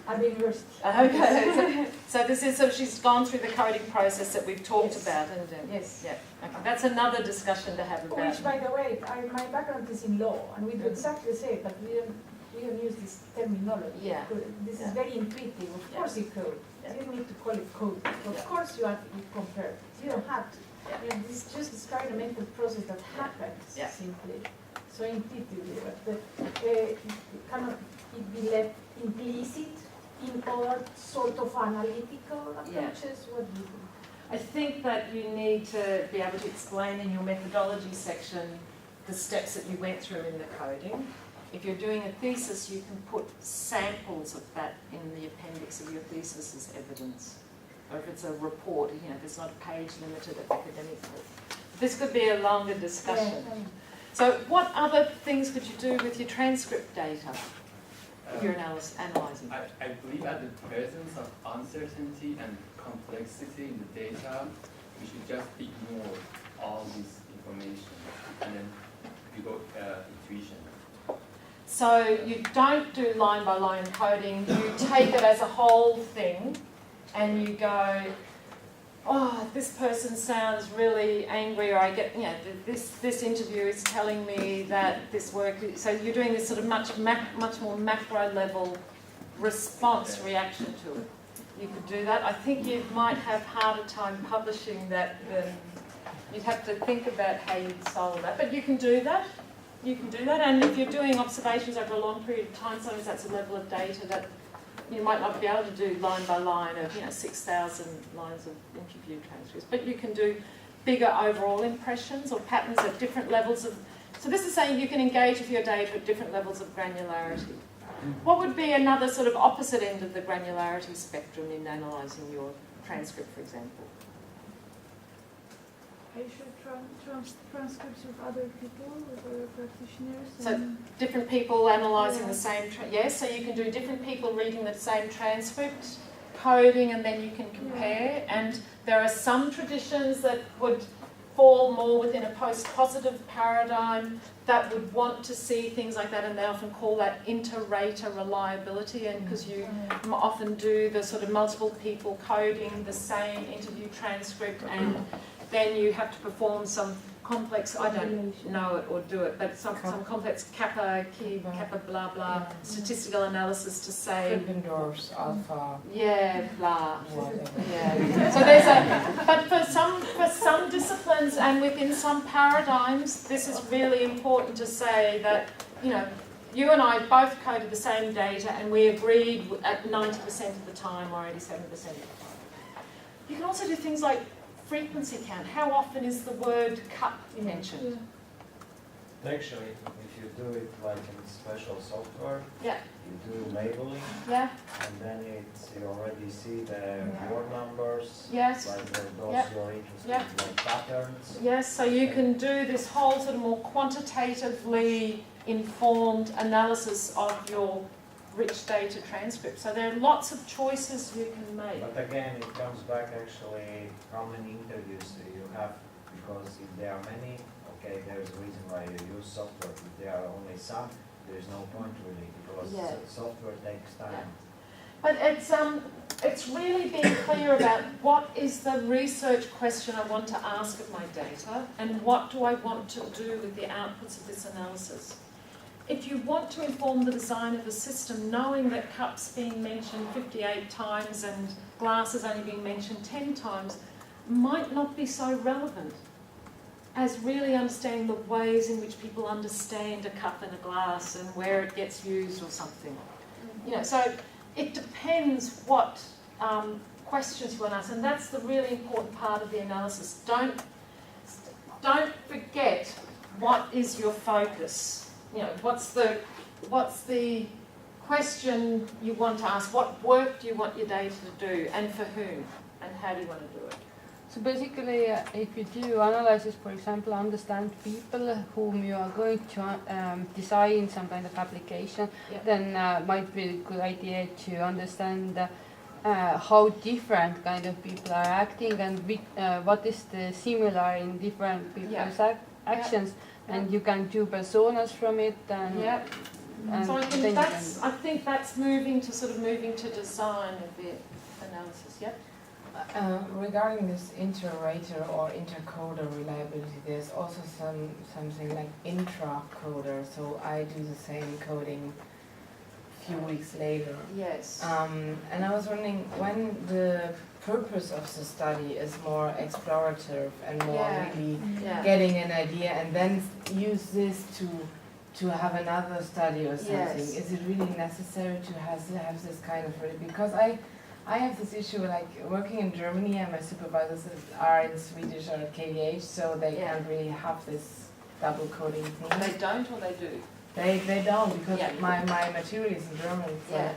At the university. Okay, so this is, so she's gone through the coding process that we've talked about, and yes, yeah, okay. That's another discussion to have about. Which, by the way, my background is in law, and we do exactly the same, but we don't use this terminology. Yeah. This is very intuitive. Of course you code. You don't need to call it code. Of course you compare. You don't have to. This is just experimental process that happens simply, so intuitively. But cannot it be left implicit in other sort of analytical approaches? What do you think? I think that you need to be able to explain in your methodology section the steps that you went through in the coding. If you're doing a thesis, you can put samples of that in the appendix of your thesis as evidence. Or if it's a report, there's not a page limited academic book. This could be a longer discussion. So what other things could you do with your transcript data if you're analysing? I believe at the presence of uncertainty and complexity in the data, we should just ignore all this information and then you go intuition. So you don't do line by line coding, you take it as a whole thing and you go, oh, this person sounds really angry, or I get, this interview is telling me that this work, so you're doing this sort of much more macro level response reaction to it. You could do that. I think you might have harder time publishing that than, you'd have to think about how you'd solve that, but you can do that. You can do that, and if you're doing observations over a long period of time, sometimes that's a level of data that you might not be able to do line by line of 6,000 lines of interview transcripts, but you can do bigger overall impressions or patterns at different levels of. So this is saying you can engage with your data at different levels of granularity. What would be another sort of opposite end of the granularity spectrum in analysing your transcript, for example? I should transcripts with other people, with other practitioners. So different people analysing the same, so you can do different people reading the same transcript, coding, and then you can compare. And there are some traditions that would fall more within a post-positive paradigm that would want to see things like that, and they often call that inter-rater reliability, and because you often do the sort of multiple people coding the same interview transcript, and then you have to perform some complex, I don't know it or do it, but some complex kappa blah blah statistical analysis to say Krippendorf's alpha. Yeah, blah. Yeah. So there's a, but for some disciplines and within some paradigms, this is really important to say that you and I both coded the same data and we agreed at 90% of the time or 87% of the time. You can also do things like frequency count. How often is the word cut mentioned? Actually, if you do it like in special software, you do labeling, and then you already see the word numbers, like those you're interested in, like patterns. Yes, so you can do this whole sort of more quantitatively informed analysis of your rich data transcript. So there are lots of choices you can make. But again, it comes back actually how many interviews do you have, because if there are many, okay, there's a reason why you use software. If there are only some, there's no point really, because software takes time. But it's really being clear about what is the research question I want to ask of my data, and what do I want to do with the outputs of this analysis. If you want to inform the design of a system, knowing that cups being mentioned 58 times and glasses only being mentioned 10 times, might not be so relevant as really understanding the ways in which people understand a cup and a glass and where it gets used or something. You know, so it depends what questions you want to ask, and that's the really important part of the analysis. Don't forget what is your focus. You know, what's the question you want to ask? What work do you want your data to do, and for whom, and how do you want to do it? So basically, if you do analysis, for example, understand people whom you are going to design some kind of application, then might be a good idea to understand how different kind of people are acting and what is the similar in different people's actions, and you can do personas from it. And, and so I think that's moving to design a bit analysis. Yep. Regarding this inter-rater or intercoder reliability, there's also something like intra-coder. So I do the same coding a few weeks later. Yes. And I was wondering when the purpose of the study is more explorative and more really getting an idea, and then use this to have another study or something. Yes. Is it really necessary to have this kind of because I have this issue, like working in Germany, and my supervisors are in Swedish or KVH, so they can't really have this double coding thing. They don't, or they do? They don't, because my material is in German, so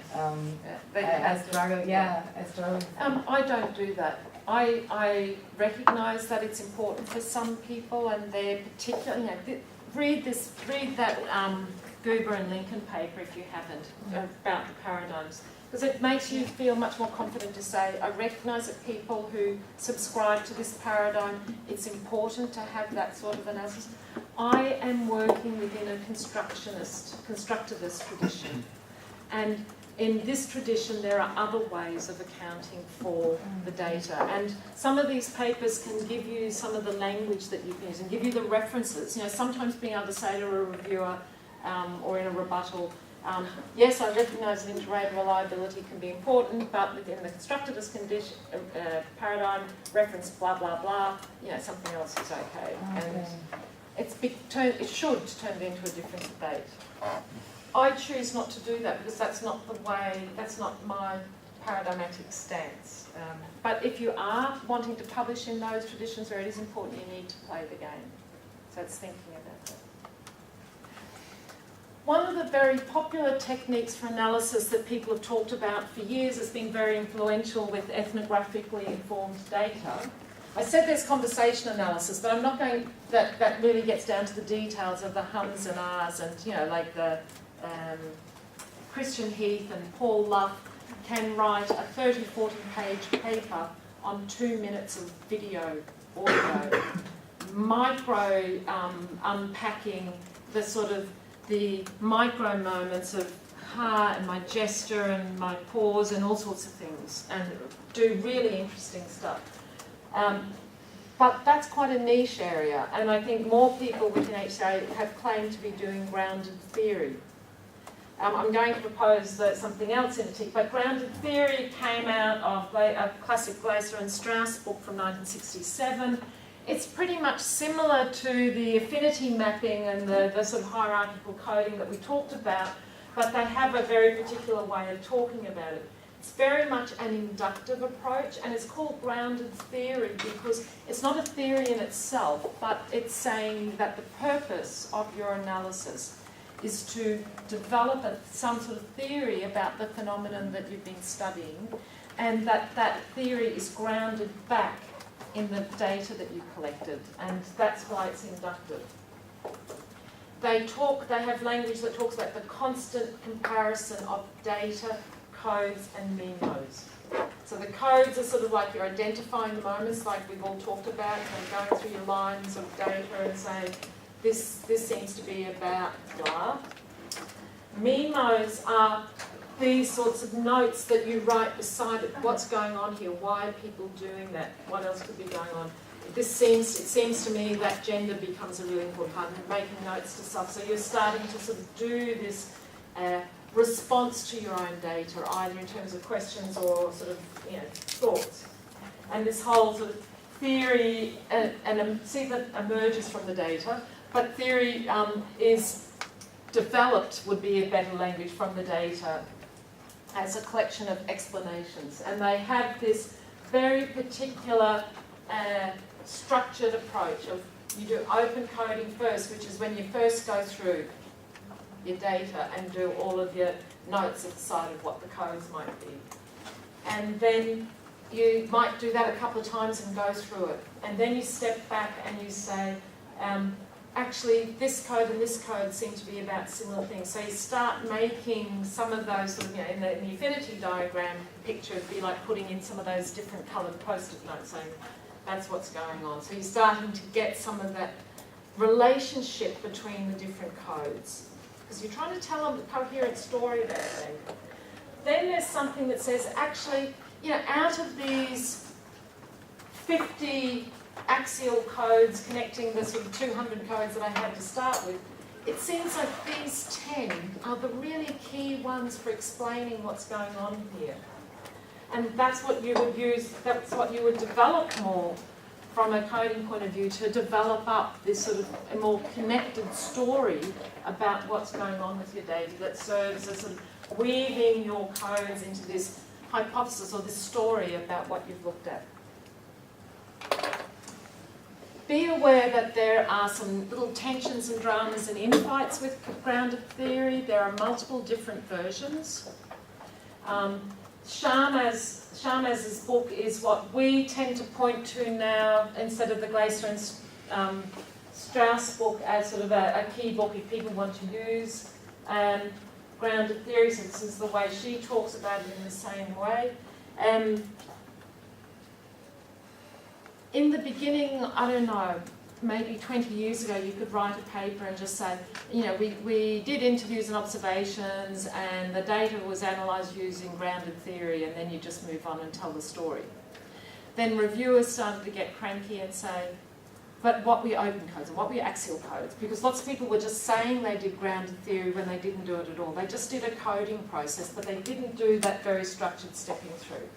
I struggle. I struggle. I don't do that. I recognise that it's important for some people, and they're particularly, read that Goober and Lincoln paper if you haven't, about the paradigms. Because it makes you feel much more confident to say, I recognise that people who subscribe to this paradigm, it's important to have that sort of analysis. I am working within a constructivist tradition. And in this tradition, there are other ways of accounting for the data. And some of these papers can give you some of the language that you can use and give you the references. You know, sometimes being able to say to a reviewer or in a rebuttal, yes, I recognise that inter-rater reliability can be important, but within the constructivist condition, paradigm, reference blah, blah, blah, you know, something else is okay. And it should turn it into a different debate. I choose not to do that because that's not my paradigmatic stance. But if you are wanting to publish in those traditions where it is important, you need to play the game. So it's thinking about that. One of the very popular techniques for analysis that people have talked about for years has been very influential with ethnographically informed data. I said there's conversation analysis, but I'm not going, that really gets down to the details of the hums and ahs, and, you know, like the Christian Heath and Paul Luff can write a 30-40 page paper on 2 minutes of video, audio, micro unpacking the sort of the micro moments of and my gesture and my pause and all sorts of things, and do really interesting stuff. But that's quite a niche area, and I think more people within HCA have claimed to be doing grounded theory. I'm going to propose something else in a tick, but grounded theory came out of a classic Glaser and Strauss book from 1967. It's pretty much similar to the affinity mapping and the sort of hierarchical coding that we talked about, but they have a very particular way of talking about it. It's very much an inductive approach, and it's called grounded theory because it's not a theory in itself, but it's saying that the purpose of your analysis is to develop some sort of theory about the phenomenon that you've been studying, and that theory is grounded back in the data that you collected, and that's why it's inductive. They have language that talks about the constant comparison of data, codes, and MIMOs. So the codes are sort of like you're identifying the moments, like we've all talked about, and going through your lines of data and saying, this seems to be about blah. MIMOs are these sorts of notes that you write beside it. What's going on here? Why are people doing that? What else could be going on? It seems to me that gender becomes a really important part of making notes to stuff. So you're starting to sort of do this response to your own data, either in terms of questions or sort of thoughts. And this whole sort of theory and see that emerges from the data, but theory is developed, would be a better language, from the data as a collection of explanations. And they have this very particular structured approach of you do open coding first, which is when you first go through your data and do all of your notes at the side of what the codes might be. And then you might do that a couple of times and go through it. And then you step back and you say, actually this code and this code seem to be about similar things. So you start making some of those, sort of, in the affinity diagram picture, it'd be like putting in some of those different coloured post-it notes saying, that's what's going on. So you're starting to get some of that relationship between the different codes. Because you're trying to tell a coherent story about data. Then there's something that says, actually, out of these 50 axial codes connecting the sort of 200 codes that I had to start with, it seems like these 10 are the really key ones for explaining what's going on here. And that's what you would use, that's what you would develop more from a coding point of view, to develop up this sort of a more connected story about what's going on with your data that serves as sort of weaving your codes into this hypothesis or this story about what you've looked at. Be aware that there are some little tensions and dramas and infights with grounded theory. There are multiple different versions. Sharmaz's book is what we tend to point to now, instead of the Glaser and Strauss book, as sort of a key book if people want to use grounded theory. So this is the way she talks about it in the same way. In the beginning, I don't know, maybe 20 years ago, you could write a paper and just say, we did interviews and observations and the data was analysed using grounded theory, and then you just move on and tell the story. Then reviewers started to get cranky and say, but what were your open codes and what were your axial codes? Because lots of people were just saying they did grounded theory when they didn't do it at all. They just did a coding process, but they didn't do that very structured stepping through.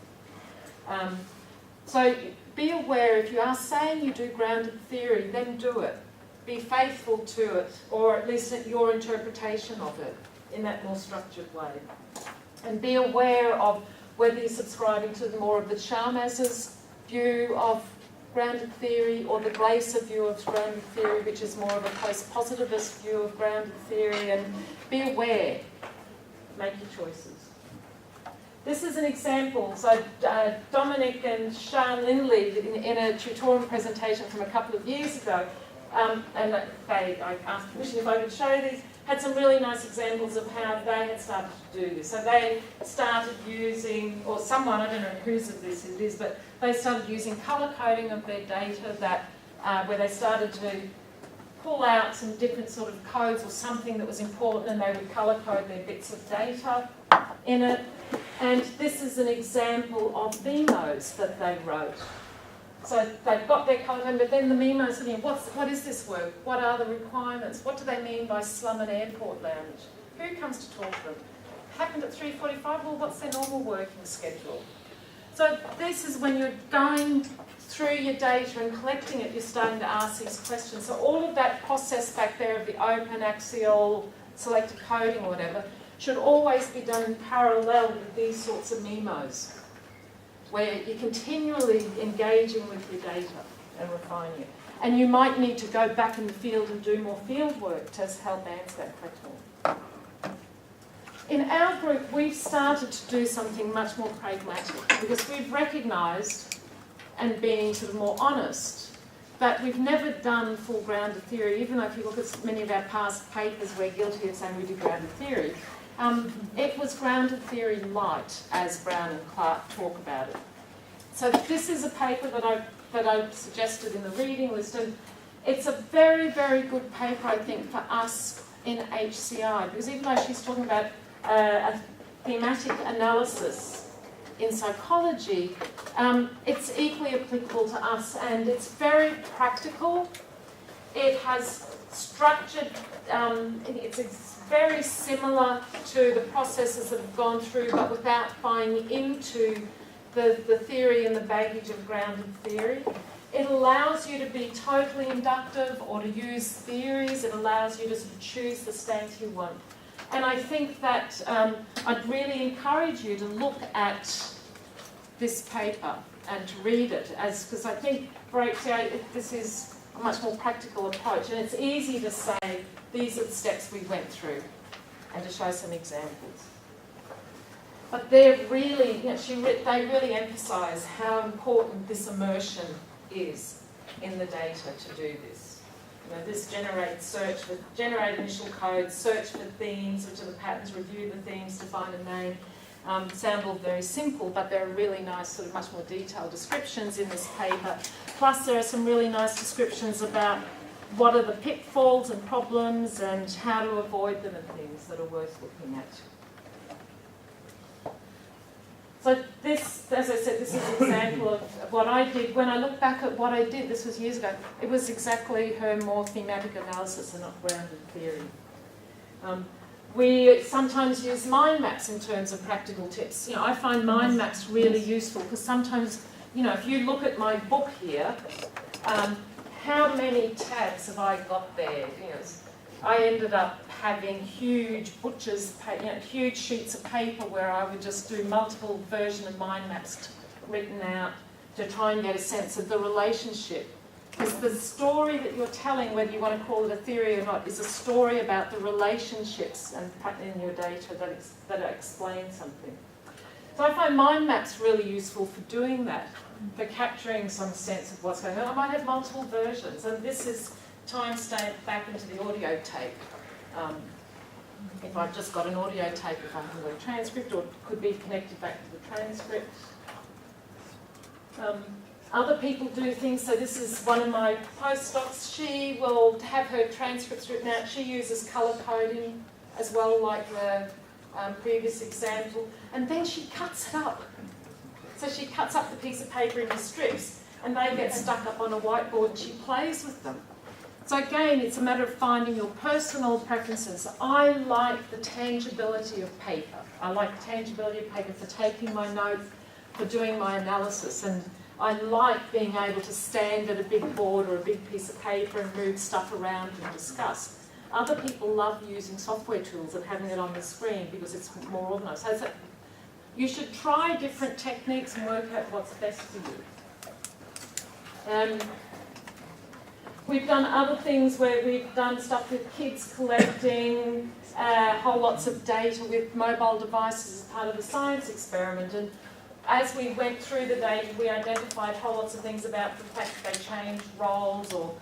So be aware, if you are saying you do grounded theory, then do it. Be faithful to it, or at least your interpretation of it in that more structured way. And be aware of whether you're subscribing to more of the Sharmaz's view of grounded theory or the Glaser view of grounded theory, which is more of a post-positivist view of grounded theory, and be aware. Make your choices. This is an example. So Dominic and Sian Lindley, in a tutorial presentation from a couple of years ago, and I asked permission if I could show these, had some really nice examples of how they had started to do this. So they started using, or someone, I don't know whose of this it is, but they started using colour coding of their data, that where they started to pull out some different sort of codes or something that was important, and they would colour code their bits of data in it. And this is an example of memos that they wrote. So they've got their content, but then the memos are saying, what is this work? What are the requirements? What do they mean by slum and airport lounge? Who comes to talk to them? Happened at 3:45, well, what's their normal working schedule? So this is when you're going through your data and collecting it, you're starting to ask these questions. So all of that process back there of the open, axial, selected coding or whatever, should always be done in parallel with these sorts of memos, where you're continually engaging with your data and refining it. And you might need to go back in the field and do more field work to help answer that question. In our group, we've started to do something much more pragmatic, because we've recognised, and being sort of more honest, that we've never done full grounded theory. Even though if you look at many of our past papers, we're guilty of saying we do grounded theory. It was grounded theory light, as Brown and Clark talk about it. So this is a paper that I suggested in the reading list, and it's a very, very good paper, I think, for us in HCI, because even though she's talking about a thematic analysis in psychology, it's equally applicable to us, and it's very practical. It has structured, it's very similar to the processes that have gone through, but without buying into the theory and the baggage of grounded theory. It allows you to be totally inductive or to use theories. It allows you to sort of choose the states you want. And I think that I'd really encourage you to look at this paper and to read it, because I think this is a much more practical approach. And it's easy to say, these are the steps we went through, and to show some examples. But they're really, they really emphasise how important this immersion is in the data to do this. This generate initial codes, search for themes, which are the patterns, review the themes, define a name. Sound all very simple, but there are really nice, sort of much more detailed descriptions in this paper. Plus there are some really nice descriptions about what are the pitfalls and problems and how to avoid them and things that are worth looking at. So this, as I said, this is an example of what I did. When I look back at what I did, this was years ago, it was exactly her more thematic analysis and not grounded theory. We sometimes use mind maps in terms of practical tips. I find mind maps really useful because sometimes, if you look at my book here, how many tabs have I got there? I ended up having huge huge sheets of paper where I would just do multiple versions of mind maps written out to try and get a sense of the relationship. Because the story that you're telling, whether you want to call it a theory or not, is a story about the relationships in your data that explain something. So I find mind maps really useful for doing that, for capturing some sense of what's going on. I might have multiple versions, and this is time-stamped back into the audio tape. If I've just got an audio tape, if I haven't got a transcript, or it could be connected back to the transcript. Other people do things, so this is one of my postdocs. She will have her transcripts written out. She uses colour coding as well, like the previous example, and then she cuts it up. So she cuts up the piece of paper into strips, and they get stuck up on a whiteboard, and she plays with them. So again, it's a matter of finding your personal preferences. I like the tangibility of paper. I like the tangibility of paper for taking my notes, for doing my analysis, and I like being able to stand at a big board or a big piece of paper and move stuff around and discuss. Other people love using software tools and having it on the screen because it's more organised. So you should try different techniques and work out what's best for you. We've done other things where we've done stuff with kids collecting whole lots of data with mobile devices as part of a science experiment. And as we went through the data, we identified whole lots of things about the fact that they changed roles, or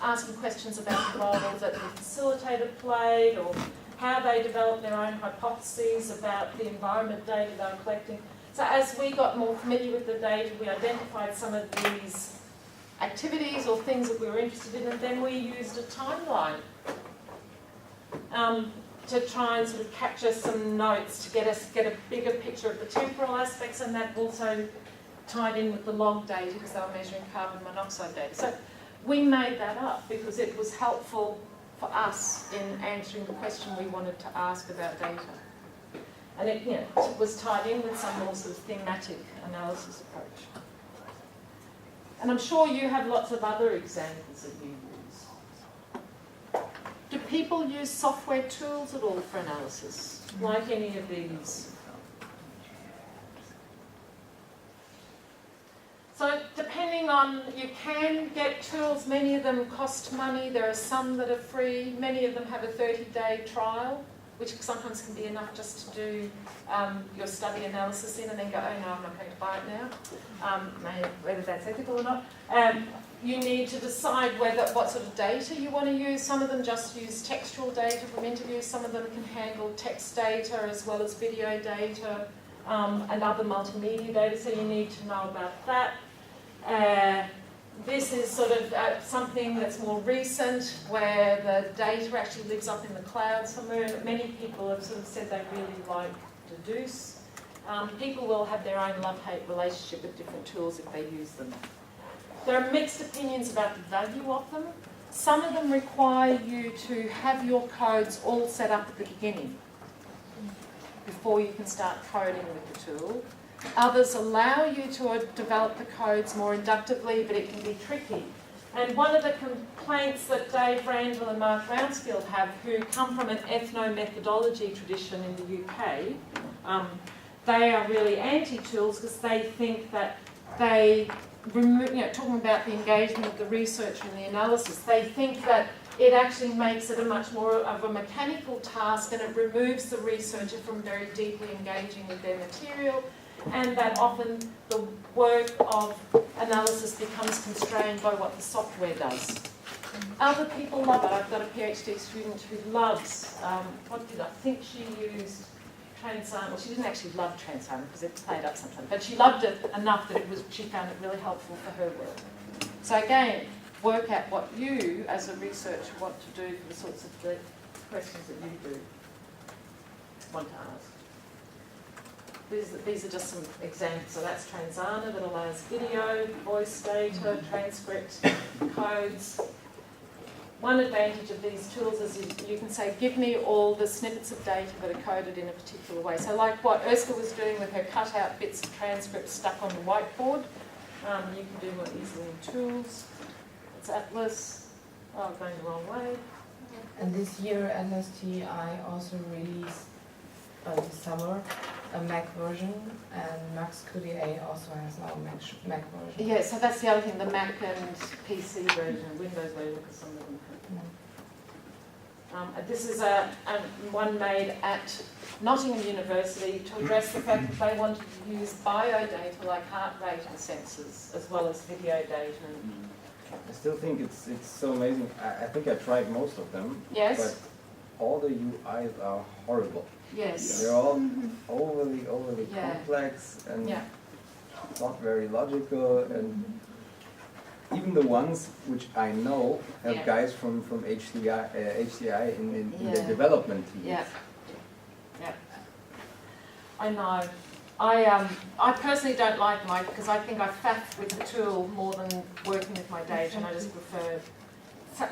asking questions about the role that the facilitator played, or how they developed their own hypotheses about the environment data they were collecting. So as we got more familiar with the data, we identified some of these activities or things that we were interested in, and then we used a timeline to try and sort of capture some notes to get a bigger picture of the temporal aspects, and that also tied in with the log data because they were measuring carbon monoxide data. So we made that up because it was helpful for us in answering the question we wanted to ask about data. And it was tied in with some more sort of thematic analysis approach. And I'm sure you have lots of other examples that you use. Do people use software tools at all for analysis, like any of these? So depending on, you can get tools, many of them cost money, there are some that are free, many of them have a 30-day trial, which sometimes can be enough just to do your study analysis in and then go, oh no, I'm not going to buy it now, whether that's ethical or not. You need to decide what sort of data you want to use. Some of them just use textual data from interviews, some of them can handle text data as well as video data and other multimedia data, so you need to know about that. This is sort of something that's more recent, where the data actually lives up in the cloud somewhere. Many people have sort of said they really like Deduce. People will have their own love-hate relationship with different tools if they use them. There are mixed opinions about the value of them. Some of them require you to have your codes all set up at the beginning before you can start coding with the tool. Others allow you to develop the codes more inductively, but it can be tricky. And one of the complaints that Dave Randall and Mark Rounsfield have, who come from an ethno-methodology tradition in the UK, they are really anti-tools because they think that they remove, talking about the engagement of the researcher and the analysis, they think that it actually makes it a much more of a mechanical task, and it removes the researcher from very deeply engaging with their material, and that often the work of analysis becomes constrained by what the software does. Other people love it. I've got a PhD student who loves, what did I think she used? Transana. Well, she didn't actually love Transana because it played up sometimes, but she loved it enough that she found it really helpful for her work. So again, work out what you, as a researcher, want to do for the sorts of the questions that you do want to ask. These are just some examples. So that's Transana, that allows video, voice data, transcript, codes. One advantage of these tools is you can say, give me all the snippets of data that are coded in a particular way. So like what Ursula was doing with her cut-out bits of transcript stuck on the whiteboard, you can do more easily in tools. It's Atlas. Oh, going the wrong way. And this year at LSTI also released this summer a Mac version, and Max QDA also has now a Mac version. Yeah, so that's the other thing, the Mac and PC version, Windows version, because some of them have. This is one made at Nottingham University to address the fact that they wanted to use biodata like heart rate and sensors as well as video data. I still think it's so amazing. I think I tried most of them. Yes. But all the UIs are horrible. Yes. They're all overly complex and not very logical, and even the ones which I know have guys from HDI in the development team. Yeah. I know. I personally don't like them because I think I faff with the tool more than working with my data, and I just prefer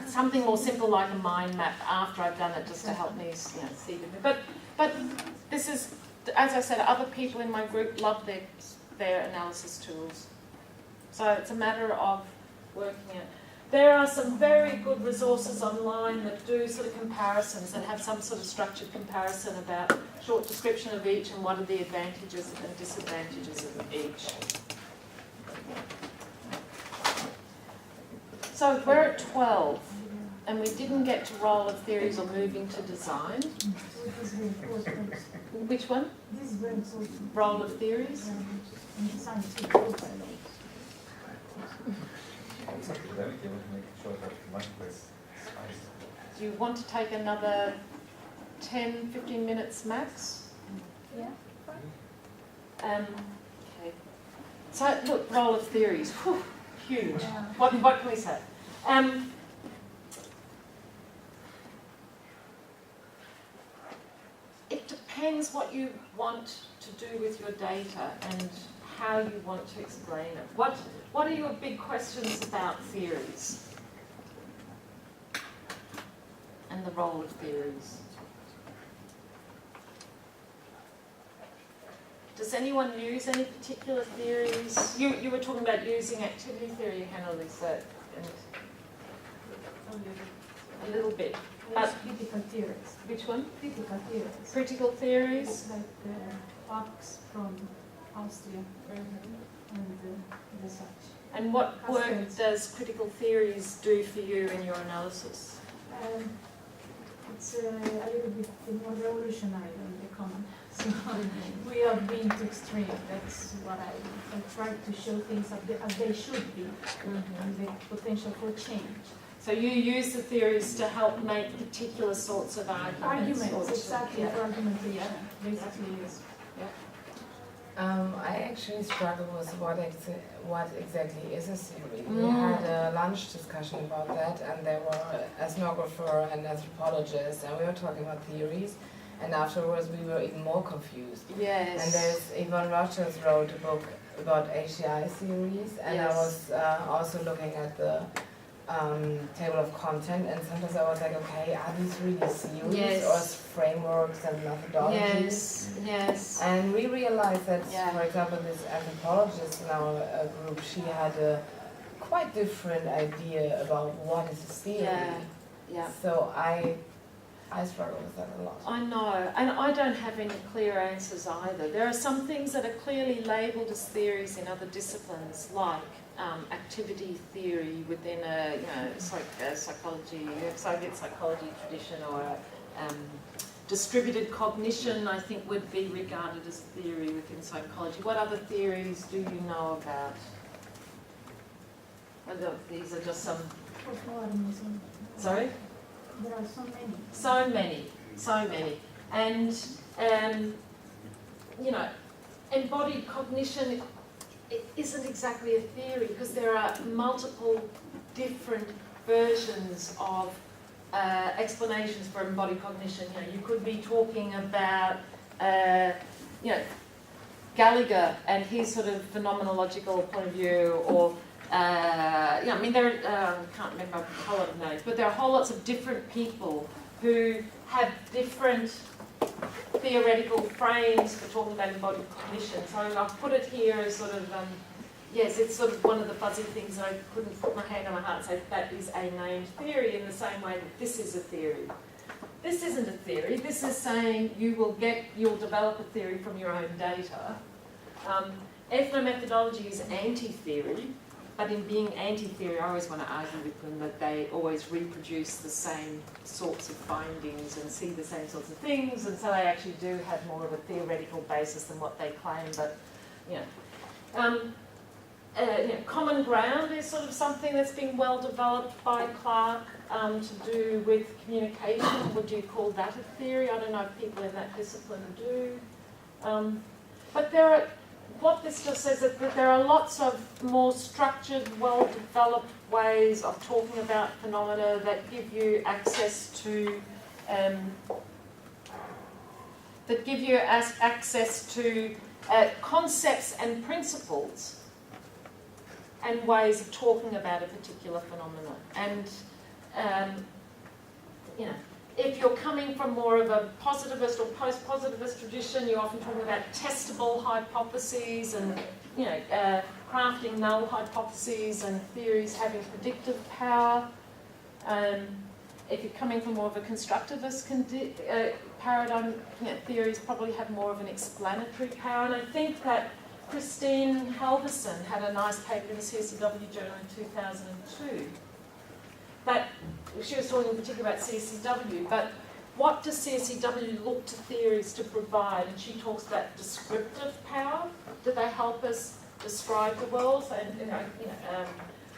something more simple like a mind map after I've done it, just to help me see different. But this is, as I said, other people in my group love their analysis tools. So it's a matter of working it. There are some very good resources online that do sort of comparisons and have some sort of structured comparison about short description of each and what are the advantages and disadvantages of each. So we're at 12, and we didn't get to role of theories or moving to design. Which one? This is very important. Role of theories? Do you want to take another 10, 15 minutes max? Yeah. Okay. So look, role of theories. Whew, huge. Yeah. What can we say? It depends what you want to do with your data and how you want to explain it. What are your big questions about theories and the role of theories? Does anyone use any particular theories? You were talking about using activity theory, Hannah-Lisa, and a little bit. Critical theories. Which one? Critical theories. Critical theories? Like Fox from Austria and the such. And what work does critical theories do for you in your analysis? It's a little bit more revolutionary than the common. So we are being too extreme. That's what I try to show things as they should be, and the potential for change. So you use the theories to help make particular sorts of arguments. Exactly, for argumentation, basically, yes. I actually struggle with what exactly is a theory. We had a lunch discussion about that, and there were an ethnographer and anthropologist, and we were talking about theories, and afterwards we were even more confused. Yes. And there's Yvonne Rogers wrote a book about HDI theories, and I was also looking at the table of content, and sometimes I was like, okay, are these really serious Yes. or frameworks and methodologies? Yes, yes. And we realized that, for example, this anthropologist in our group, she had a quite different idea about what is a theory. Yeah, yeah. So I struggle with that a lot. I know, and I don't have any clear answers either. There are some things that are clearly labelled as theories in other disciplines, like activity theory within a psychology, Soviet psychology tradition, or distributed cognition, I think, would be regarded as theory within psychology. What other theories do you know about? These are just some. Sorry? There are so many. So many, so many. And, you know, embodied cognition, it isn't exactly a theory because there are multiple different versions of explanations for embodied cognition. You know, you could be talking about, you know, Gallagher and his sort of phenomenological point of view, or yeah, I mean, there I can't remember a whole lot of names, but there are whole lots of different people who have different theoretical frames for talking about embodied cognition. So I've put it here as sort of, yes, it's sort of one of the fuzzy things that I couldn't put my hand on my heart and say that is a named theory in the same way that this is a theory. This isn't a theory. This is saying you'll develop a theory from your own data. Ethnomethodology is anti-theory. But in being anti-theory, I always want to argue with them that they always reproduce the same sorts of findings and see the same sorts of things, and so they actually do have more of a theoretical basis than what they claim. But, you know, common ground is sort of something that's been well developed by Clark to do with communication. Would you call that a theory? I don't know if people in that discipline do. But there are. What this just says is that there are lots of more structured, well-developed ways of talking about phenomena that give you access to concepts and principles and ways of talking about a particular phenomena. And you know, if you're coming from more of a positivist or post-positivist tradition, you're often talking about testable hypotheses and, you know, crafting null hypotheses and theories having predictive power. If you're coming from more of a constructivist paradigm, you know, theories probably have more of an explanatory power. And I think that Christine Halverson had a nice paper in the CSCW journal in 2002. But she was talking in particular about CSCW, but what does CSCW look to theories to provide? And she talks about descriptive power. Do they help us describe the world? And,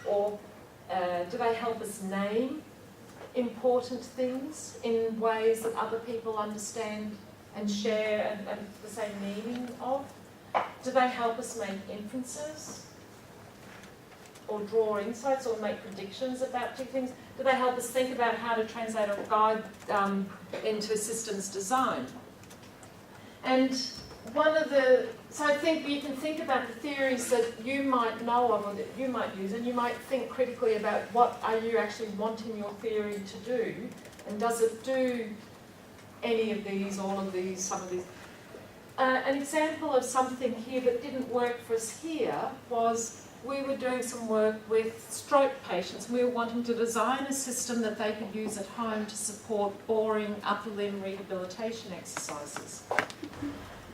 or do they help us name important things in ways that other people understand and share and the same meaning of? Do they help us make inferences? Or draw insights or make predictions about two things? Do they help us think about how to translate or guide into systems design? And so I think you can think about the theories that you might know of or that you might use, and you might think critically about what are you actually wanting your theory to do, and does it do any of these, all of these, some of these. An example of something here that didn't work for us here was we were doing some work with stroke patients. We were wanting to design a system that they could use at home to support boring upper limb rehabilitation exercises.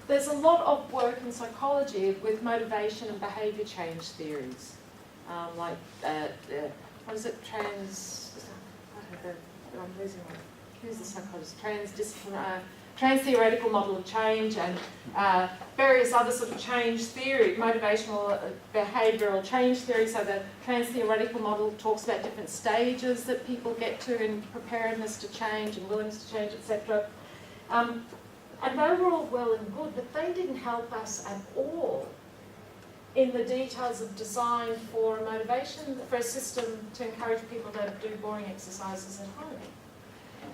There's a lot of work in psychology with motivation and behaviour change theories, like what is it? I'm losing one. Who's the psychologist? Trans-theoretical model of change and various other sort of change theory, motivational behavioural change theory. So the trans-theoretical model talks about different stages that people get to in preparedness to change and willingness to change, etc. And they were all well and good, but they didn't help us at all in the details of design for a motivation, for a system to encourage people to do boring exercises at home.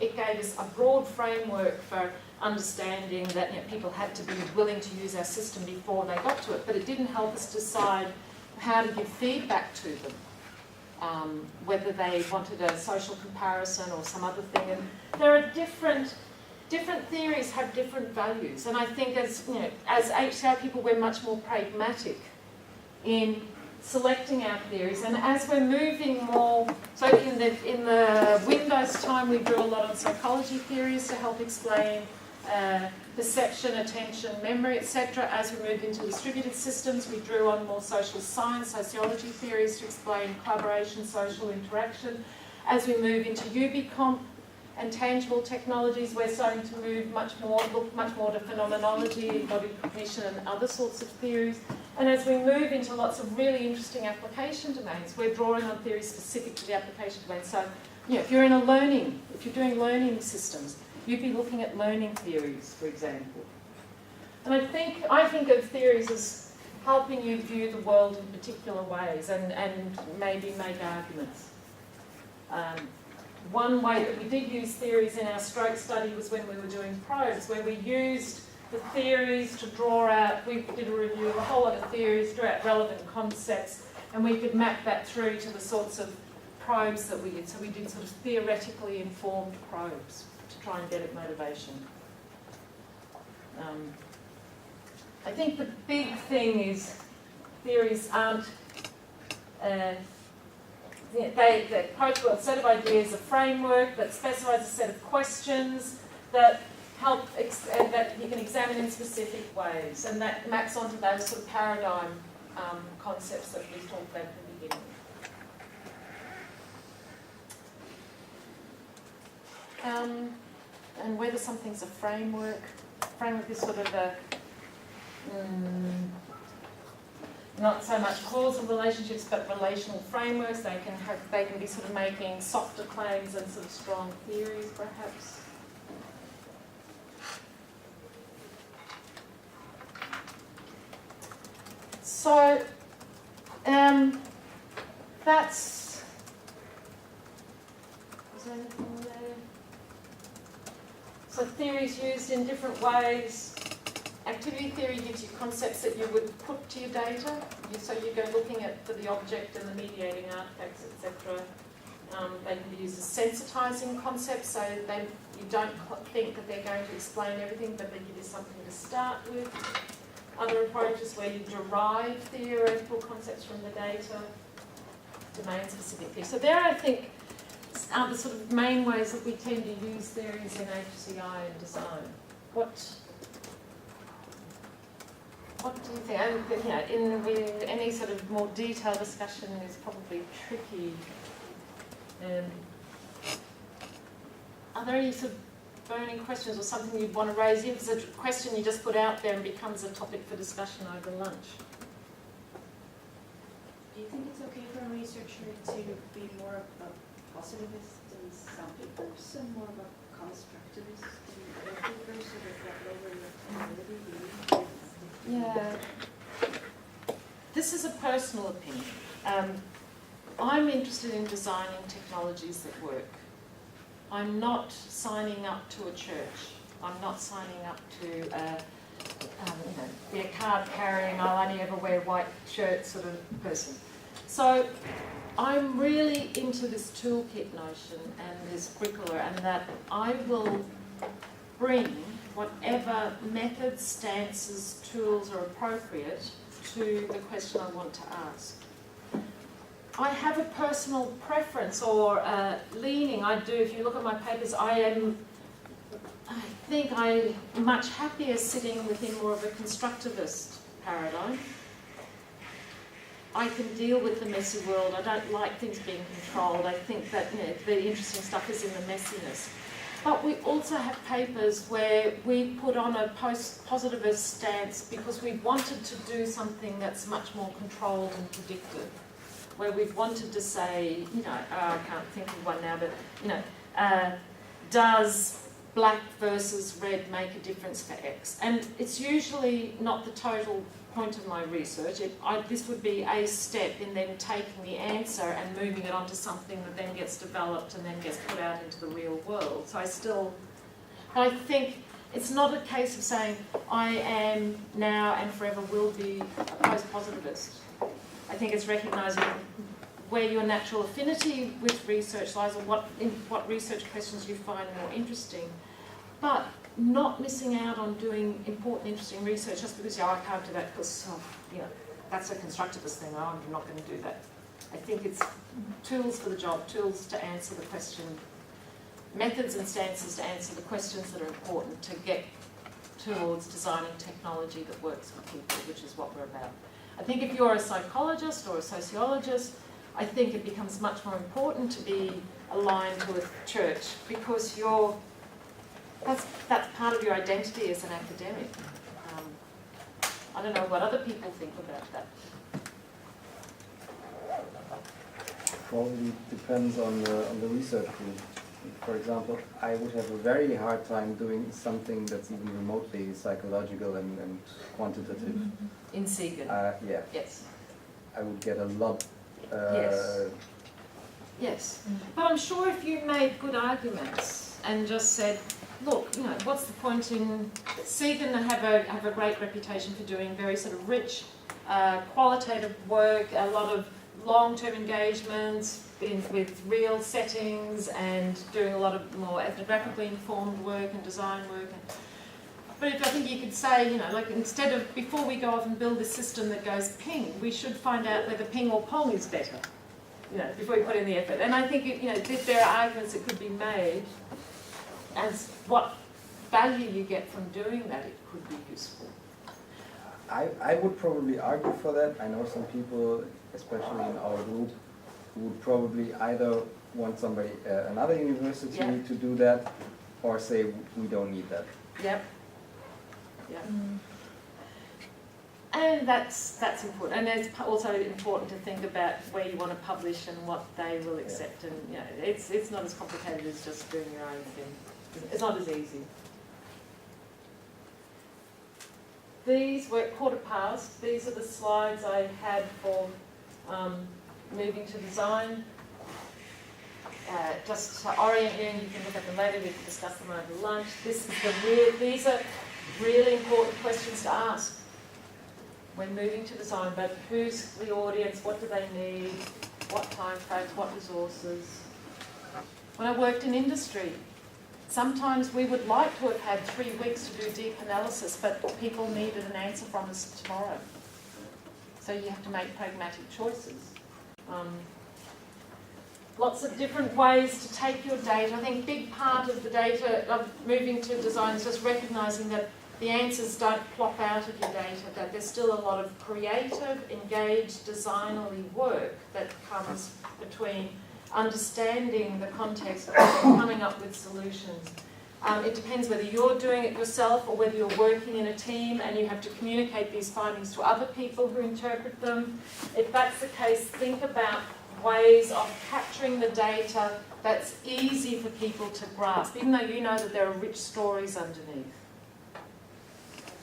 It gave us a broad framework for understanding that, you know, people had to be willing to use our system before they got to it, but it didn't help us decide how to give feedback to them whether they wanted a social comparison or some other thing. And there are different theories have different values. And I think as HCI people, we're much more pragmatic in selecting our theories. And as we're moving more, so in the Windows time, we drew a lot on psychology theories to help explain perception, attention, memory, etc. As we moved into distributed systems, we drew on more social science, sociology theories to explain collaboration, social interaction. As we move into UbiComp and tangible technologies, we're starting to move look much more to phenomenology, embodied cognition and other sorts of theories. And as we move into lots of really interesting application domains, we're drawing on theories specific to the application domain. So, if you're doing learning systems, you'd be looking at learning theories, for example. And I think of theories as helping you view the world in particular ways and maybe make arguments. One way that we did use theories in our stroke study was when we were doing probes, where we used the theories to draw out, we did a review of a whole lot of theories, draw out relevant concepts, and we could map that through to the sorts of probes that we did. So we did sort of theoretically informed probes to try and get at motivation. I think the big thing is theories aren't, they approach a set of ideas, a framework that specifies a set of questions that help, that you can examine in specific ways, and that maps onto those sort of paradigm concepts that we talked about at the beginning. And whether something's a framework is sort of a not so much causal relationships, but relational frameworks. They can be sort of making softer claims and sort of strong theories, perhaps. So that's. Is there anything there? So theories used in different ways. Activity theory gives you concepts that you would put to your data. So you go looking at for the object and the mediating artifacts, etc. They can be used as sensitizing concepts, so you don't think that they're going to explain everything, but they give you something to start with. Other approaches where you derive theoretical concepts from the data, domain-specific theory. So there, I think, are the sort of main ways that we tend to use theories in HCI and design. What do you think? In any sort of more detailed discussion is probably tricky. Are there any sort of burning questions or something you'd want to raise? If it's a question you just put out there and becomes a topic for discussion over lunch. Do you think it's okay for a researcher to be more of a positivist in some papers and more of a constructivist in other papers, so that lower your ability? Yeah. This is a personal opinion. I'm interested in designing technologies that work. I'm not signing up to a church. I'm not signing up to be a card-carrying, I'll only ever wear white shirts sort of person. So I'm really into this toolkit notion and this curricula, and that I will bring whatever methods, stances, tools are appropriate to the question I want to ask. I have a personal preference or leaning. I do, if you look at my papers, I think I'm much happier sitting within more of a constructivist paradigm. I can deal with the messy world. I don't like things being controlled. I think that the interesting stuff is in the messiness. But we also have papers where we put on a post-positivist stance because we wanted to do something that's much more controlled and predictive, where we've wanted to say, I can't think of one now, but, does black versus red make a difference for X? And it's usually not the total point of my research. This would be a step in then taking the answer and moving it onto something that then gets developed and then gets put out into the real world. So I think it's not a case of saying I am now and forever will be a post-positivist. I think it's recognising where your natural affinity with research lies, or what research questions you find more interesting, but not missing out on doing important, interesting research just because, I can't do that because, that's a constructivist thing, I'm not going to do that. I think it's tools for the job, tools to answer the question, methods and stances to answer the questions that are important to get towards designing technology that works for people, which is what we're about. I think if you're a psychologist or a sociologist, I think it becomes much more important to be aligned to a church because that's part of your identity as an academic. I don't know what other people think about that. Probably depends on the research group. For example, I would have a very hard time doing something that's even remotely psychological and quantitative. In Siegen? Yeah. Yes. I would get a lot. Yes. But I'm sure if you made good arguments and just said, look, what's the point in Siegen have a great reputation for doing very sort of rich, qualitative work, a lot of long-term engagements with real settings and doing a lot of more ethnographically informed work and design work. But I think you could say, instead of, before we go off and build a system that goes ping, we should find out whether ping or pong is better, before we put in the effort. And I think, if there are arguments that could be made as what value you get from doing that, it could be useful. I would probably argue for that. I know some people, especially in our group, who would probably either want somebody, another university to do that, or say we don't need that. Yep. Yeah. And that's important. And it's also important to think about where you want to publish and what they will accept. And it's not as complicated as just doing your own thing. It's not as easy. These were quarter past. These are the slides I had for moving to design. Just to orient you, and you can look at them later. We can discuss them over lunch. These are really important questions to ask when moving to design. But who's the audience? What do they need? What time frames? What resources? When I worked in industry, sometimes we would like to have had 3 weeks to do deep analysis, but people needed an answer from us tomorrow. So you have to make pragmatic choices. Lots of different ways to take your data. I think a big part of the data of moving to design is just recognising that the answers don't plop out of your data, that there's still a lot of creative, engaged, designerly work that comes between understanding the context and coming up with solutions. It depends whether you're doing it yourself or whether you're working in a team and you have to communicate these findings to other people who interpret them. If that's the case, think about ways of capturing the data that's easy for people to grasp, even though you know that there are rich stories underneath.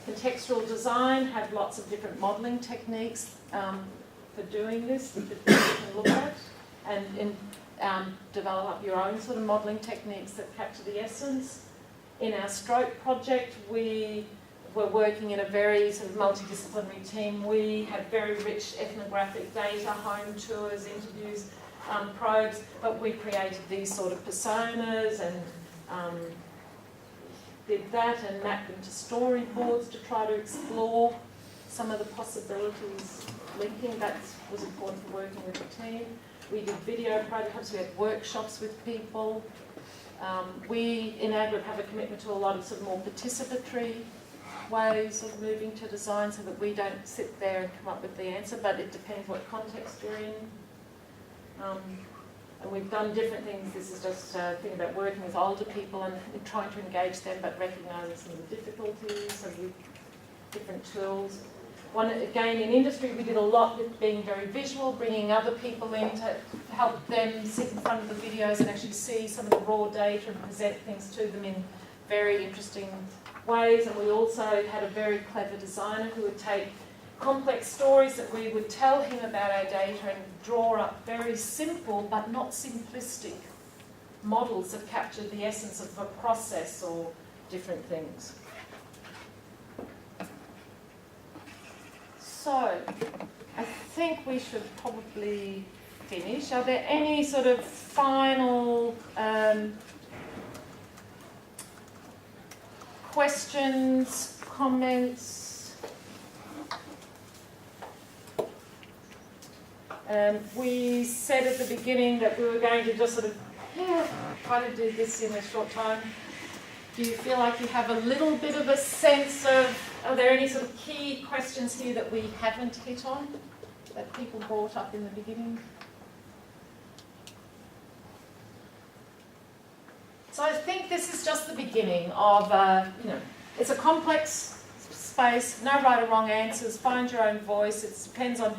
Contextual design have lots of different modelling techniques for doing this that you can look at and develop your own sort of modelling techniques that capture the essence. In our stroke project, we were working in a very sort of multidisciplinary team. We had very rich ethnographic data, home tours, interviews, probes, but we created these sort of personas and did that and mapped them to storyboards to try to explore some of the possibilities linking. That was important for working with the team. We did video prototypes, we had workshops with people. We in AGRIP have a commitment to a lot of sort of more participatory ways of moving to design so that we don't sit there and come up with the answer, but it depends what context you're in. And we've done different things. This is just a thing about working with older people and trying to engage them, but recognising some of the difficulties and with different tools. Again, in industry, we did a lot with being very visual, bringing other people in to help them sit in front of the videos and actually see some of the raw data and present things to them in very interesting ways. And we also had a very clever designer who would take complex stories that we would tell him about our data and draw up very simple but not simplistic models that captured the essence of a process or different things. So, I think we should probably finish, are there any sort of final questions, comments? We said at the beginning that we were going to just sort of try to do this in a short time. Do you feel like you have a little bit of a sense of, are there any sort of key questions here that we haven't hit on, that people brought up in the beginning? So I think this is just the beginning of, it's a complex space, no right or wrong answers, find your own voice. It depends on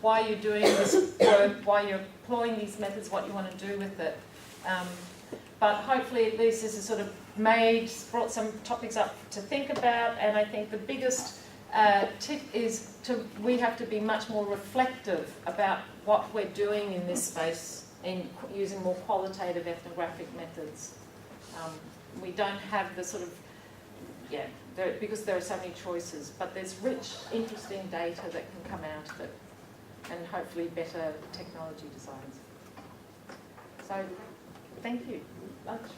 why you're doing this work, why you're employing these methods, what you want to do with it. But hopefully at least this has sort of brought some topics up to think about, and I think the biggest tip is we have to be much more reflective about what we're doing in this space in using more qualitative ethnographic methods. We don't have the sort of, because there are so many choices, but there's rich, interesting data that can come out of it, and hopefully better technology designs. So, thank you. Lunch.